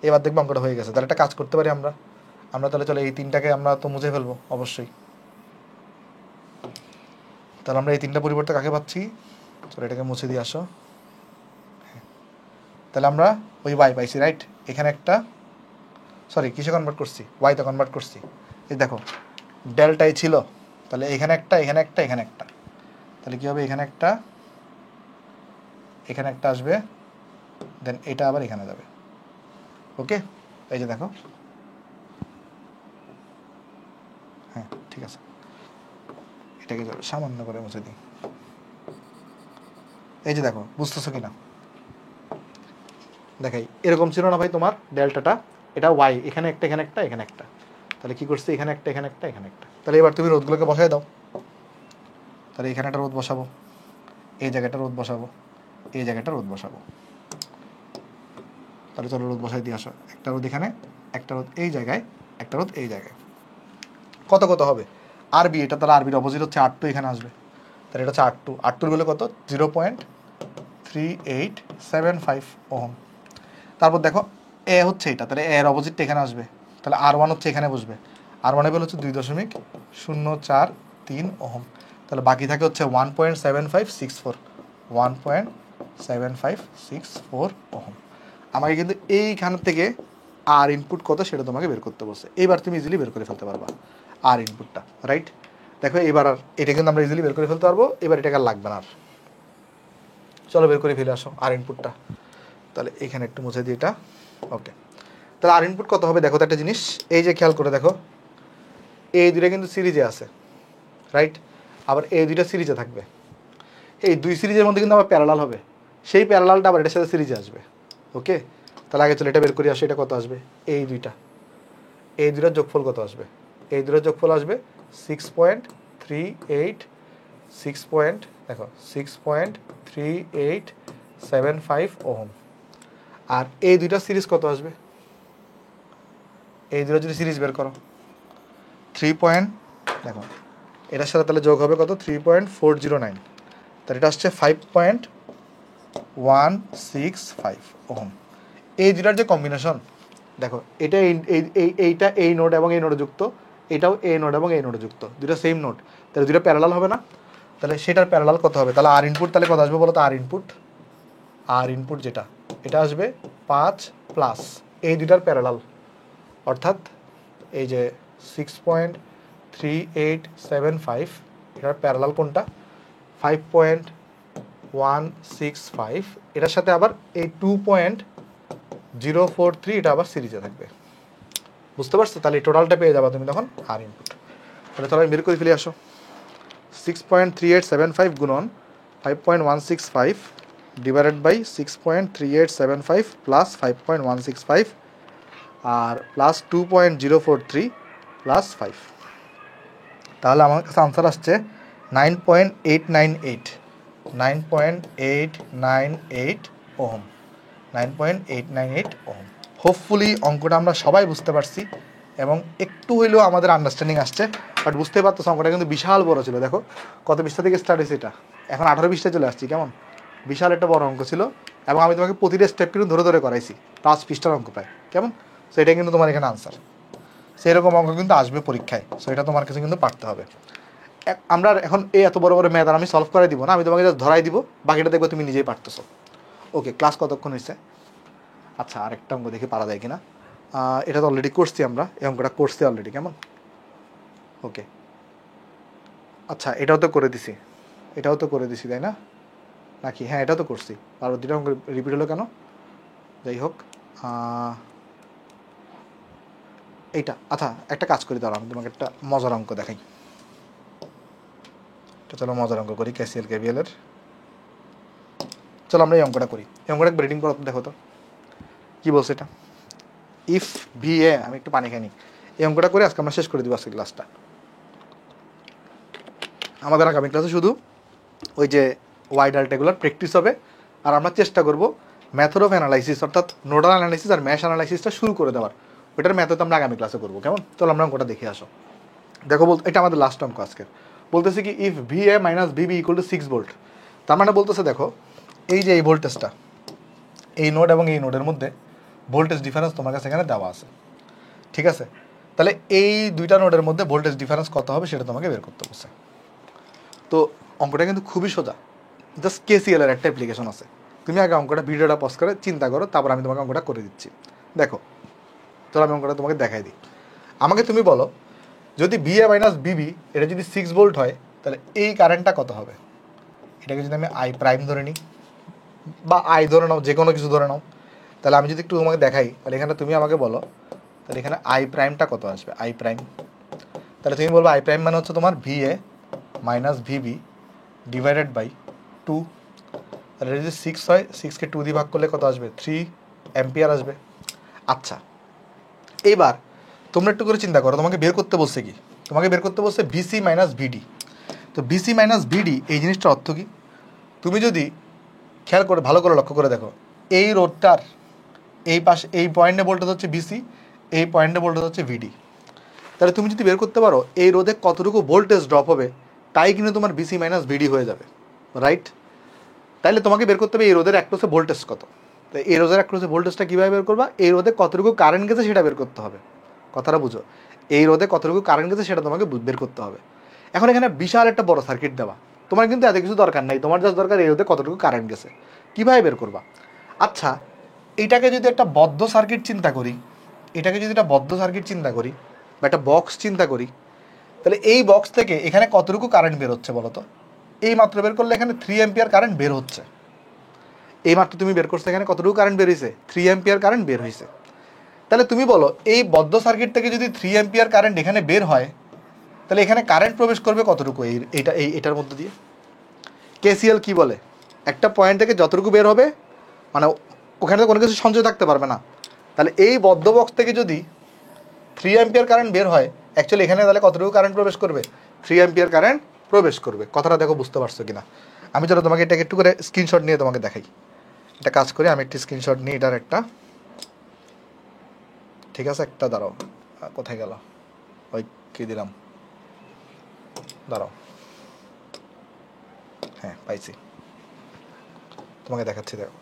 এবার দেখবো অঙ্কটা হয়ে গেছে। তাহলে একটা কাজ করতে পারি আমরা, তাহলে চলো এই তিনটাকে আমরা তো মুছে ফেলবো অবশ্যই। তাহলে আমরা এই তিনটা পরিবর্তে কাকে পাচ্ছি, চলো এটাকে মুছে দিয়ে আসো। তাহলে আমরা ওই ওয়াই পাইছি, রাইট। এখানে একটা, সরি কিসে কনভার্ট করছি, ওয়াইতে কনভার্ট করছি। এই দেখো ডেল্টাই ছিল, তাহলে এখানে একটা, এখানে একটা, এখানে একটা, তাহলে কী হবে, এখানে একটা, এখানে একটা আসবে, দেন এটা আবার এখানে যাবে। ওকে, এই যে দেখো, হ্যাঁ ঠিক আছে, এটাকে সামান্য করে মুছে দিই। এই যে দেখো, বুঝতেছো কিনা, দেখাই এরকম ছিল না ভাই তোমার ডেল্টাটা, এটা ওয়াই, এখানে একটা, এখানে একটা, এখানে একটা, তাহলে কি করছে, এখানে একটা, এখানে একটা, এখানে একটা। তাহলে এবার তুমি রোদগুলোকে বসাই দাও। তাহলে এখানে একটা রোদ বসাবো, এই জায়গাটা রোদ বসাবো, এই জায়গাটা রোদ বসাবো। তাহলে চলো রোদ বসাই দিয়ে আসো, একটা রোদ এখানে, একটা রোদ এই জায়গায়, একটা রোদ এই জায়গায়। কত কত হবে, আরবি, এটা তাহলে আরবির অপোজিট হচ্ছে R2 এখানে আসবে, তাহলে এটা হচ্ছে R2 গুলো কত 0.3875 ওহম। তারপর দেখো এ হচ্ছে এটা, তাহলে এর অপোজিটটা এখানে আসবে, তাহলে R1 হচ্ছে এখানে বসবে, R1 এর ভ্যালু হচ্ছে 2.043 ওহম। তাহলে বাকি থাকে হচ্ছে 1.7564 1.7564 ওহম। আমাকে কিন্তু এইখান থেকে আর ইনপুট কত সেটা তোমাকে বের করতে বলছে। এবার তুমি ইজিলি বের করে ফেলতে পারবা আর ইনপুটটা, রাইট? দেখো এবার আর এটা কিন্তু আমরা ইজিলি বের করে ফেলতে পারবো, এবার এটা আর লাগবে না আর। চলো বের করে ফেলে আসো আর ইনপুটটা। তাহলে এখানে একটু মুছে দিই এটা, ওকে। তাহলে আর ইনপুট কত হবে দেখো তো একটা জিনিস, এই যে খেয়াল করে দেখো এই দুইটা কিন্তু সিরিজে আছে, রাইট? আবার এই দুইটা সিরিজে থাকবে, এই দুই সিরিজের মধ্যে কিন্তু আবার প্যারালাল হবে, সেই প্যারালালটা আবার এটার সাথে সিরিজে আসবে, ওকে। তাহলে আগে চলো এটা বের করে আসো, এটা কত আসবে, এই দুইটার যোগফল কত আসবে, এই দুইটার যোগফল আসবে 6.38 ওহম। আর এই দুইটা সিরিজ কত আসবে, এই দুটো যদি সিরিজ বের করো 3. দেখো এটার সাথে তাহলে যোগ হবে কত 3.409, তাহলে এটা আসছে 5.165 ওহম। এই দুটার যে কম্বিনেশন দেখো, এটা এইটা এই নোড এবং এই নোডে যুক্ত, এটাও এই নোড এবং এই নোডে যুক্ত, দুটো সেম নোড, তাহলে দুটো প্যারালাল হবে না? তাহলে সেটার প্যারালাল কত হবে, তাহলে আর ইনপুট তাহলে কত আসবে বলো তো? আর ইনপুট যেটা এটা আসবে 5 এই দুটার প্যারালাল, অর্থাৎ এই যে 6.3875 এটার প্যারালাল কোনটা 5.165, এটার সাথে আবার এই 2.043 এটা আবার সিরিজে থাকবে, বুঝতে পারছো? তাহলে এই টোটালটা পেয়ে যাবা তুমি তখন আর ইনপুট। তাহলে তাহলে বের করে ফেলে আসো, 6.3875 গুণন 5.165 ডিভাইডেড বাই 6.3875 প্লাস 5.165 আর প্লাস 2.043 প্লাস 5, তাহলে আমার কাছে আনসার আসছে 9.898 ওহম, 9.898 ওহম। হোপফুলি অঙ্কটা আমরা সবাই বুঝতে পারছি এবং একটু হইলেও আমাদের আন্ডারস্ট্যান্ডিং আসছে, বাট বুঝতে পারতো অঙ্কটা কিন্তু বিশাল বড় ছিল। দেখো কত পৃষ্ঠা থেকে স্টার্ট হয়েছে, এটা এখন 18 পৃষ্ঠায় চলে আসছি, কেমন বিশাল একটা বড় অঙ্ক ছিল, এবং আমি তোমাকে প্রতিটা স্টেপ কিন্তু ধরে ধরে করাইছি, 5 পৃষ্ঠার অঙ্ক প্রায়, কেমন? সো এটা কিন্তু তোমার এখানে আনসার, সেরকম অঙ্ক কিন্তু আসবে পরীক্ষায়, সো এটা তোমার কাছে কিন্তু পারতে হবে। আমরা এখন এই এত বড় বড় ম্যাথ আর আমি সলভ করে দিব না, আমি তোমাকে জাস্ট ধরাই দিব, বাকিটা দেখবো তুমি নিজেই পারতেছো। ওকে, ক্লাস কতক্ষণ হয়েছে? আচ্ছা আরেকটা অঙ্ক দেখি পারা যায় কিনা, এটা তো অলরেডি করছি আমরা, এই অঙ্কটা করছি অলরেডি, কেমন? ওকে আচ্ছা এটাও তো করে দিছি, তাই না নাকি? হ্যাঁ এটাও তো করছি, আর দুটো অঙ্ক রিপিট হলো কেন? যাই হোক এইটা, আচ্ছা একটা কাজ করি, দাঁড়াও আমি তোমাকে একটা মজার অঙ্ক দেখাই। চলো মজার অঙ্ক করি ক্যাসিএল কেভিএলের। চলো আমরা এই অঙ্কটা করি, এই অঙ্কটা রিডিং করো, দেখো তো কী বলছে এটা। ইফ ভি এ, আমি একটু পানি খাইনি, এই অঙ্কটা করে আজকে আমরা শেষ করে দিব আজকে ক্লাসটা। আমাদের আগামী ক্লাসে শুধু ওই যে ওয়াইড আল্টেগুলার প্র্যাকটিস হবে, আর আমরা চেষ্টা করব মেথড অফ অ্যানালাইসিস অর্থাৎ নোডাল অ্যানালাইসিস আর ম্যাশ অ্যানালাইসিসটা শুরু করে দেওয়ার, ওইটার মেথড আমরা আগামী ক্লাসে করবো, কেমন? চলো আমরা অঙ্কটা দেখে আসো। দেখো এটা আমাদের লাস্ট অঙ্ক আজকের, বলতেছে কি if V A minus VB equal to 6 volt. তার মানে বলতেছে দেখো এই যে এই ভোল্টেজটা, এই নোড এবং এই নোডের মধ্যে ভোল্টেজ ডিফারেন্স তোমার কাছে এখানে দেওয়া আছে, ঠিক আছে? তাহলে এই দুইটা নোডের মধ্যে ভোল্টেজ ডিফারেন্স কত হবে সেটা তোমাকে বের করতে বলছে। তো অঙ্কটা কিন্তু খুবই সোজা, জাস্ট কেসিএল এর একটা অ্যাপ্লিকেশন আছে, তুমি আগে অঙ্কটা ভিডিওটা পজ করে চিন্তা করো, তারপর আমি তোমাকে অঙ্কটা করে দিচ্ছি। দেখো চলো আমি অঙ্কটা তোমাকে দেখাই দিই। আমাকে তুমি বলো যদি ভি এ মাইনাস বিবি এটা যদি 6 ভোল্ট হয়, তাহলে এই কারেন্টটা কত হবে? এটাকে যদি আমি আই প্রাইম ধরে নিই, বা আই ধরে নাও, যে কোনো কিছু ধরে নাও, তাহলে আমি যদি একটু তোমাকে দেখাই, তাহলে এখানে তুমি আমাকে বলো তাহলে এখানে আই প্রাইমটা কত আসবে, আই প্রাইম। তাহলে তুমি বলবো আই প্রাইম মানে হচ্ছে তোমার V A minus VB divided by 2, তাহলে যদি 6 হয়, 6কে 2 দিয়ে ভাগ করলে কত আসবে, 3 অ্যাম্পিয়ার আসবে। আচ্ছা এইবার তোমরা একটু করে চিন্তা করো, তোমাকে বের করতে বলছে কি, তোমাকে বের করতে বলছে ভিসি মাইনাস ভিডি। তো ভিসি মাইনাস ভিডি এই জিনিসটার অর্থ কি? তুমি যদি খেয়াল করে ভালো করে লক্ষ্য করে দেখো, এই রোডটার এই পাশে এই পয়েন্টে ভোল্টেজ হচ্ছে ভিসি, এই পয়েন্টে ভোল্টেজ হচ্ছে ভিডি। তাহলে তুমি যদি বের করতে পারো এই রোধে কতটুকু ভোল্টেজ ড্রপ হবে, তাই কিন্তু তোমার বিসি মাইনাস ভিডি হয়ে যাবে, রাইট? তাইলে তোমাকে বের করতে হবে এই রোধের অ্যাক্রসে ভোল্টেজ কত। তো এই রোধের অ্যাক্রসে ভোল্টেজটা কীভাবে বের করবা? এই রোধে কতটুকু কারেন্ট গেছে সেটা বের করতে হবে। কথাটা বুঝো, এই রোধে কতটুকু কারেন্ট গেছে সেটা তোমাকে বের করতে হবে। এখন এখানে বিশাল একটা বড় সার্কিট দেওয়া, তোমার কিন্তু এত কিছু দরকার নাই, তোমার জাস্ট দরকার এই রোধে কতটুকু কারেন্ট গেছে। কীভাবে বের করবা? আচ্ছা, এটাকে যদি একটা বদ্ধ সার্কিট চিন্তা করি, এটাকে যদি একটা বদ্ধ সার্কিট চিন্তা করি বা একটা বক্স চিন্তা করি, তাহলে এই বক্স থেকে এখানে কতটুকু কারেন্ট বের হচ্ছে বলো তো? এই মাত্র বের করলে এখানে 3 অ্যাম্পিয়ার কারেন্ট বের হচ্ছে। এই মাত্র তুমি বের করছো, এখানে কতটুকু কারেন্ট বের হয়েছে? 3 অ্যাম্পিয়ার কারেন্ট বের হয়েছে। তাহলে তুমি বলো এই বদ্ধ সার্কিট থেকে যদি 3 অ্যাম্পিয়ার কারেন্ট এখানে বের হয়, তাহলে এখানে কারেন্ট প্রবেশ করবে কতটুকু এটার মধ্যে দিয়ে? কেসিএল কি বলে? একটা পয়েন্ট থেকে যতটুকু বের হবে, মানে ওখানে তো কোনো কিছু সঞ্চয় থাকতে পারবে না। তাহলে এই বদ্ধ বক্স থেকে যদি 3 অ্যাম্পিয়ার কারেন্ট বের হয়, অ্যাকচুয়ালি এখানে তাহলে কতটুকু কারেন্ট প্রবেশ করবে? 3 অ্যাম্পিয়ার কারেন্ট প্রবেশ করবে। কথাটা দেখো, বুঝতে পারছো কিনা? আমি চলো তোমাকে এটাকে একটু করে স্ক্রিনশট নিয়ে তোমাকে দেখাই। একটা কাজ করি, আমি একটি স্ক্রিনশট নিই এটার একটা। ঠিক আছে, একটা দাঁড়াও, কোথায় গেল? ওই কি দিলাম, দাঁড়াও, হ্যাঁ পাইছি, তোমাকে দেখাচ্ছি, দেখো।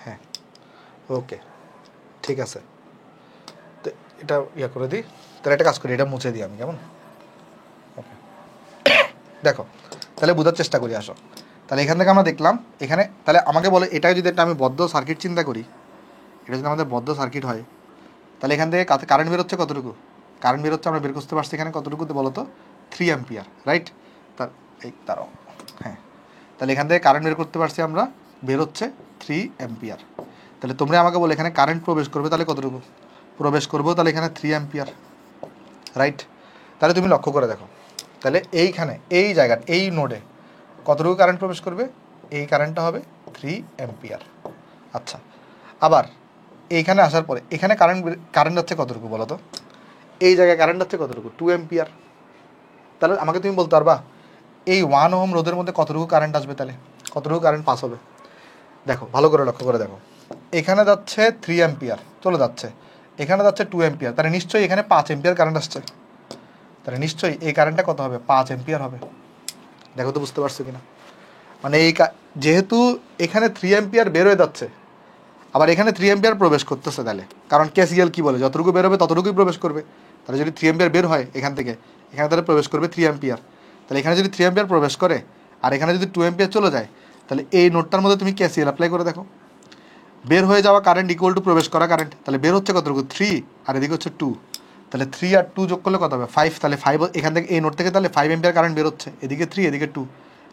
হ্যাঁ, ওকে, ঠিক আছে। তো এটা ইয়া করে দিই, তাহলে একটা কাজ করি, এটা মুছে দিই আমি, কেমন? ওকে, দেখো, তাহলে বোঝার চেষ্টা করি, আসো। তাহলে এখান থেকে আমরা দেখলাম এখানে, তাহলে আমাকে বলে এটাকে যদি একটা আমি বদ্ধ সার্কিট চিন্তা করি, এটা যদি আমাদের বদ্ধ সার্কিট হয়, তাহলে এখান থেকে কারেন্ট বেরোচ্ছে কতটুকু? কারেন্ট বেরোচ্ছে, আমরা বের করতে পারছি এখানে কতটুকুতে বলো তো? 3 অ্যাম্পিয়ার, রাইট? তার এই তারাও, হ্যাঁ, তাহলে এখান থেকে কারেন্ট বের করতে পারছি আমরা, বেরোচ্ছে 3 অ্যাম্পিয়ার। তাহলে তোমরা আমাকে বলে এখানে কারেন্ট প্রবেশ করবে, তাহলে কতটুকু প্রবেশ করবো? তাহলে এখানে 3 অ্যাম্পিয়ার, রাইট? তাহলে তুমি লক্ষ্য করে দেখো, তাহলে এইখানে এই জায়গার এই নোডে কতটুকু কারেন্ট প্রবেশ করবে? এই কারেন্টটা হবে 3 অ্যাম্পিয়ার। আচ্ছা, আবার এইখানে আসার পরে এখানে কারেন্ট যাচ্ছে কতটুকু বলো তো? এই জায়গায় কারেন্ট যাচ্ছে কতটুকু? 2 অ্যাম্পিয়ার। তাহলে আমাকে তুমি বলতে পারবা এই 1 ওহম রোধের মধ্যে কতটুকু কারেন্ট আসবে, তাহলে কতটুকু কারেন্ট পাস হবে? দেখো, ভালো করে লক্ষ্য করে দেখো, এখানে যাচ্ছে 3 অ্যাম্পিয়ার চলে যাচ্ছে, এখানে যাচ্ছে 2 অ্যাম্পিয়ার, তাহলে নিশ্চয়ই এখানে 5 অ্যাম্পিয়ার কারেন্ট আসছে। তাহলে নিশ্চয়ই এই কারেন্টটা কত হবে? 5 অ্যাম্পিয়ার হবে। দেখো তো, বুঝতে পারছো কিনা? মানে যেহেতু এখানে 3 অ্যাম্পিয়ার বের হয়ে যাচ্ছে, আবার এখানে 3 অ্যাম্পিয়ার প্রবেশ করতেছে, তাহলে কারণ কেসিএল কি বলে? যতটুকু বের হবে ততটুকুই প্রবেশ করবে। তাহলে যদি 3 অ্যাম্পিয়ার বের হয় এখান থেকে, এখানে তাহলে প্রবেশ করবে 3 অ্যাম্পিয়ার। তাহলে এখানে যদি 3 অ্যাম্পিয়ার প্রবেশ করে আর এখানে যদি 2 অ্যাম্পিয়ার চলে যায়, তাহলে এই নোটটার মধ্যে তুমি কেসিএল অ্যাপ্লাই করে দেখো। বের হয়ে যাওয়া কারেন্ট ইকুয়াল টু প্রবেশ করা কারেন্ট, তাহলে বের হচ্ছে কতটুকু? 3, আর এদিকে হচ্ছে 2, তাহলে 3 আর 2 যোগ করলে কত হবে? 5। তাহলে 5 এখান থেকে এই নোট থেকে তাহলে 5 অ্যাম্পিয়ার কারেন্ট বের হচ্ছে, এদিকে 3 এদিকে 2,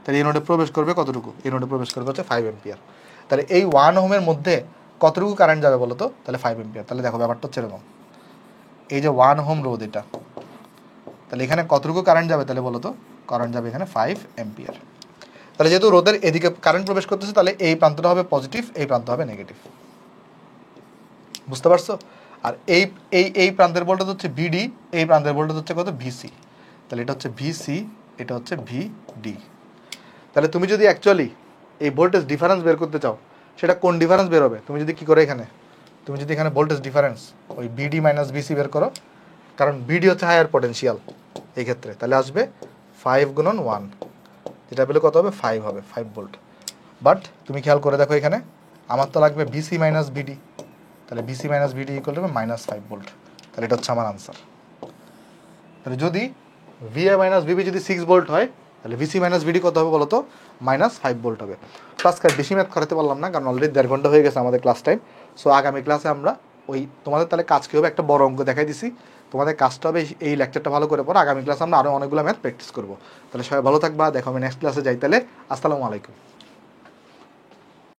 তাহলে এই নোটে প্রবেশ করবে কতটুকু? এই নোটে প্রবেশ করবে হচ্ছে 5 অ্যাম্পিয়ার। তাহলে এই 1 ওহমের মধ্যে কতটুকু কারেন্ট যাবে বলো তো? তাহলে 5 অ্যাম্পিয়ার। তাহলে দেখো, ব্যাপারটা হচ্ছে এরকম, এই যে 1 ওহম রোধ এটা, তাহলে এখানে কতটুকু কারেন্ট যাবে তাহলে বলো তো? কারেন্ট যাবে এখানে 5 অ্যাম্পিয়ার। তাহলে যেহেতু রোধের এদিকে কারেন্ট প্রবেশ করতেছে, তাহলে এই প্রান্তটা হবে পজিটিভ, এই প্রান্ত হবে নেগেটিভ। বুঝতে পারছো? আর এই এই এই প্রান্তের ভোল্টেজ হচ্ছে ভিডি, এই প্রান্তের ভোল্টেজ হচ্ছে কত? ভিসি। তাহলে এটা হচ্ছে ভিসি, এটা হচ্ছে ভিডি। তাহলে তুমি যদি অ্যাকচুয়ালি এই ভোল্টেজ ডিফারেন্স বের করতে চাও, সেটা কোন ডিফারেন্স বের হবে? তুমি যদি কী করে এখানে, তুমি যদি এখানে ভোল্টেজ ডিফারেন্স ওই বিডি মাইনাস ভিসি বের করো, কারণ বিডি হচ্ছে হায়ার পটেনশিয়াল এই ক্ষেত্রে, তাহলে আসবে 5 গুণন 1, যেটা পেলে কত হবে? 5 হবে, 5 ভোল্ট। বাট তুমি খেয়াল করে দেখো, এখানে আমার তো লাগবে ভিসি মাইনাস ভিডি, তাহলে VC minus VD equal to -5 volt. তাহলে এটা হচ্ছে আমার আনসার। তাহলে যদি ভিএ মাইনাস ভিবি যদি 6 ভোল্ট হয়, তাহলে ভিসি মাইনাস ভিডি কত হবে বলো তো? -5 ভোল্ট হবে। ক্লাস বেশি ম্যাথ করাতে পারলাম না, কারণ অলরেডি 1.5 ঘন্টা হয়ে গেছে আমাদের ক্লাস টাইম। সো আগামী ক্লাসে আমরা ওই তোমাদের তাহলে কাজ কী হবে, একটা বড় অঙ্ক দেখাই দিছি, তোমাদের কাজটা হবে এই লেকচারটা ভালো করে পড়ো। আগামী ক্লাসে আমরা আরও অনেকগুলো ম্যাথ প্র্যাকটিস করবো। তাহলে সবাই ভালো থাকবা, দেখো আমি নেক্সট ক্লাসে যাই। তাহলে আসসালামু আলাইকুম।